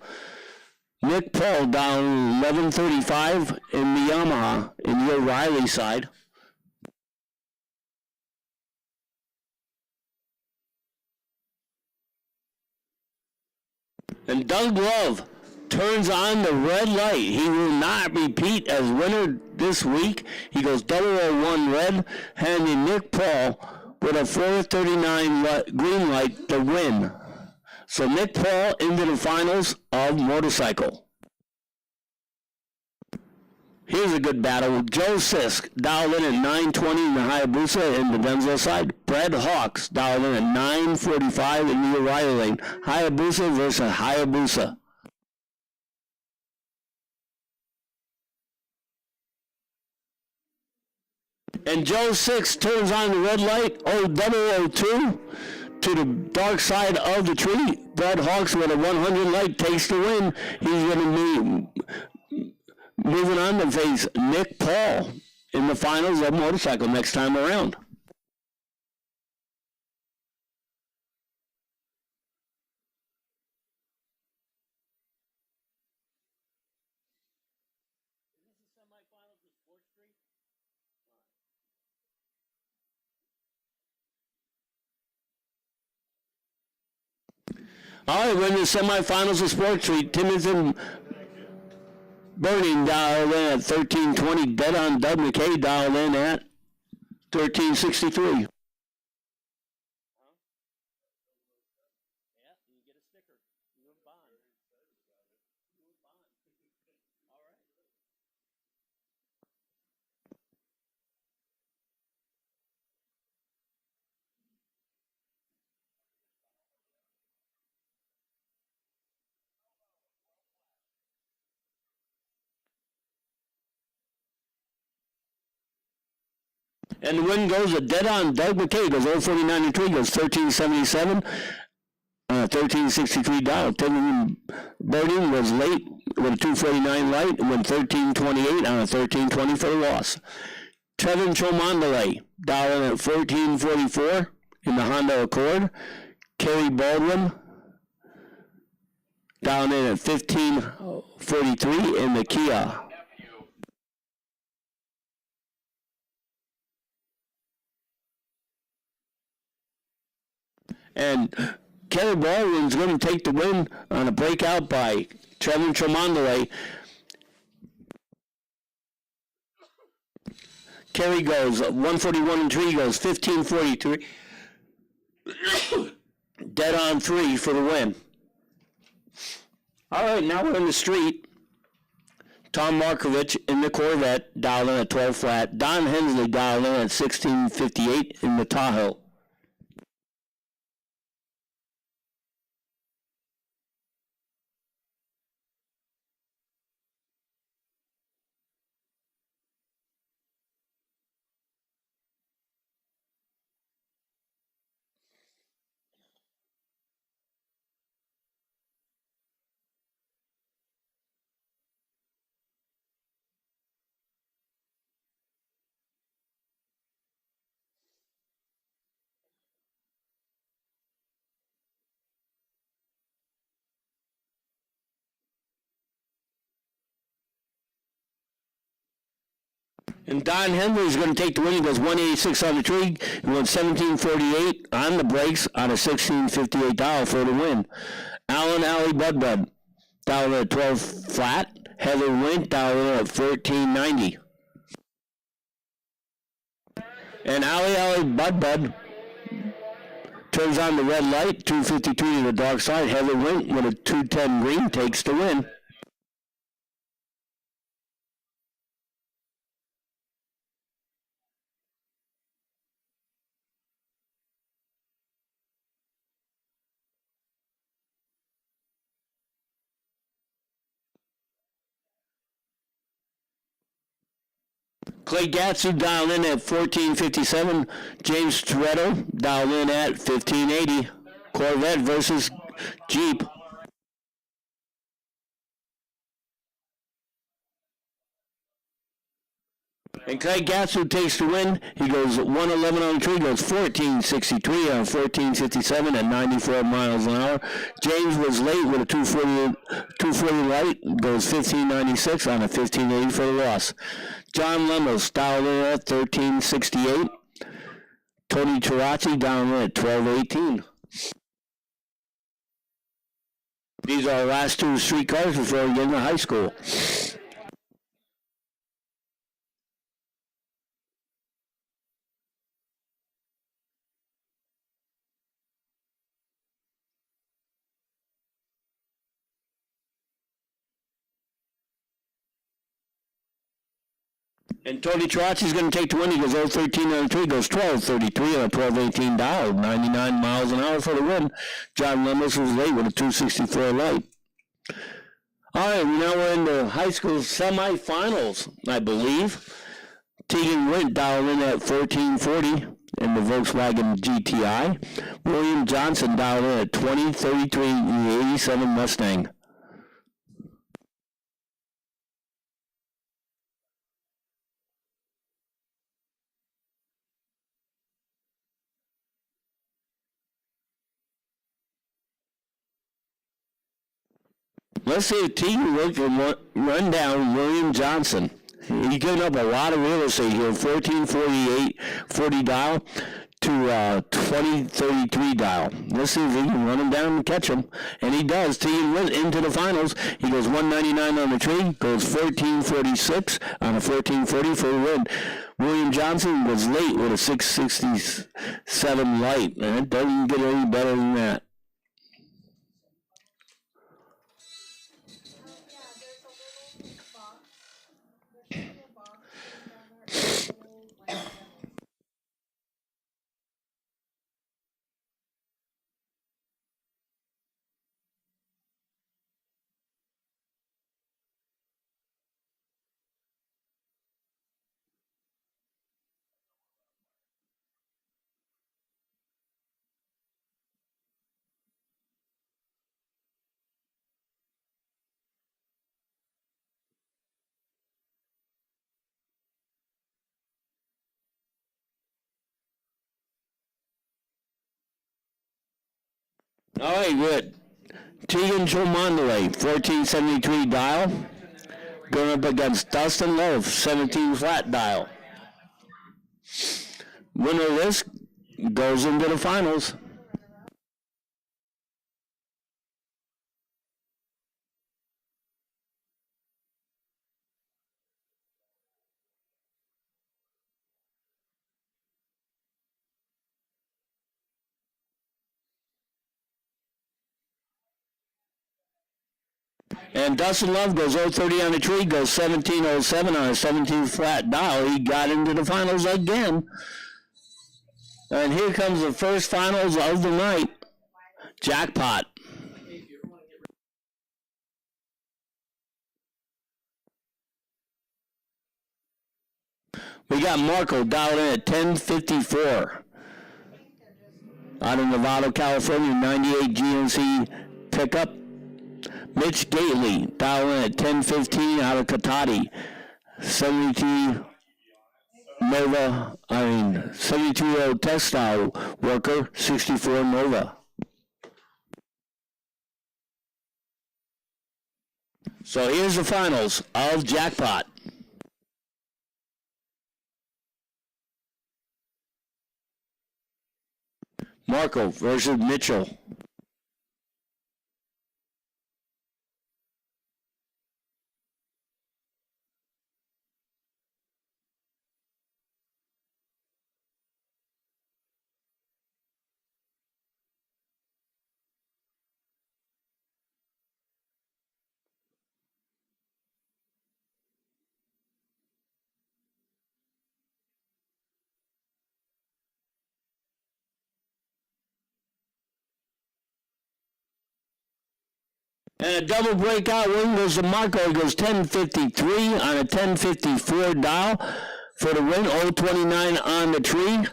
Nick Paul dialed 1135 in the Yamaha in the O'Reilly side. And Doug Love turns on the red light. He will not repeat as winner this week. He goes 001 red, handing Nick Paul with a 439 green light to win. So Nick Paul into the finals of motorcycle. Here's a good battle. Joe Sisk dialed in at 920 in the Hayabusa in the Denzel side. Brad Hawks dialed in at 945 in the O'Reilly lane. Hayabusa versus Hayabusa. And Joe 6 turns on the red light, 002 to the dark side of the tree. Brad Hawks with a 100 light takes the win. He's going to be moving on to face Nick Paul in the finals of motorcycle next time around. All right, we're in the semifinals of Sports Street. Timothy Burning dialed in at 1320. Dead on Doug McKay dialed in at 1363. And the win goes a dead on Doug McKay. Goes 049 and 3, goes 1377. 1363 dial. Tim Birding was late with a 249 light and went 1328 on a 1320 for the loss. Trevin Chomandale dialing at 1444 in the Honda Accord. Kerry Baldwin dialing in at 1543 in the Kia. And Kerry Baldwin's going to take the win on a breakout by Trevin Chomandale. Kerry goes 141 and 3, goes 1543. Dead on 3 for the win. All right, now we're in the street. Tom Markovich in the Corvette dialed in at 12 flat. Don Hensley dialed in at 1658 in the Tahoe. And Don Henry is going to take the win. He goes 186 on the tree. He went 1748 on the brakes on a 1658 dial for the win. Allen Alley Bud dialed in at 12 flat. Heather Wint dialed in at 1490. And Alley Bud turns on the red light, 252 to the dark side. Heather Wint with a 210 green takes the win. Clay Gatsu dialed in at 1457. James Toretto dialed in at 1580. Corvette versus Jeep. And Clay Gatsu takes the win. He goes 111 on the tree, goes 1463 on 1457 at 94 miles an hour. James was late with a 240 light, goes 1596 on a 1580 for the loss. John Lemos dialed in at 1368. Tony Tarachi dialed in at 1218. These are our last two street cars before we get into high school. And Tony Tarachi is going to take the win. He goes 013 on the tree, goes 1233 on a 1218 dial, 99 miles an hour for the win. John Lemos was late with a 264 light. All right, now we're in the high school semifinals, I believe. Tegan Wint dialed in at 1440 in the Volkswagen GTI. William Johnson dialed in at 2033 in the 87 Mustang. Let's see if Tegan Wint can run down William Johnson. He's giving up a lot of real estate here, 1448 40 dial to 2033 dial. Let's see if he can run him down and catch him. And he does. Tegan Wint into the finals. He goes 199 on the tree, goes 1446 on a 1440 for the win. William Johnson was late with a 667 light, and it doesn't get any better than that. All right, good. Tegan Chomandale, 1473 dial, going up against Dustin Love, 17 flat dial. Winner of this goes into the finals. And Dustin Love goes 030 on the tree, goes 1707 on a 17 flat dial. He got into the finals again. And here comes the first finals of the night. Jackpot. We got Marco dialed in at 1054. Out of Nevada, California, 98 GMC pickup. Mitch Gately dialed in at 1015 out of Katati. 72 72-year-old textile worker, 64 Nova. So here's the finals of Jackpot. Marco versus Mitchell. And a double breakout win goes to Marco. He goes 1053 on a 1054 dial for the win. 029 on the tree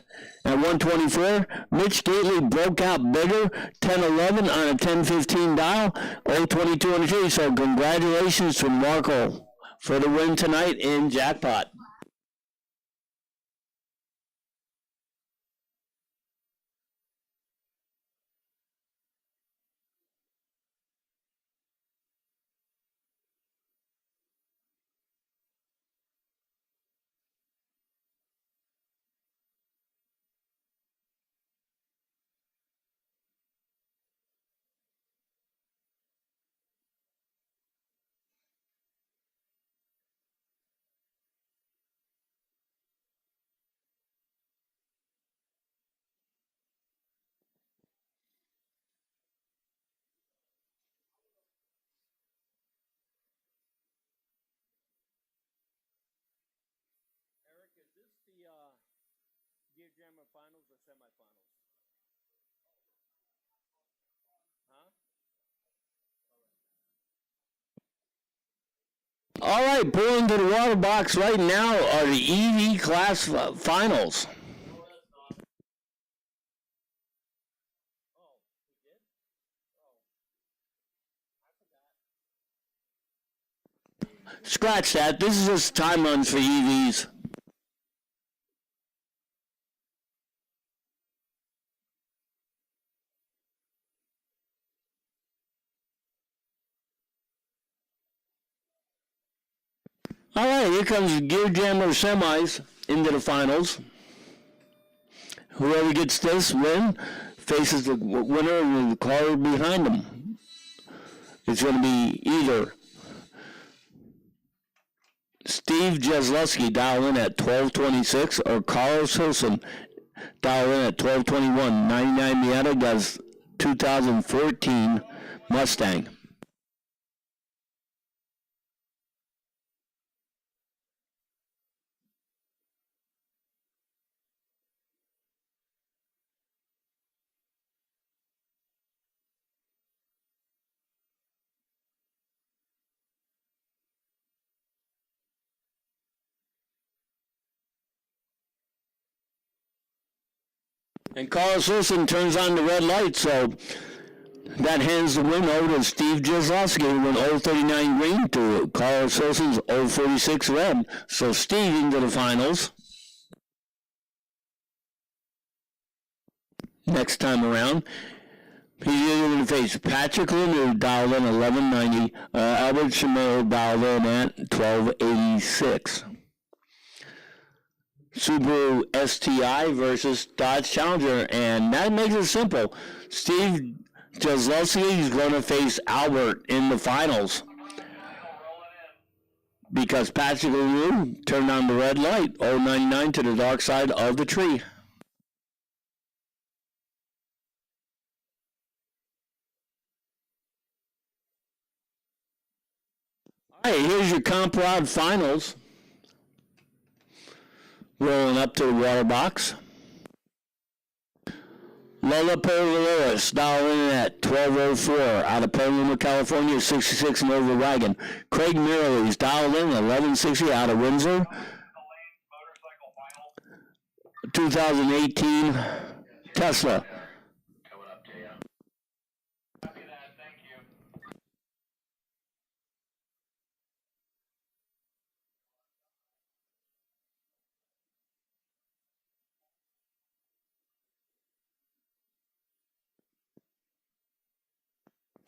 at 124. Mitch Gately broke out bigger. 1011 on a 1015 dial. 022 on the tree. So congratulations to Marco for the win tonight in Jackpot. Eric, is this the Gear Jammer finals or semifinals? Huh? All right, pulling to the water box right now are the EV class finals. Oh, we did? Oh, I forgot. Scratch that. This is just time runs for EVs. All right, here comes Gear Jammer semis into the finals. Whoever gets this win faces the winner of the car behind them. It's going to be either Steve Jesluski dial in at 1226 or Carlos Hilson dial in at 1221. 99 Miata does 2014 Mustang. And Carlos Wilson turns on the red light, so that hands the win over to Steve Jeslovsky, who went 039 green to Carlos Wilson's 046 red. So Steve into the finals. Next time around, he's going to face Patrick Lemieux, dialed in 1190, Albert Chamel dialed in at 1286. Subaru STI versus Dodge Challenger, and that makes it simple. Steve Jeslovsky is going to face Albert in the finals because Patrick Lemieux turned on the red light, 099 to the dark side of the tree. All right, here's your Comp Rod finals. Rolling up to the water box. Lola Perez dial in at 1204 out of Petaluma, California, 66 Nova Wagon. Craig Mirrlees dialed in 1160 out of Windsor. 2018 Tesla. Coming up to you. Copy that. Thank you.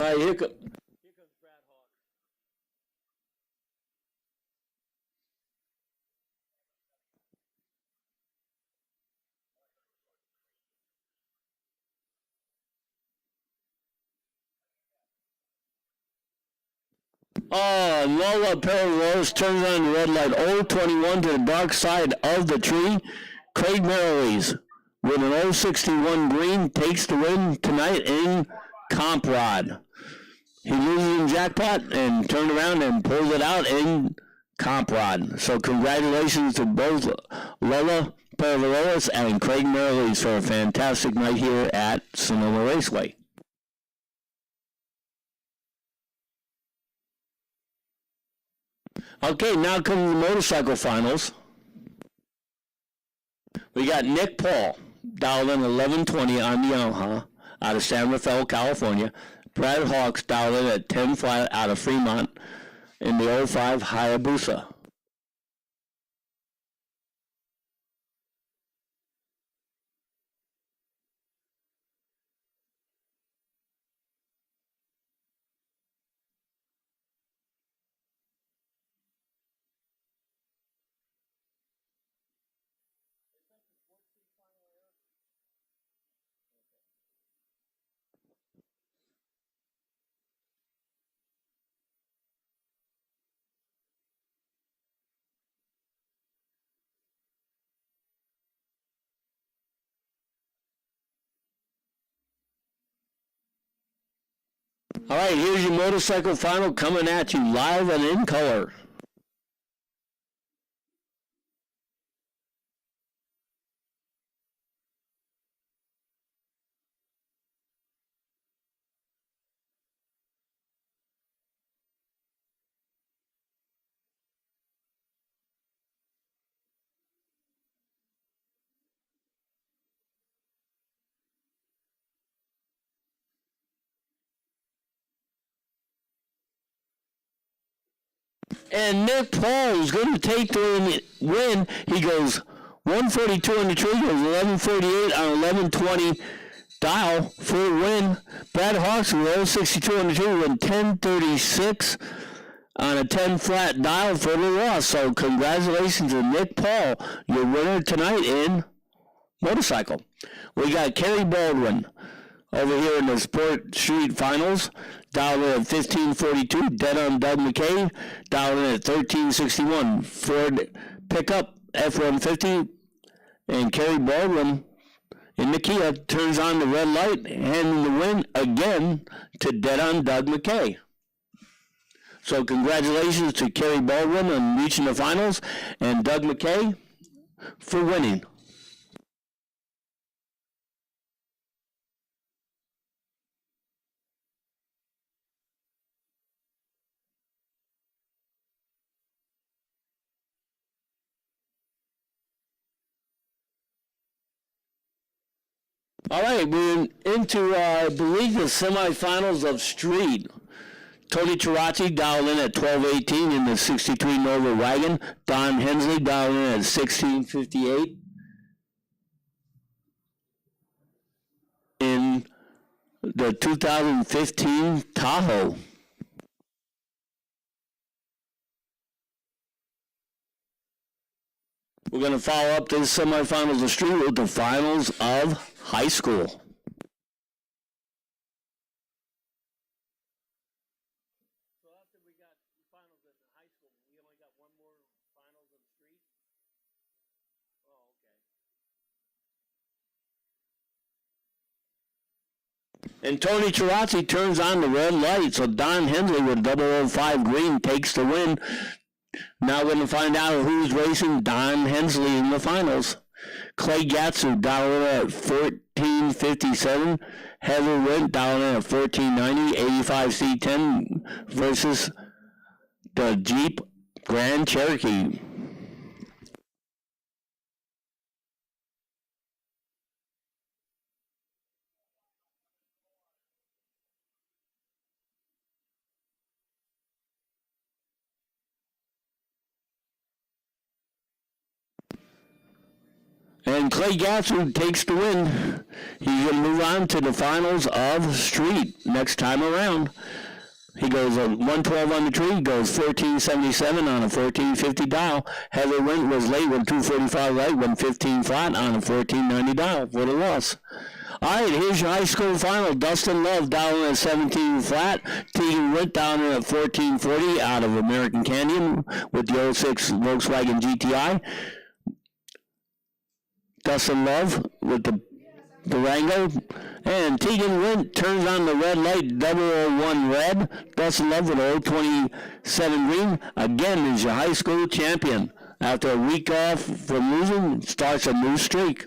All right, Here comes Brad Hawk. Oh, Lola Perez turns on the red light. 021 to the dark side of the tree. Craig Merrilees with an 061 green takes the win tonight in Comp Rod. He loses in jackpot and turned around and pulled it out in Comp Rod. So congratulations to both Lola Perez and Craig Merrilees for a fantastic night here at Sonoma Raceway. Okay, now comes the motorcycle finals. We got Nick Paul, dialed in 1120 on the Yamaha out of San Rafael, California. Brad Hawks dialed in at 10 flat out of Fremont in the 05 Hayabusa. All right, here's your motorcycle final coming at you live and in color. And Nick Paul is going to take the win. He goes 142 on the tree, goes 1148 on 1120 dial for a win. Brad Hawks with 062 on the tree, went 1036 on a 10 flat dial for the loss. So congratulations to Nick Paul, your winner tonight in motorcycle. We got Kerry Baldwin over here in the Sport Street Finals. Dialed in at 1542, dead on Doug McKay. Dialed in at 1361, Ford pickup F-150. And Kerry Baldwin in the Kia turns on the red light, handing the win again to dead on Doug McKay. So congratulations to Kerry Baldwin on reaching the finals and Doug McKay for winning. All right, we're into, I believe, the semifinals of Street. Tony Tarazzi dialed in at 1218 in the 63 Nova wagon. Don Hensley dialed in at 1658 in the 2015 Tahoe. We're going to follow up this semifinals of Street with the finals of high school. So after we got the finals at the high school, we only got one more finals of Street? Oh, okay. And Tony Tarazzi turns on the red light, so Don Hensley with 005 green takes the win. Now we're going to find out who's racing Don Hensley in the finals. Clay Gatsu dialed in at 1457. Heather Wint dialed in at 1490. 85 C10 versus the Jeep Grand Cherokee. And Clay Gatsu takes the win. He's going to move on to the finals of Street next time around. He goes 112 on the tree, goes 1477 on a 1450 dial. Heather Wint was late with 245 right, went 15 flat on a 1490 dial for the loss. All right, here's your high school final. Dustin Love down at 17 flat. Tegan Witt down at 1440 out of American Canyon with the 06 Volkswagen GTI. Dustin Love with the Durango. And Tegan Witt turns on the red light, 001 red. Dustin Love with a 027 green. Again is your high school champion. After a week off from losing, starts a new streak.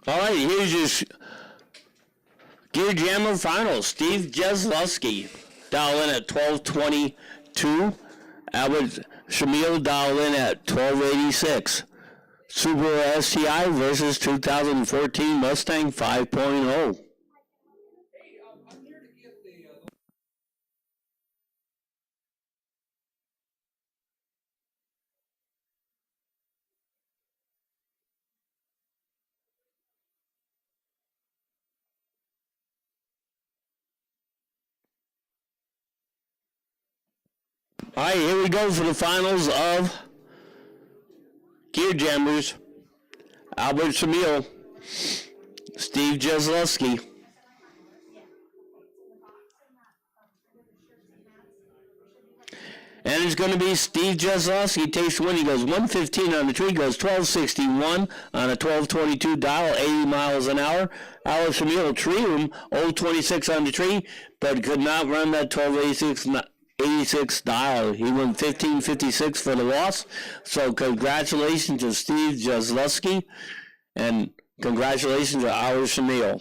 All right, here's your Gear Jammer final. Steve Jeslovsky dial in at 1222. Albert Shamil dial in at 1286. Subaru STI versus 2014 Mustang 5.0. All right, here we go for the finals of Gear Jammers. Albert Shamil, Steve Jeslovsky. And it's going to be Steve Jeslovsky takes the win. He goes 115 on the tree, goes 1261 on a 1222 dial, 80 miles an hour. Albert Shamil tree room, 026 on the tree, but could not run that 1286 dial. He went 1556 for the loss. So congratulations to Steve Jeslovsky, and congratulations to Albert Shamil.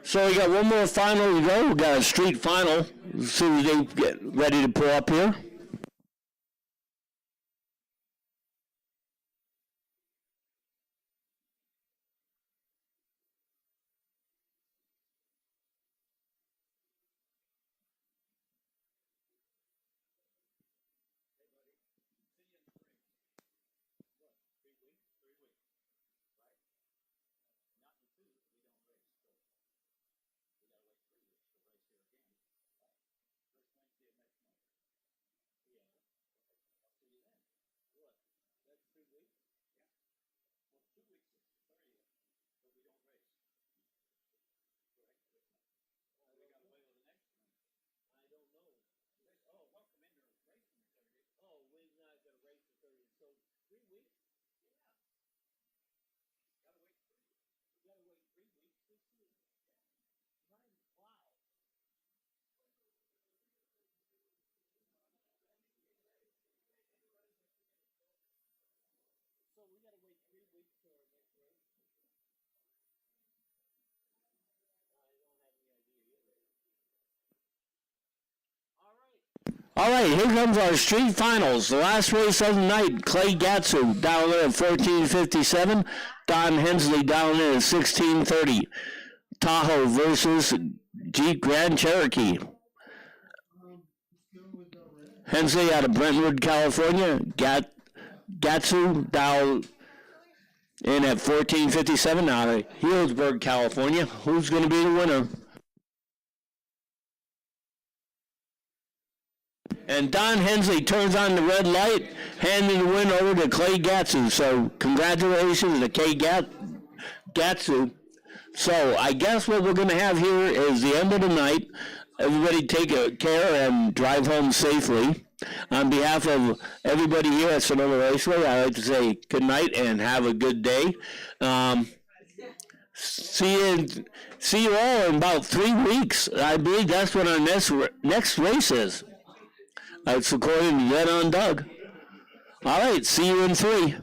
So we got one more final to go. We got a street final. As soon as they get ready to pull up here. Oh, we're not gonna race the 30th. So 3 weeks? You gotta wait 3 weeks this year. Wow. So we gotta wait 3 weeks for our next race? I don't have any idea either. All right. All right, here comes our street finals. The last race of the night, Clay Gatsu down there at 14:57. Don Hensley down there at 16:30. Tahoe versus Jeep Grand Cherokee. Hensley out of Brentwood, California. Gatsu down in at 14:57 out of Healdsburg, California. Who's going to be the winner? And Don Hensley turns on the red light, handing the win over to Clay Gatsu. So congratulations to Clay Gatsu. So I guess what we're going to have here is the end of the night. Everybody take care and drive home safely. On behalf of everybody here at Sonoma Raceway, I'd like to say good night and have a good day. See you all in about 3 weeks. I believe that's when our next race is. That's according to Red on Doug. All right, see you in 3.